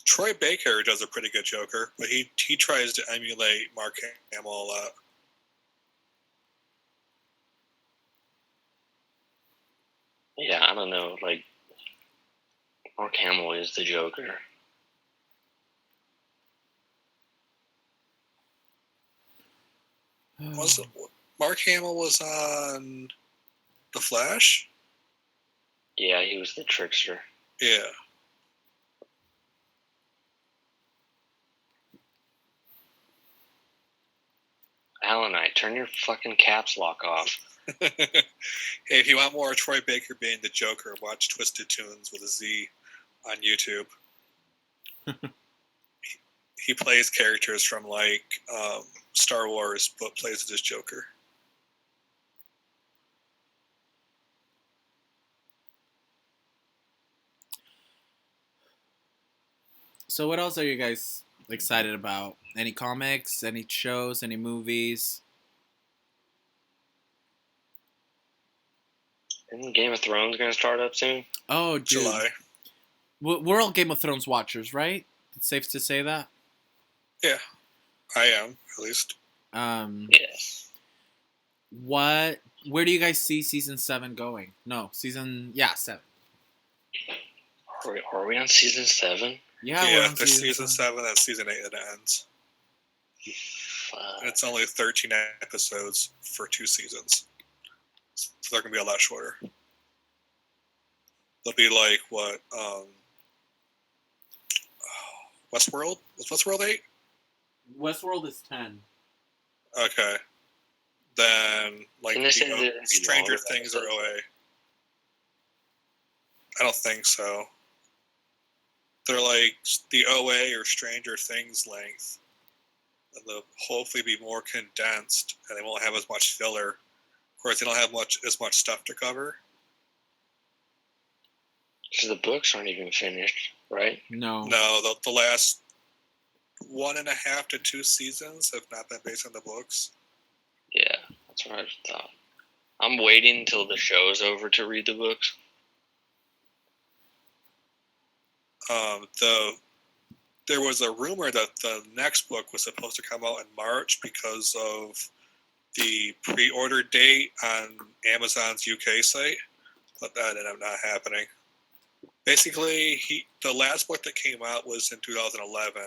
Troy Baker does a pretty good Joker, but he tries to emulate Mark Hamill a lot. Yeah, I don't know. Like, Mark Hamill is the Joker. Mark Hamill was on The Flash? Yeah, he was the trickster. Yeah. Alanite, turn your fucking caps lock off. Hey, if you want more Troy Baker being the Joker, watch Twisted Tunes with a Z on YouTube. He plays characters from like Star Wars, but plays this Joker. So what else are you guys excited about? Any comics? Any shows? Any movies? Isn't Game of Thrones going to start up soon? Oh, dude. July. We're all Game of Thrones watchers, right? It's safe to say that? Yeah, I am, at least. Yes. Where do you guys see season 7 going? No, 7. Are we on season 7? Yeah, Yeah, we're on there's season 7 and season 8 that ends. And it's only 13 episodes for 2 seasons. So they're going to be a lot shorter. They'll be like, what, Westworld? Was Westworld 8? Westworld is 10. Okay. Then than like Can this end the in Stranger longer Things or episodes? OA. I don't think so. They're like the OA or Stranger Things length. And they'll hopefully be more condensed, and they won't have as much filler. Of course, they don't have as much stuff to cover. Because the books aren't even finished, right? No. No, the last 1.5 to 2 seasons have not been based on the books. Yeah, that's what I thought. I'm waiting until the show's over to read the books. There was a rumor that the next book was supposed to come out in March because of the pre-order date on Amazon's UK site, but that ended up not happening. Basically, the last book that came out was in 2011,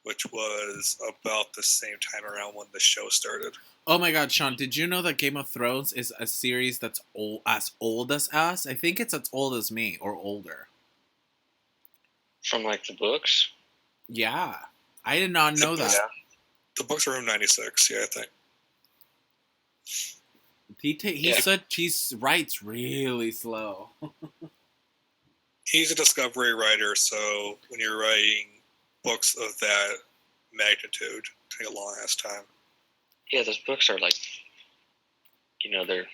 which was about the same time around when the show started. Oh my God, Sean! Did you know that Game of Thrones is a series that's as old as us? I think it's as old as me or older. From like the books? Yeah, I did not know that. Yeah. The books are from '96, yeah, I think. He writes really slow. He's a Discovery writer, so when you're writing books of that magnitude, it takes a long ass time. Yeah, those books are like, they're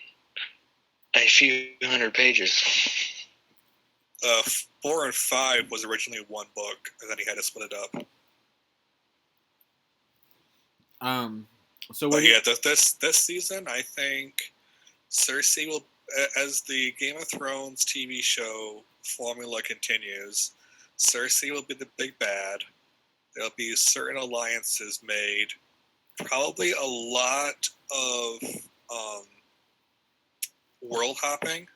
a few hundred pages. 4 and 5 was originally one book, and then he had to split it up. So but yeah, this season, I think Cersei will, as the Game of Thrones TV show formula continues, Cersei will be the big bad. There'll be certain alliances made, probably a lot of world hopping,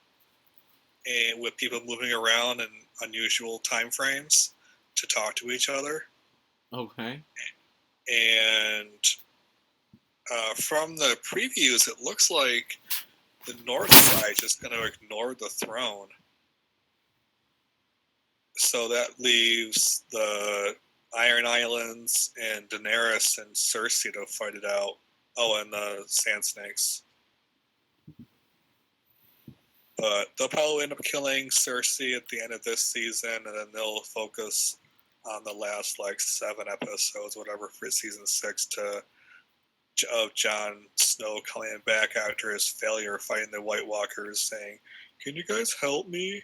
and with people moving around in unusual time frames to talk to each other. Okay. And from the previews, it looks like the North side is just going to ignore the throne. So that leaves the Iron Islands and Daenerys and Cersei to fight it out. Oh, and the Sand Snakes. But they'll probably end up killing Cersei at the end of this season, and then they'll focus on the last 7 episodes, whatever, for season 6 of Jon Snow coming back after his failure fighting the White Walkers, saying, "Can you guys help me?"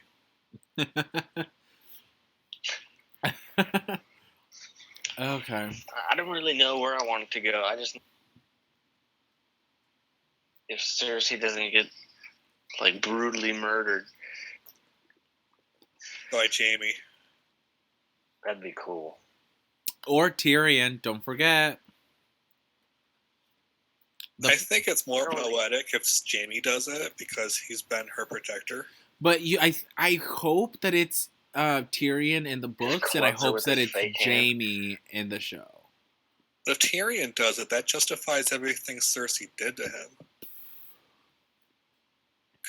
Okay. I don't really know where I want it to go. I just, if Cersei doesn't get brutally murdered, by Jaime. that'd be cool. Or Tyrion, don't forget. I think it's more poetic if Jaime does it because he's been her protector. But I hope that it's Tyrion in the books, and I hope that it's Jaime in the show. But if Tyrion does it, that justifies everything Cersei did to him.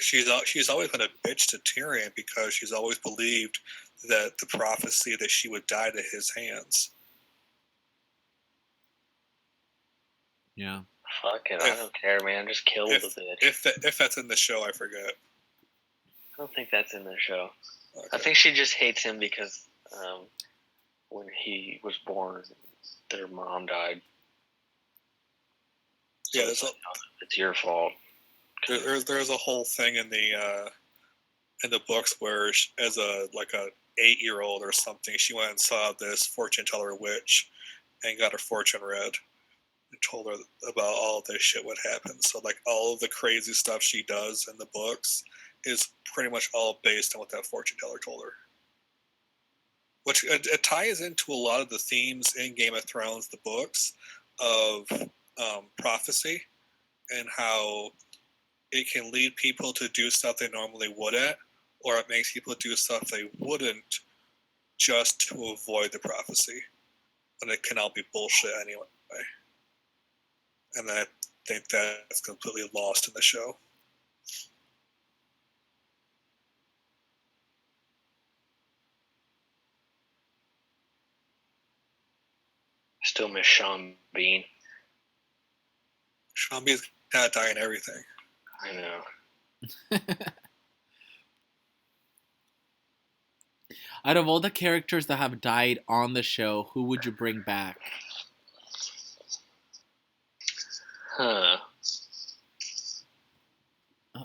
She's always been a bitch to Tyrion because she's always believed that the prophecy that she would die to his hands. Yeah. Fuck it, I don't care, man. Just kill the bitch. If that's in the show, I forget. I don't think that's in the show. Okay. I think she just hates him because when he was born, their mom died. So Yeah, it's your fault. There's a whole thing in the books where as a 8-year-old or something, she went and saw this fortune teller witch and got her fortune read and told her about all of this shit would happen. So all of the crazy stuff she does in the books is pretty much all based on what that fortune teller told her. Which it ties into a lot of the themes in Game of Thrones, the books, of prophecy and how it can lead people to do stuff they normally wouldn't, or it makes people do stuff they wouldn't just to avoid the prophecy. And it can all be bullshit anyway. And I think that's completely lost in the show. I still miss Sean Bean. Sean Bean's Gotta die and everything. I know. Out of all the characters that have died on the show, who would you bring back? Huh. I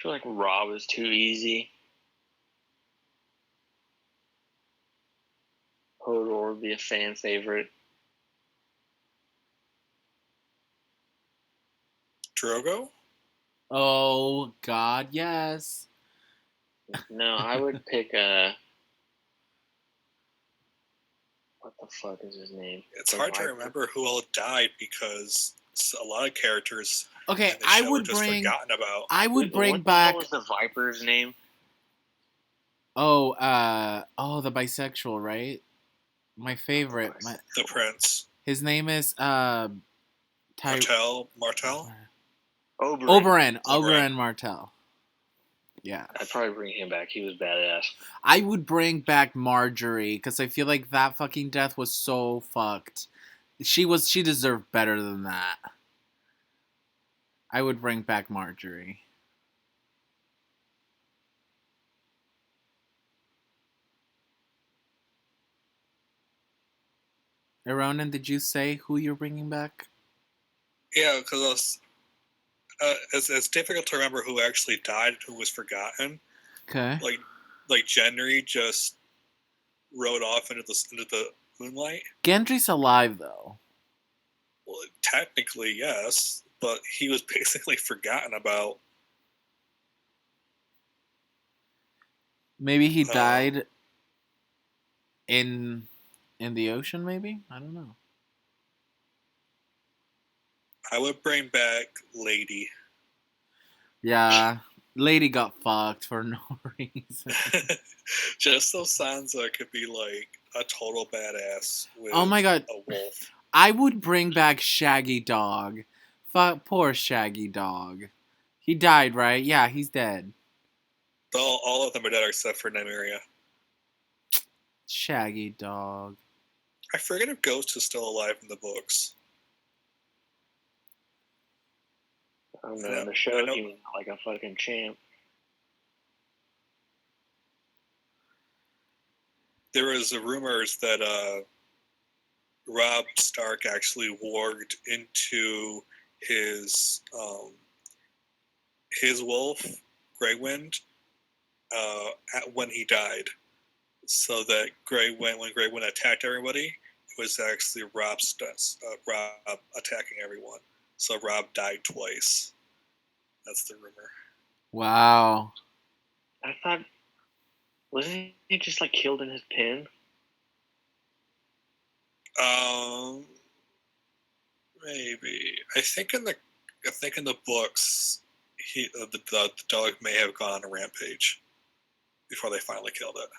feel like Rob is too easy. Hodor would be a fan favorite. Drogo? Oh God, yes. No, I would pick what the fuck is his name? It's The hard to Viper. remember who all died because a lot of characters Okay, in the I show would are just bring. forgotten about. I would bring what back. the hell was the Viper's name? The bisexual, right? My favorite. The Prince. His name is Martell? Oberyn Martell. Yeah. I'd probably bring him back. He was badass. I would bring back Marjorie because I feel like that fucking death was so fucked. She deserved better than that. I would bring back Marjorie. Ronan, did you say who you're bringing back? Yeah, because it's difficult to remember who actually died and who was forgotten. Okay. Like Gendry just rode off into the moonlight. Gendry's alive though. Well, technically yes, but he was basically forgotten about. Maybe he died in the ocean. Maybe, I don't know. I would bring back Lady. Yeah, Lady got fucked for no reason. Just so Sansa could be like a total badass with Oh my God. a wolf. I would bring back Shaggy Dog. Poor Shaggy Dog. He died, right? Yeah, he's dead. All of them are dead except for Nymeria. Shaggy Dog. I forget if Ghost is still alive in the books. I don't know. In the show, he was like a fucking champ. There was rumors that Robb Stark actually warged into his wolf, Grey Wind, when he died, so that when Grey Wind attacked everybody, it was actually Robb attacking everyone. So Robb died twice. That's the rumor. Wow. I thought, wasn't he just like killed in his pen? Maybe. I think in the books, the dog may have gone on a rampage before they finally killed it.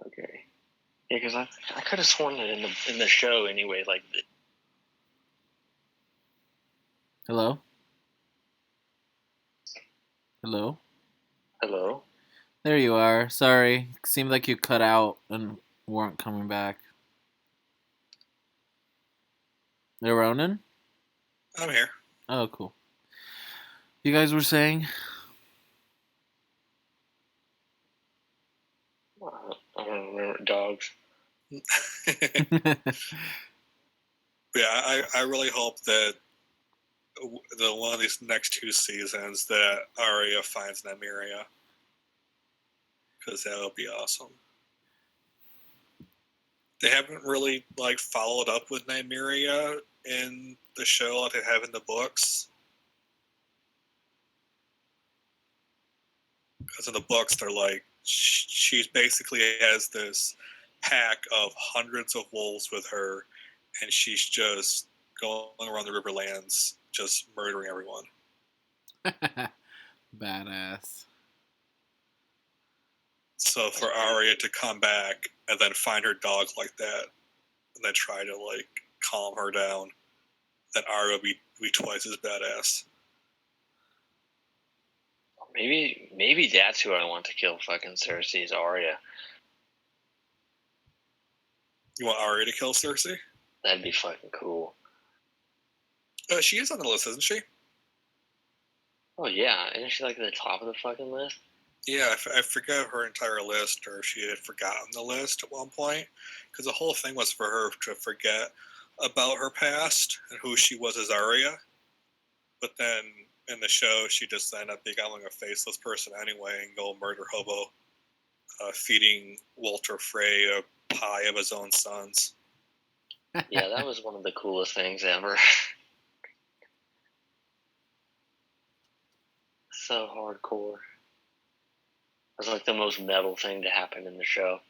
Okay. Yeah, because I could have sworn that in the show anyway, like. Hello? Hello? Hello? There you are. Sorry. Seemed like you cut out and weren't coming back. There, Ronan? I'm here. Oh, cool. You guys were saying? I don't remember dogs. Yeah, I really hope that one of these next two seasons that Arya finds Nymeria, because that would be awesome. They haven't really followed up with Nymeria in the show like they have in the books. Because in the books, they're like, she basically has this pack of hundreds of wolves with her, and she's just going around the Riverlands, just murdering everyone. Badass. So for Arya to come back and then find her dog like that, and then try to calm her down, then Arya would be twice as badass. Maybe that's who I want to kill. Fucking Cersei is Arya. You want Arya to kill Cersei? That'd be fucking cool. She is on the list, isn't she? Oh yeah, isn't she like at the top of the fucking list? Yeah, I forget her entire list, or if she had forgotten the list at one point, because the whole thing was for her to forget about her past and who she was as Arya. But then in the show, she just ended up becoming a faceless person anyway and go murder hobo, feeding Walter Frey a pie of his own sons. Yeah, that was one of the coolest things ever. So hardcore. It was like the most metal thing to happen in the show.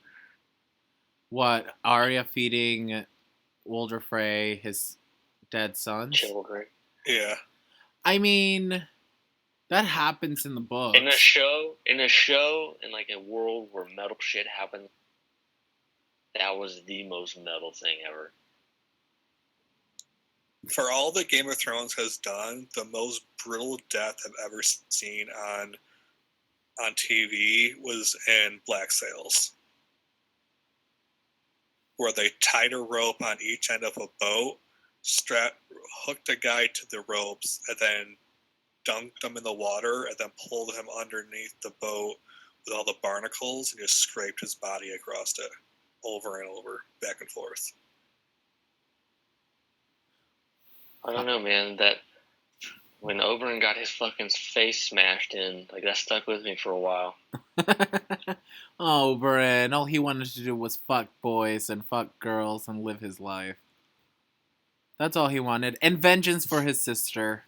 What, Arya feeding Walder Frey his dead sons? Children. Yeah. I mean, that happens in the books. In a show, in like a world where metal shit happens, that was the most metal thing ever. For all that Game of Thrones has done, the most brutal death I've ever seen on TV was in Black Sails, where they tied a rope on each end of a boat, hooked a guy to the ropes, and then dunked him in the water, and then pulled him underneath the boat with all the barnacles and just scraped his body across it over and over, back and forth. I don't know, man. That when Oberyn got his fucking face smashed in, like that stuck with me for a while. Oh, Oberyn, all he wanted to do was fuck boys and fuck girls and live his life. That's all he wanted. And vengeance for his sister.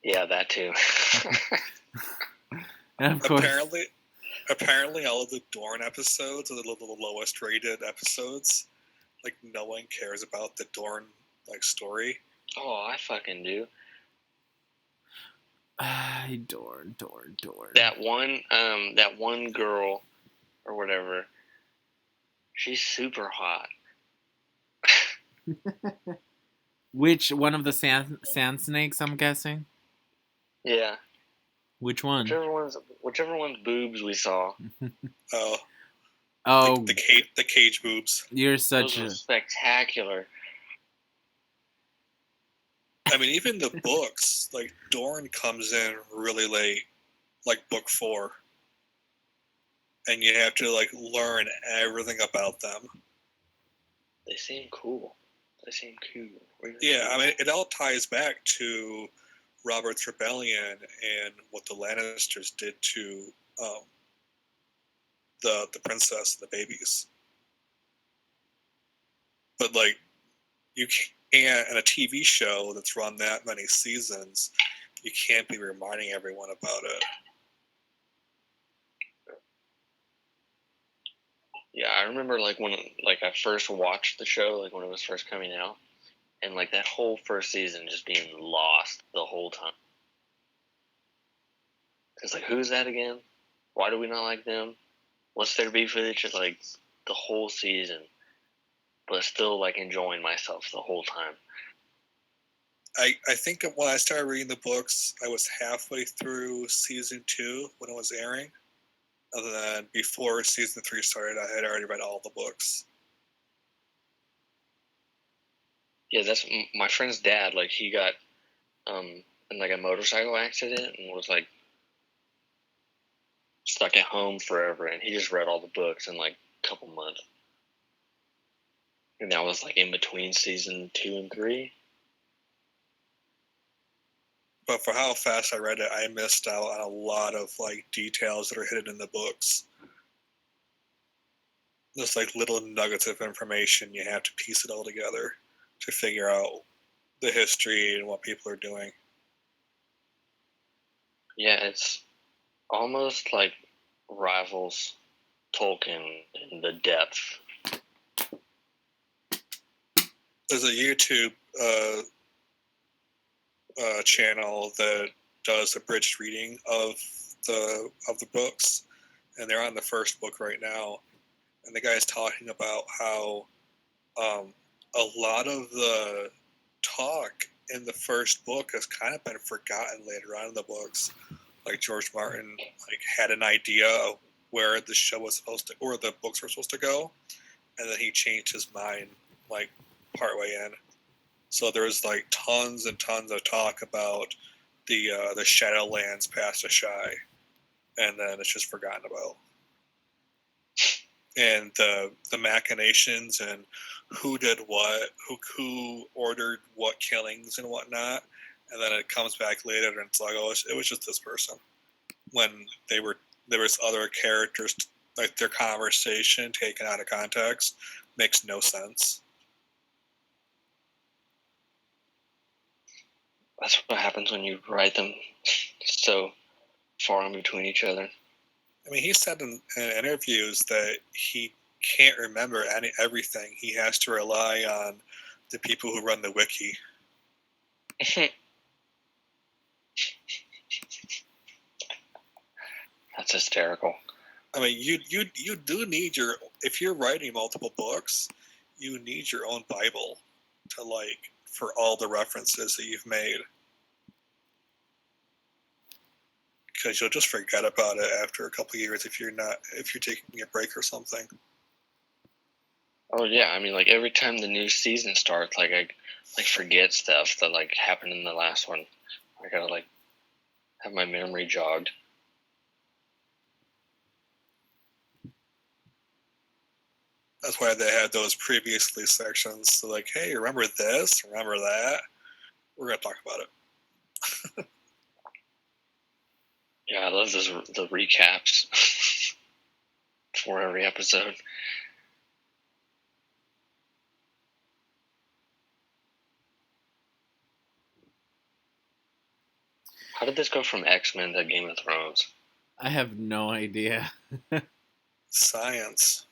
Yeah, that too. And of course, apparently all of the Dorne episodes are the lowest rated episodes. Like, no one cares about the Dorne story. Oh, I fucking do. Dorne. That one girl or whatever, she's super hot. Which one of the sand snakes, I'm guessing? Yeah. Which one? Whichever one's boobs we saw. Oh, the cage boobs. You're such Those were spectacular. I mean, even the books, like Dorne comes in really late, like book 4, and you have to learn everything about them. They seem cool. Really yeah, cool. I mean, it all ties back to Robert's Rebellion and what the Lannisters did to the princess and the babies. But you can't, in a TV show that's run that many seasons, you can't be reminding everyone about it. Yeah, I remember when I first watched the show, when it was first coming out, and that whole first season just being lost the whole time. It's who's that again? Why do we not like them? What's their beef with each other? The whole season, but still enjoying myself the whole time. I think when I started reading the books, I was halfway through season 2 when it was airing. And then before season 3 started, I had already read all the books. Yeah, that's my friend's dad. He got in a motorcycle accident and was stuck at home forever, and he just read all the books in a couple months. And that was in between season 2 and 3. But for how fast I read it, I missed out on a lot of details that are hidden in the books. Just little nuggets of information, you have to piece it all together to figure out the history and what people are doing. Yeah, it's almost rivals Tolkien in the depth. There's a YouTube channel that does abridged reading of the books, and they're on the first book right now. And the guy's talking about how a lot of the talk in the first book has kind of been forgotten later on in the books. like George Martin like had an idea of where the show was supposed to, or the books were supposed to go, and then he changed his mind like partway in. So there's like tons and tons of talk about the Shadowlands past Ashai, and then it's just forgotten about. And the machinations and who did what, who ordered what killings and whatnot, and then it comes back later and it's like, oh, it was just this person. When there was other characters, like their conversation taken out of context makes no sense. That's what happens when you write them so far in between each other. I mean, he said in interviews that he can't remember everything. He has to rely on the people who run the wiki. That's hysterical. I mean, you do need if you're writing multiple books, you need your own Bible to like for all the references that you've made. Because you'll just forget about it after a couple of years if you're taking a break or something. Oh yeah, I mean, like every time the new season starts, like I forget stuff that like happened in the last one. I gotta like have my memory jogged. That's why they had those previously sections. So like, hey, remember this? Remember that? We're gonna talk about it. Yeah, I love the recaps for every episode. How did this go from X-Men to Game of Thrones? I have no idea. Science.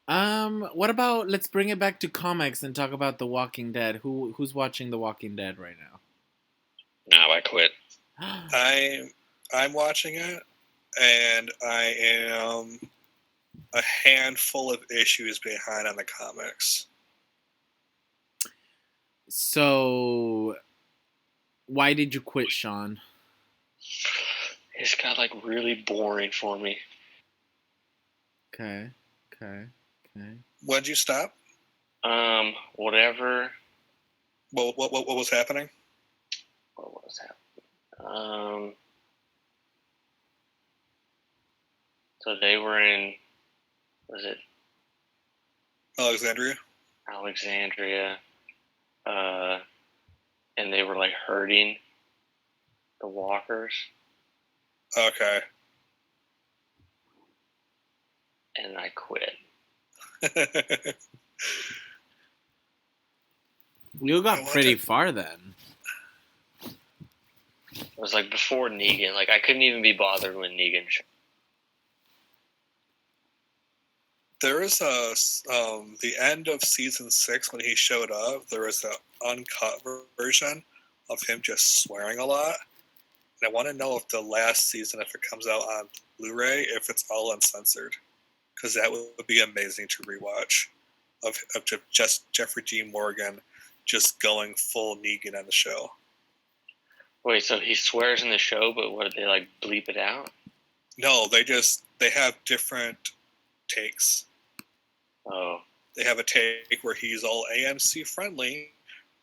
What about let's bring it back to comics and talk about The Walking Dead. Who's watching The Walking Dead right now? No, I quit. I'm watching it, and I am a handful of issues behind on the comics. So, why did you quit, Sean? It's got like really boring for me. Okay. When'd you stop? Whatever. What was happening? What was happening? So they were in, was it Alexandria? Alexandria, and they were like hurting the walkers. Okay. And I quit. You got pretty far then. It was like before Negan. Like I couldn't even be bothered when Negan showed. There is the end of season 6 when he showed up. There was an uncut version of him just swearing a lot, and I want to know if the last season, if it comes out on Blu-ray, if it's all uncensored, because that would be amazing to rewatch. Of just Jeffrey Dean Morgan just going full Negan on the show. Wait, so he swears in the show, but what, did they like bleep it out? No, they have different takes. Oh. They have a take where he's all AMC friendly,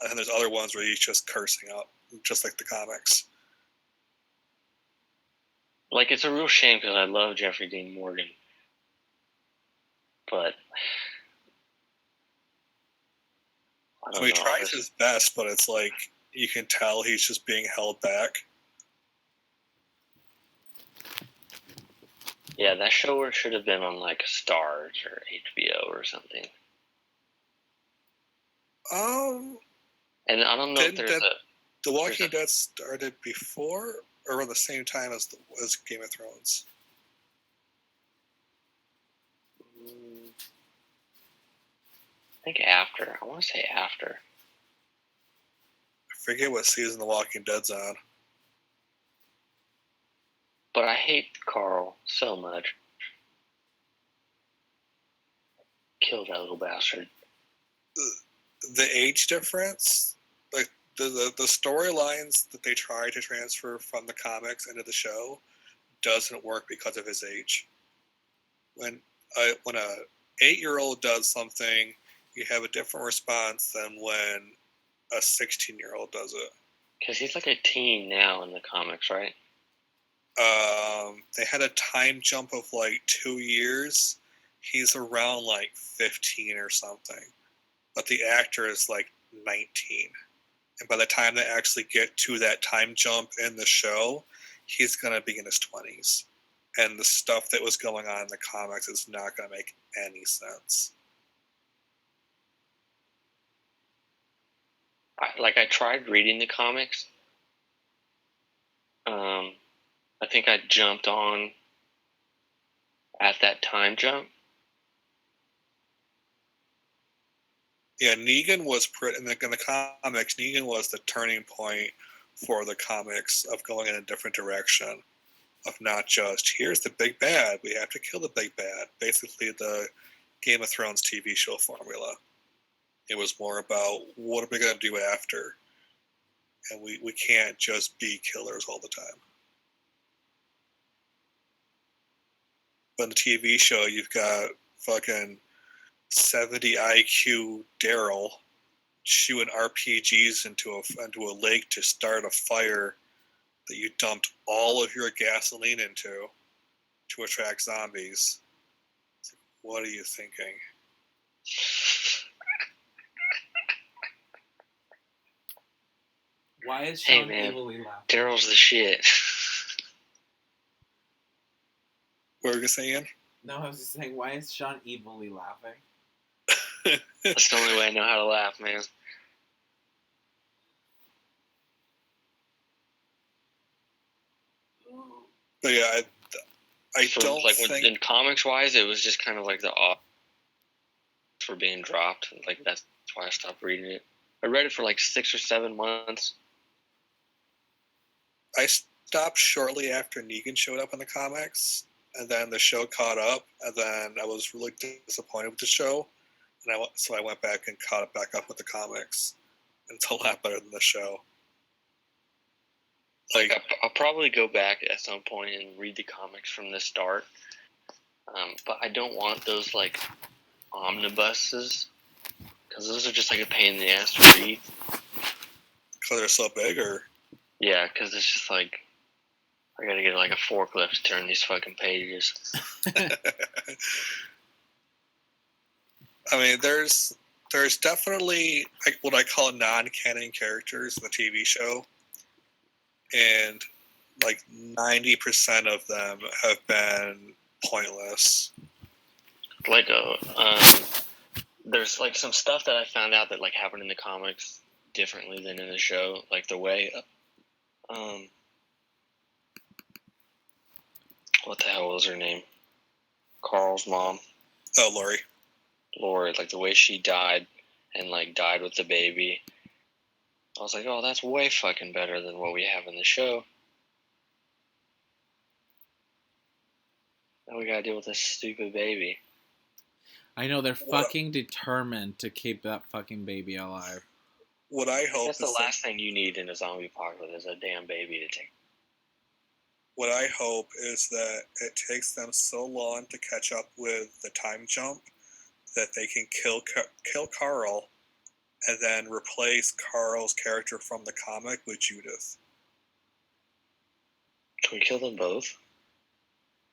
and there's other ones where he's just cursing up, just like the comics. Like, it's a real shame because I love Jeffrey Dean Morgan. But So he tries his best, but it's like you can tell he's just being held back. Yeah, that show should have been on like Starz or HBO or something. And I don't know if there's The Walking Dead started before or around the same time as Game of Thrones. I think after. I want to say after. I forget what season The Walking Dead's on. But I hate Carl so much. Kill that little bastard. The age difference, like the storylines that they try to transfer from the comics into the show doesn't work because of his age. When a 8-year-old does something, you have a different response than when a 16-year-old does it. Because he's like a teen now in the comics, right? They had a time jump of like 2 years. He's around like 15 or something, but the actor is like 19. And by the time they actually get to that time jump in the show, he's gonna be in his 20s. And the stuff that was going on in the comics is not going to make any sense. I tried reading the comics. I think I jumped on at that time jump. Yeah, Negan was in the comics. Negan was the turning point for the comics of going in a different direction. Of not just, here's the big bad, we have to kill the big bad. Basically, the Game of Thrones TV show formula. It was more about, what are we going to do after? And we can't just be killers all the time. But in the TV show, you've got fucking 70 IQ Daryl shooting RPGs into a lake to start a fire that you dumped all of your gasoline into to attract zombies. What are you thinking? Why is Sean evilly laughing? Daryl's the shit. What were you saying? No, I was just saying, why is Sean evilly laughing? That's the only way I know how to laugh, man. But yeah, I don't like think... in comics wise, it was just kind of like the off for being dropped. Like that's why I stopped reading it. I read it for like 6 or 7 months. I stopped shortly after Negan showed up in the comics, and then the show caught up, and then I was really disappointed with the show, and so I went back and caught it back up with the comics. And it's a lot better than the show. Like I'll probably go back at some point and read the comics from the start, but I don't want those like omnibuses, because those are just like a pain in the ass to read. Because they're so big, or? Yeah, because it's just like I gotta get like a forklift to turn these fucking pages. I mean, there's definitely like what I call non-canon characters in the TV show, and like 90% of them have been pointless. Like there's like some stuff that I found out that like happened in the comics differently than in the show. Like the way, what the hell was her name? Carl's mom. Oh, Lori. Like the way she died and like died with the baby. I was like, oh, that's way fucking better than what we have in the show. Now we gotta deal with this stupid baby. I know, they're fucking determined to keep that fucking baby alive. What I hope That's the last thing you need in a zombie apocalypse is a damn baby to take. What I hope is that it takes them so long to catch up with the time jump that they can kill Carl and then replace Carl's character from the comic with Judith. Can we kill them both?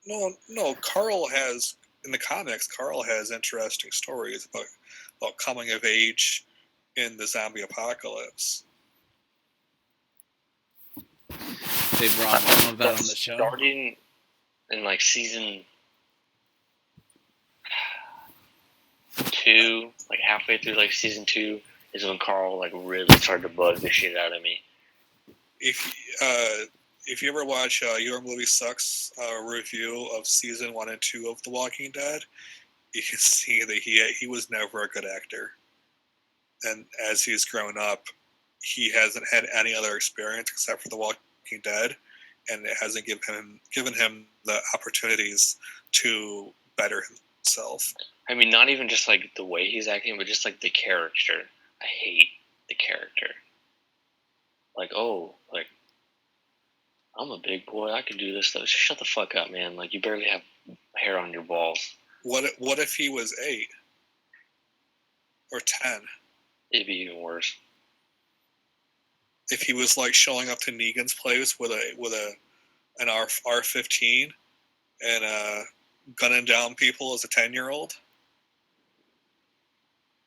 No. Carl has, in the comics, Carl has interesting stories about coming of age in the zombie apocalypse. They brought some of that on the show. Starting in like season 2, like halfway through like season 2, is when Carl like really started to bug the shit out of me. If you ever watch Your Movie Sucks review of season 1 and 2 of The Walking Dead, you can see that he was never a good actor, and as he's grown up, he hasn't had any other experience except for The Walking Dead, and it hasn't given him the opportunities to better himself. I mean, not even just like the way he's acting, but just like the character. I hate the character. like, oh, like, I'm a big boy. I can do this stuff. Shut the fuck up, man. Like, you barely have hair on your balls. What if he was 8 or 10? It'd be even worse. If he was like showing up to Negan's place with an R15 and gunning down people as a 10-year-old.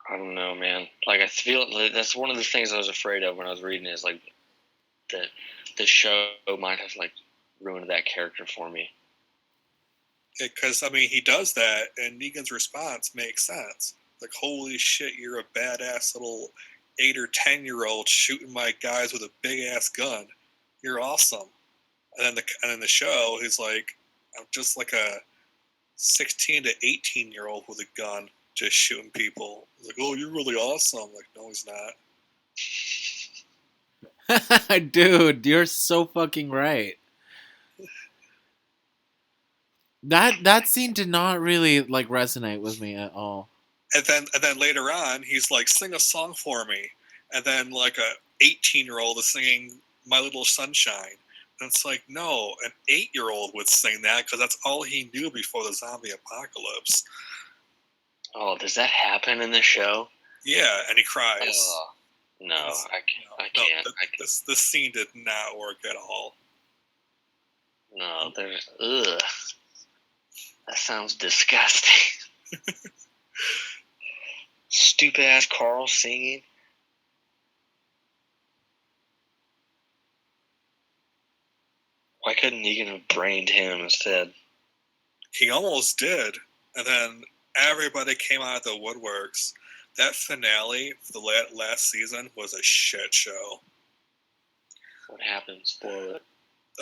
I don't know, man. Like, I feel like that's one of the things I was afraid of when I was reading it, is like that the show might have like ruined that character for me. Because I mean, he does that, and Negan's response makes sense. Like, holy shit, you're a badass little 8 or 10-year-old shooting my guys with a big ass gun. You're awesome. And then in the show, he's like, I'm just like a 16 to 18-year-old with a gun, just shooting people. He's like, oh, you're really awesome. Like, no, he's not. Dude, you're so fucking right. That scene did not really like resonate with me at all. And then later on, he's like, sing a song for me. And then like a 18-year-old is singing My Little Sunshine. And it's like, no, an 8-year-old would sing that because that's all he knew before the zombie apocalypse. Oh, does that happen in the show? Yeah, and he cries. No, I can't. This scene did not work at all. No, there's ugh. That sounds disgusting. Stupid ass Carl singing. Why couldn't Negan have brained him instead? He almost did, and then everybody came out of the woodworks. That finale for the last season was a shit show. What happened? Spoil it.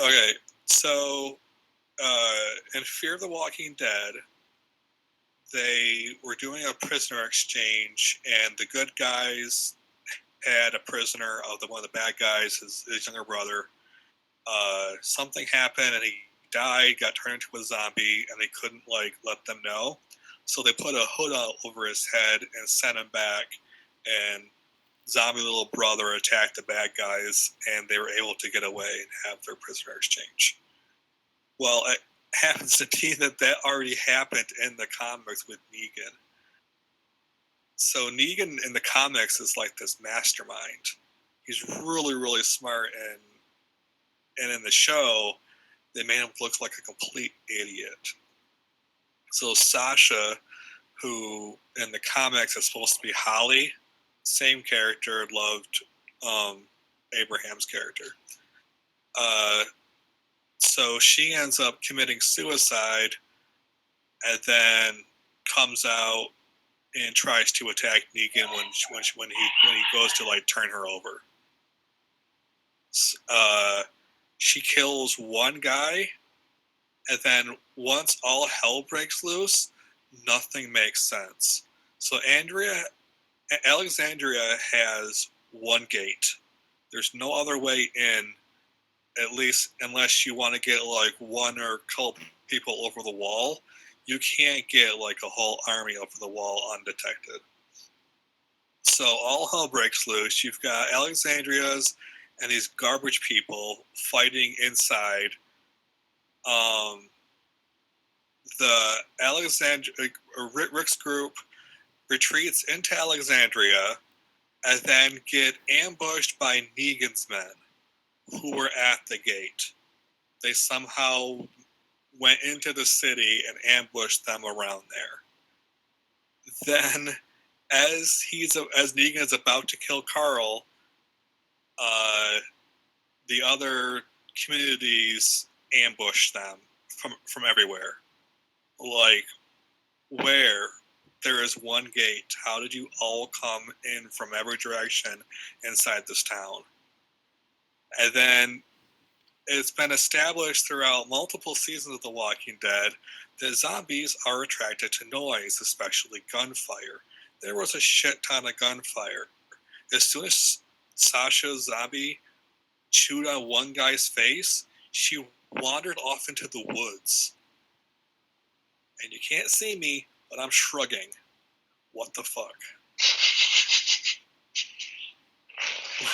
Okay, so in Fear of the Walking Dead, they were doing a prisoner exchange, and the good guys had a prisoner of one of the bad guys, his younger brother. Something happened, and he died, got turned into a zombie, and they couldn't like let them know. So they put a hood over his head and sent him back, and zombie little brother attacked the bad guys, and they were able to get away and have their prisoner exchange. Well, it happens to be that already happened in the comics with Negan. So Negan in the comics is like this mastermind. He's really, really smart, and in the show, they made him look like a complete idiot. So Sasha, who in the comics is supposed to be Holly, same character, loved Abraham's character. So she ends up committing suicide, and then comes out and tries to attack Negan when he goes to like turn her over. She kills one guy, and then once all hell breaks loose, nothing makes sense. So Alexandria has one gate. There's no other way in, at least unless you want to get like one or a couple people over the wall. You can't get like a whole army over the wall undetected. So all hell breaks loose. You've got Alexandria's and these garbage people fighting inside. Rick's group retreats into Alexandria and then get ambushed by Negan's men, who were at the gate. They somehow went into the city and ambushed them around there. Then, as Negan is about to kill Carl, the other communities ambush them from everywhere. Like, where there is one gate, how did you all come in from every direction inside this town? And then it's been established throughout multiple seasons of The Walking Dead that zombies are attracted to noise, especially gunfire. There was a shit ton of gunfire. As soon as Sasha's zombie chewed on one guy's face, she wandered off into the woods. And you can't see me, but I'm shrugging. What the fuck?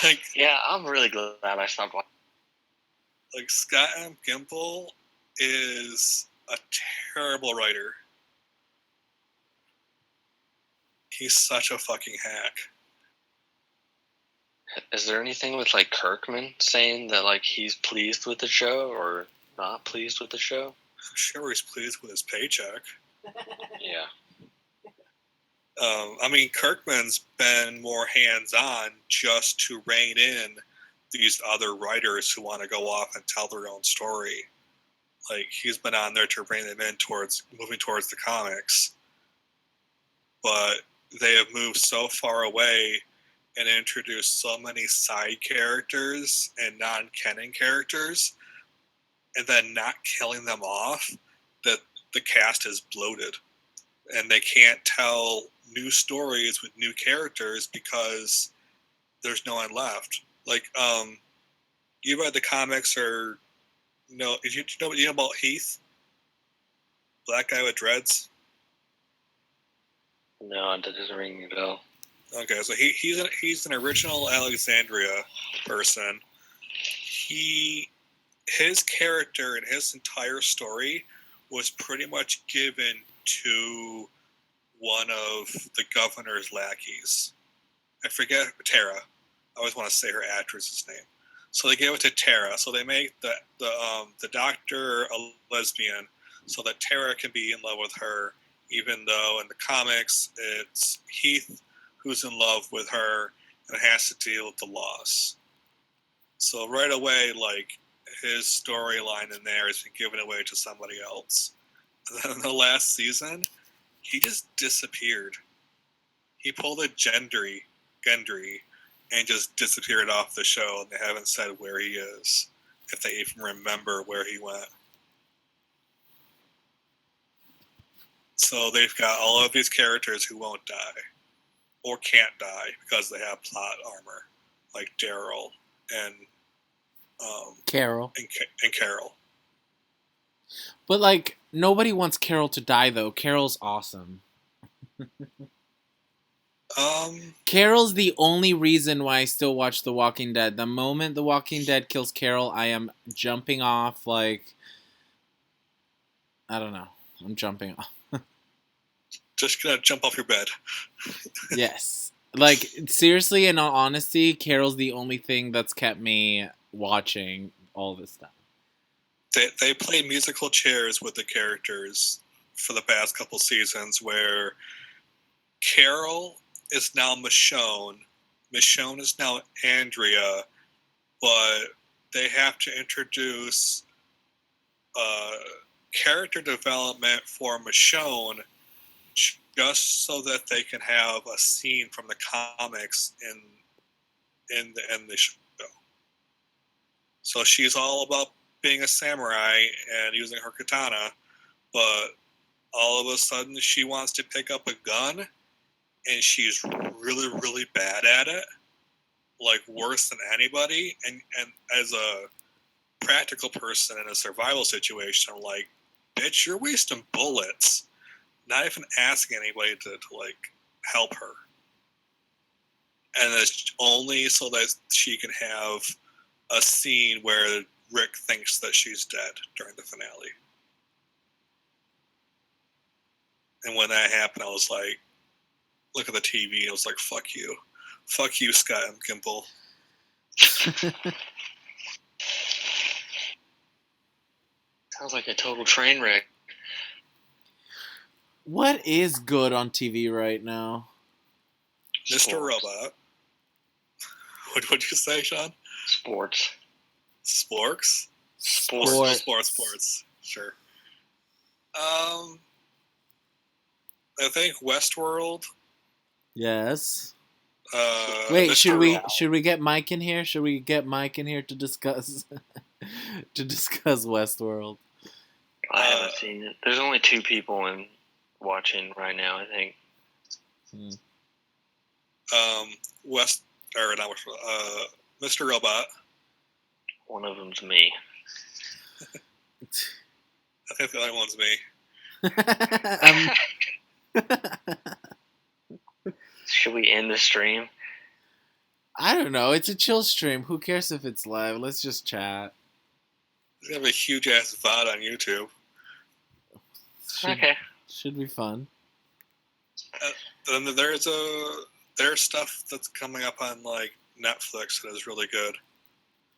Like, Yeah, I'm really glad I stopped watching. like Scott M. Gimple is a terrible writer. He's such a fucking hack. Is there anything with like Kirkman saying that like he's pleased with the show or not pleased with the show? I'm sure he's pleased with his paycheck. Yeah. I mean, Kirkman's been more hands-on just to rein in these other writers who want to go off and tell their own story. Like, he's been on there to rein them in towards moving towards the comics. But they have moved so far away and introduced so many side characters and non-canon characters, and then not killing them off, that the cast is bloated. And they can't tell new stories with new characters because there's no one left. Like, you read the comics or no? You know about Heath, black guy with dreads? No, that doesn't ring a bell. Okay, so he's an original Alexandria person. His character and his entire story was pretty much given to one of the governor's lackeys. I forget Tara. I always want to say her actress's name. So they gave it to Tara. So they make the doctor a lesbian, so that Tara can be in love with her. Even though in the comics it's Heath who's in love with her and has to deal with the loss. So right away, like, his storyline in there has been given away to somebody else. And then in the last season, he just disappeared. He pulled a Gendry, and just disappeared off the show, and they haven't said where he is, if they even remember where he went. So they've got all of these characters who won't die, or can't die because they have plot armor, like Daryl and Carol. and Carol. But, like, nobody wants Carol to die, though. Carol's awesome. Carol's the only reason why I still watch The Walking Dead. The moment The Walking Dead kills Carol, I am jumping off, like... I don't know. I'm jumping off. Just gonna jump off your bed. Yes. Like, seriously, in all honesty, Carol's the only thing that's kept me watching all this stuff. They play musical chairs with the characters for the past couple seasons, where Carol is now Michonne. Michonne is now Andrea, but they have to introduce character development for Michonne just so that they can have a scene from the comics in the show. So she's all about being a samurai and using her katana, but all of a sudden she wants to pick up a gun, and she's really, really bad at it, like worse than anybody. And as a practical person in a survival situation, I'm like, bitch, you're wasting bullets. Not even asking anybody to like help her. And it's only so that she can have a scene where Rick thinks that she's dead during the finale. And when that happened, I was like, look at the TV. I was like, fuck you. Fuck you, Scott M. Gimple. Sounds like a total train wreck. What is good on TV right now? Mr. Sports. Robot. What'd you say, Sean? Sports. Sporks? Sports. Sure. I think Westworld. Yes. Wait, should we get Mike in here? Should we get Mike in here to discuss Westworld? I haven't seen it. There's only 2 people watching right now, I think. Mr. Robot. One of them's me. I think the other one's me. Should we end the stream? I don't know. It's a chill stream. Who cares if it's live? Let's just chat. They have a huge ass VOD on YouTube. Okay. Should be fun. Then there's stuff that's coming up on like Netflix that is really good,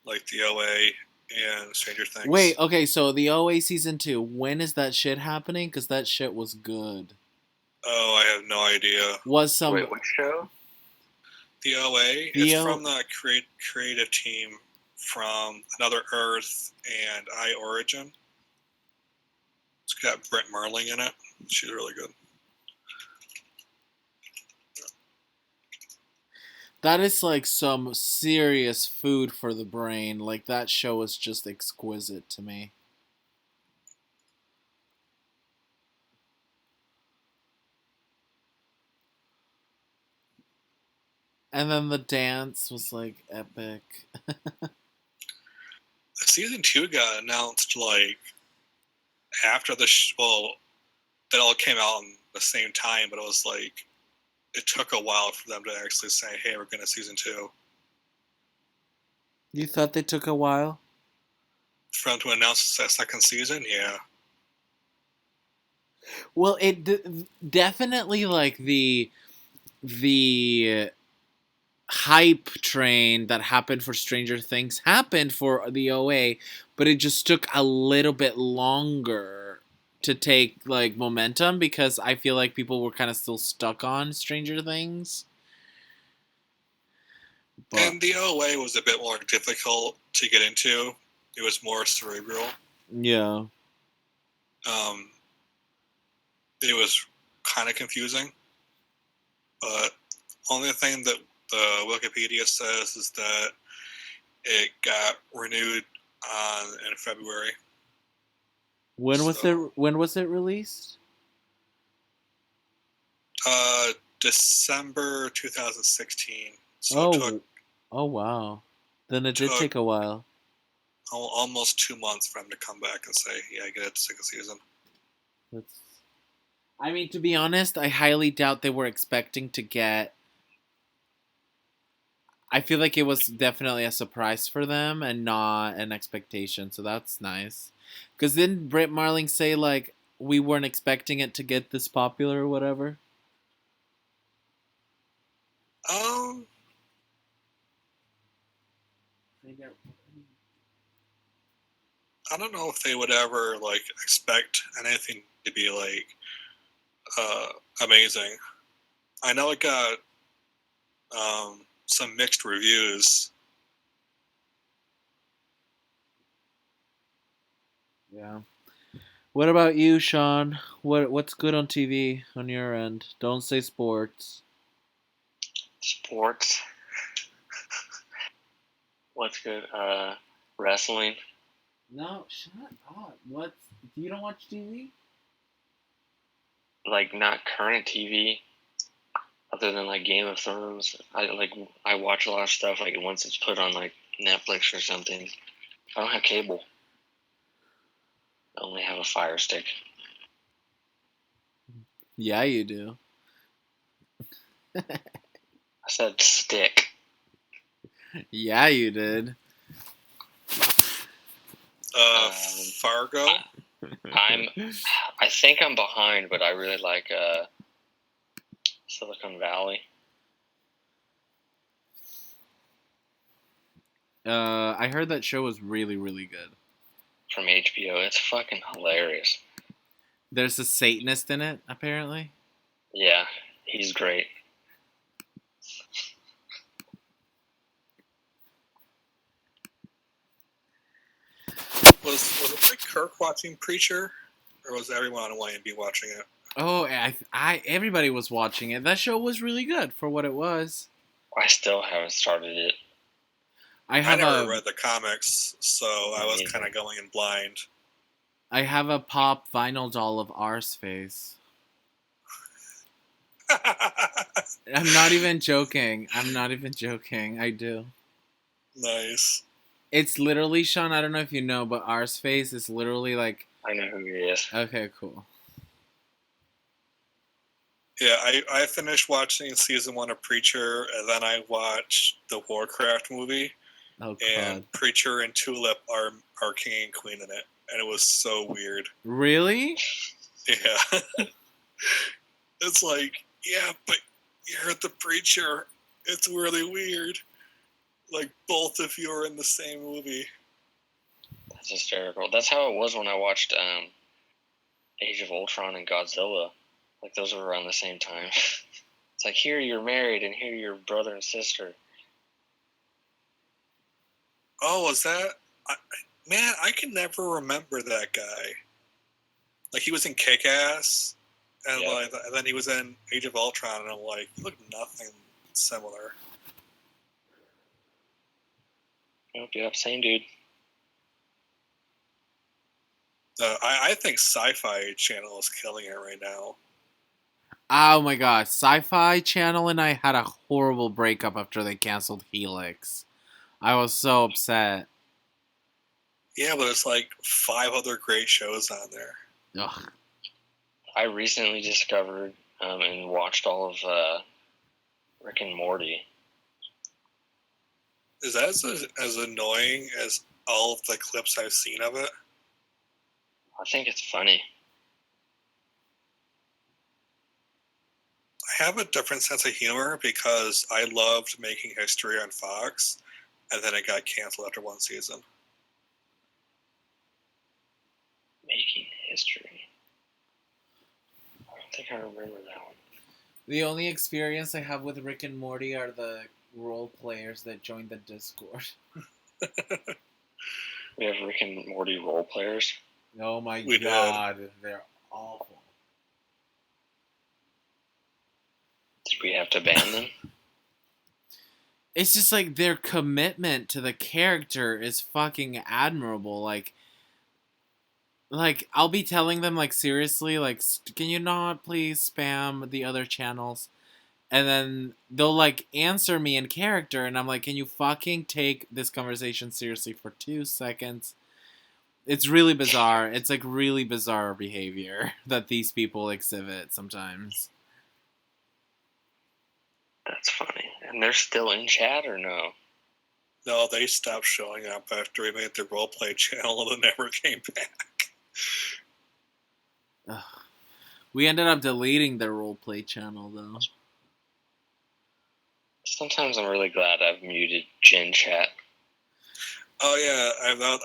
like the OA and Stranger Things. Wait, okay, so the OA season 2, when is that shit happening? Because that shit was good. Oh, I have no idea. Was some Wait, what show? The OA is from the creative team from Another Earth and I Origin. It's got Brett Marling in it. She's really good. that is like some serious food for the brain. Like that show is just exquisite to me. And then the dance was like epic. Season 2 got announced like after the that all came out in the same time, but it was like it took a while for them to actually say, "Hey, we're going to season 2." You thought they took a while? For them to announce that second season, yeah. Well, it definitely like the hype train that happened for Stranger Things happened for the OA, but it just took a little bit longer to take like momentum because I feel like people were kind of still stuck on Stranger Things. But And the OA was a bit more difficult to get into. It was more cerebral. yeah, It was kind of confusing. But only thing that the Wikipedia says is that it got renewed in February. when was So- it? When was it released? December 2016. So Oh, it took oh wow. Then it did took- take a while. almost 2 months for them to come back and say, "Yeah, get it second season." That's. I mean, to be honest, I highly doubt they were expecting to get. I feel like it was definitely a surprise for them and not an expectation, so that's nice. Because didn't Britt Marling say, like, we weren't expecting it to get this popular or whatever? I don't know if they would ever like expect anything to be like amazing. I know it got some mixed reviews. Yeah. What about you, Sean? What's good on TV on your end? Don't say sports. Sports. What's good? Wrestling. No, shut up. What? You don't watch TV? Like not current TV, other than like Game of Thrones. I watch a lot of stuff like once it's put on like Netflix or something. I don't have cable. I only have a Fire Stick. Yeah, you do. I said stick. Yeah, you did. Fargo. I think I'm behind, but I really like Silicon Valley. I heard that show was really, really good. From HBO. It's fucking hilarious. There's a Satanist in it, apparently. Yeah, he's great. Was it like Kirk watching Preacher, or was everyone on YMB watching it? Oh, everybody was watching it. That show was really good for what it was. I still haven't started it. I I have never a read the comics, so I was Yeah. kind of going in blind. I have a pop vinyl doll of R's face. I'm not even joking. I do. Nice. It's literally, Sean, I don't know if you know, but R's face is literally like, I know who he is. okay, cool. Yeah, I finished watching season 1 of Preacher, and then I watched the Warcraft movie, Oh and god. Preacher and Tulip are king and queen in it, and it was so weird. Really? Yeah, it's like, yeah, but you're the Preacher. It's really weird. Like both of you are in the same movie. That's hysterical. That's how it was when I watched Age of Ultron and Godzilla. Like those were around the same time. It's like here you're married and here you're brother and sister. Oh, was that? Man, I can never remember that guy. Like he was in Kick-Ass, and Yep. like, and then he was in Age of Ultron, and I'm like, you look nothing similar. Yep, same dude. I think Sci-Fi Channel is killing it right now. Oh my god, Sci-Fi Channel and I had a horrible breakup after they canceled Helix. I was so upset. Yeah, but there's like 5 other great shows on there. Ugh. I recently discovered and watched all of Rick and Morty. Is that as annoying as all of the clips I've seen of it? I think it's funny. I have a different sense of humor because I loved Making History on Fox, and then it got canceled after 1 season. Making History. I don't think I remember that one. The only experience I have with Rick and Morty are the role players that joined the Discord. We have Rick and Morty role players. Oh my We god, they're awful. Did we have to ban them? It's just like their commitment to the character is fucking admirable. Like I'll be telling them like seriously, like can you not please spam the other channels? And then they'll like answer me in character, and I'm like, can you fucking take this conversation seriously for 2 seconds? It's really bizarre. It's like really bizarre behavior that these people exhibit sometimes. That's funny. And they're still in chat or no? No, they stopped showing up after we made the roleplay channel and never came back. Ugh. We ended up deleting their roleplay channel though. Sometimes I'm really glad I've muted Gen Chat. Oh yeah,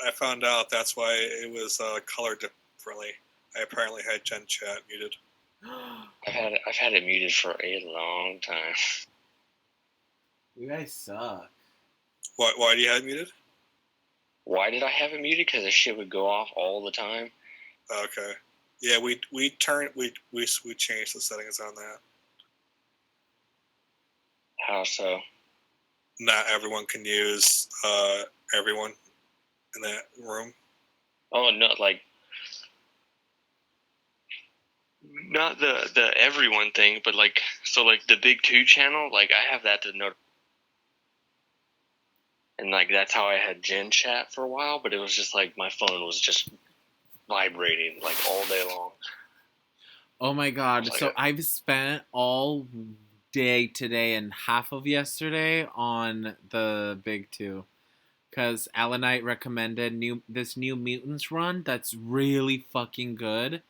I found out that's why it was colored differently. I apparently had Gen Chat muted. I've had it muted for a long time. You guys suck. Why do you have it muted? Why did I have it muted? Because the shit would go off all the time. Okay. Yeah, we changed the settings on that. How so? Not everyone can use everyone in that room. Oh no, like not the everyone thing, but like so like the Big Two channel, like I have that to note, and like that's how I had Gen Chat for a while. But it was just like my phone was just vibrating like all day long. Oh my god. Like So I've spent all day today and half of yesterday on the Big Two. Because Alanite recommended this new Mutants run that's really fucking good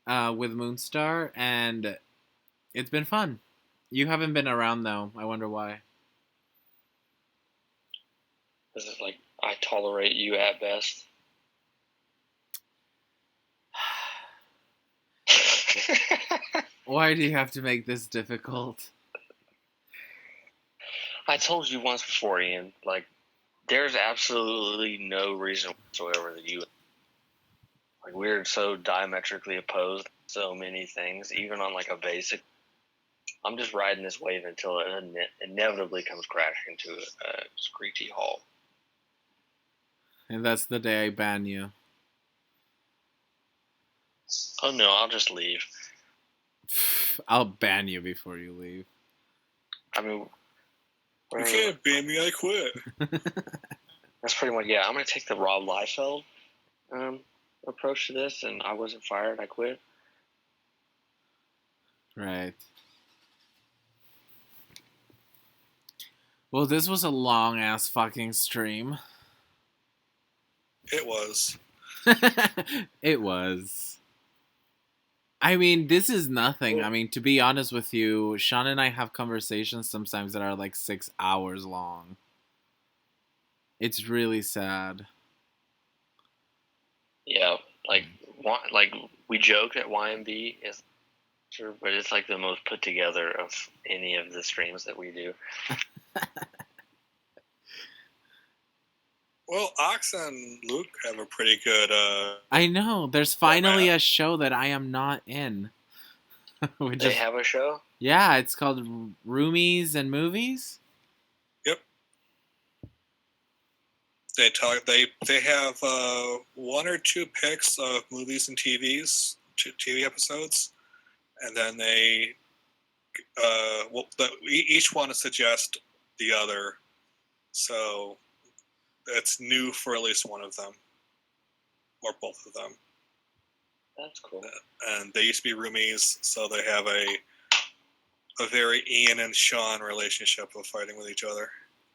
with Moonstar. And it's been fun. You haven't been around though. I wonder why. This is like I tolerate you at best. Why do you have to make this difficult? I told you once before, Ian. Like, there's absolutely no reason whatsoever that you like. We're so diametrically opposed to so many things, even on like a basic. I'm just riding this wave until it inevitably comes crashing to a screechy halt. And that's the day I ban you. Oh no, I'll just leave. I'll ban you before you leave. I mean, You can't ban me, I quit. that's pretty much, yeah. I'm going to take the Rob Liefeld approach to this, and I wasn't fired, I quit. Right. Well, this was a long ass fucking stream. It was. It was. I mean, this is nothing. I mean, to be honest with you, Sean and I have conversations sometimes that are like 6 hours long. It's really sad. Yeah, like we joke that YMB is sure, but it's like the most put together of any of the streams that we do. Well, Ox and Luke have a pretty good. I know. There's finally format. a show that I am not in. Which They is, have a show? yeah, it's called Roomies and Movies. Yep. They have one or two picks of movies and TV episodes, and then they each one suggest the other, so it's new for at least one of them or both of them. That's cool. And they used to be roomies, so they have a very Ian and Sean relationship of fighting with each other.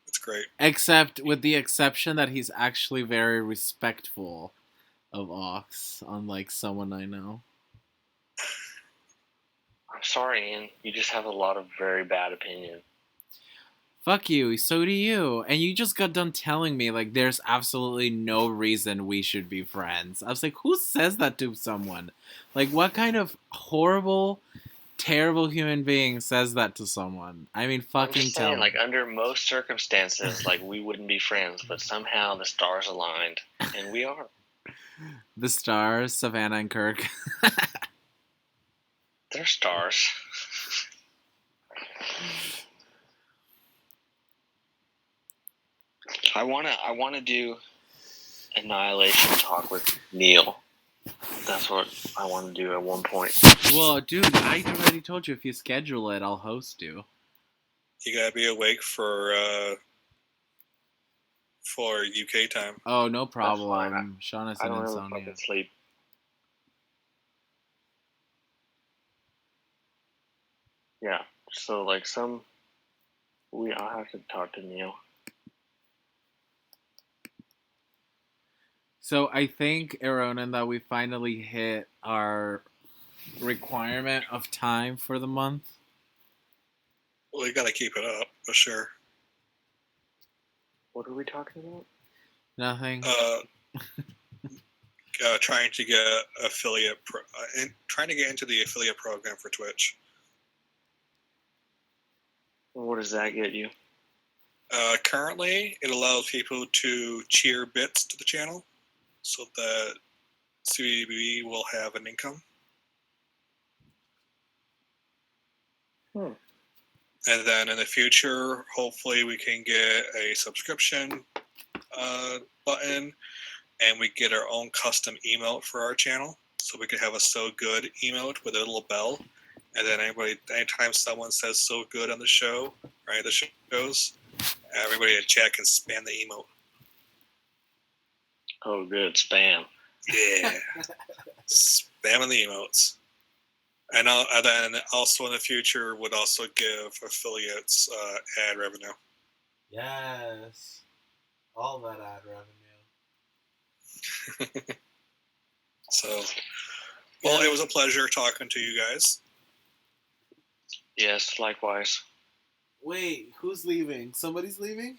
It's great. Except with the exception that he's actually very respectful of Ox, unlike someone I know. I'm sorry, Ian. You just have a lot of very bad opinion. Fuck you, so do you. And you just got done telling me, like, there's absolutely no reason we should be friends. I was like, who says that to someone? Like, what kind of horrible, terrible human being says that to someone? I mean, I'm fucking just tell saying, me. like, under most circumstances, like, we wouldn't be friends, but somehow the stars aligned, and we are. The stars, Savannah and Kirk. They're stars. I wanna do Annihilation talk with Neil. That's what I want to do at one point. Well, dude, I already told you if you schedule it, I'll host you. You gotta be awake for UK time. Oh, no fine. problem. Sean has I an don't ever insomnia. fucking sleep. Yeah, so like I'll have to talk to Neil. So I think, Aronan, that we finally hit our requirement of time for the month. Well, you gotta keep it up for sure. What are we talking about? Nothing. Trying to get trying to get into the affiliate program for Twitch. What does that get you? Currently, it allows people to cheer bits to the channel, so that CBB will have an income. And then in the future, hopefully, we can get a subscription button, and we get our own custom emote for our channel, so we can have a "So Good" emote with a little bell, and then anytime someone says "So Good" on the show, right, the shows, everybody in chat can spam the emote. Oh, good spam. Yeah, spamming the emotes. And then also in the future would also give affiliates ad revenue. Yes. All that ad revenue. So, well, it was a pleasure talking to you guys. Yes, likewise. Wait, who's leaving? Somebody's leaving?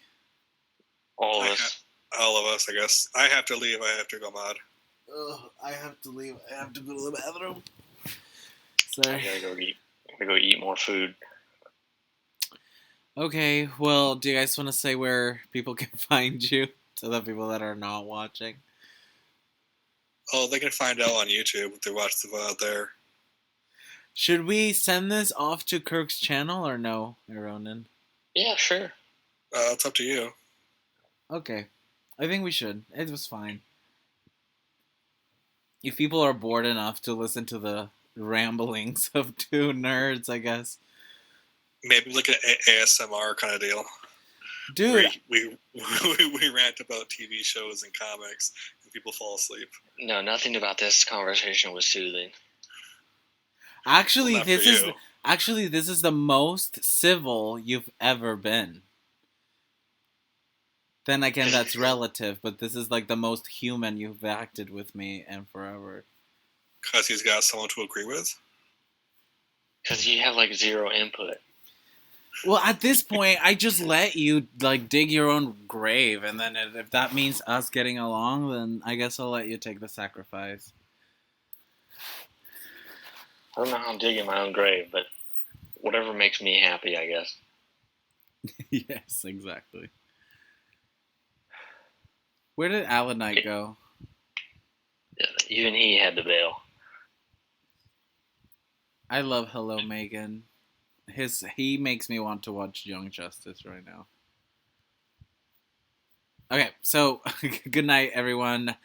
All of us. All of us, I guess. I have to leave. I have to go mod. Ugh, I have to leave. I have to go to the bathroom. I Sorry. gotta go eat. I gotta go eat more food. Okay, well, do you guys want to say where people can find you to the people that are not watching? Oh, they can find out on YouTube if they watch the VOD there. Should we send this off to Kirk's channel or no, Aronan? Yeah, sure. It's up to you. Okay. I think we should. It was fine. If people are bored enough to listen to the ramblings of two nerds, I guess. Maybe like an ASMR kind of deal. Dude, we rant about TV shows and comics, and people fall asleep. No, nothing about this conversation was soothing. Actually, Not for you. this is the most civil you've ever been. Then again, that's relative, but this is like the most human you've acted with me in forever. Because he's got someone to agree with. Because you have like zero input. Well, at this point, I just let you like dig your own grave, and then if that means us getting along, then I guess I'll let you take the sacrifice. I don't know how I'm digging my own grave, but whatever makes me happy, I guess. Yes, exactly. Where did Alan Knight go? Even he had to bail. I love Hello Megan. He makes me want to watch Young Justice right now. Okay, so good night, everyone.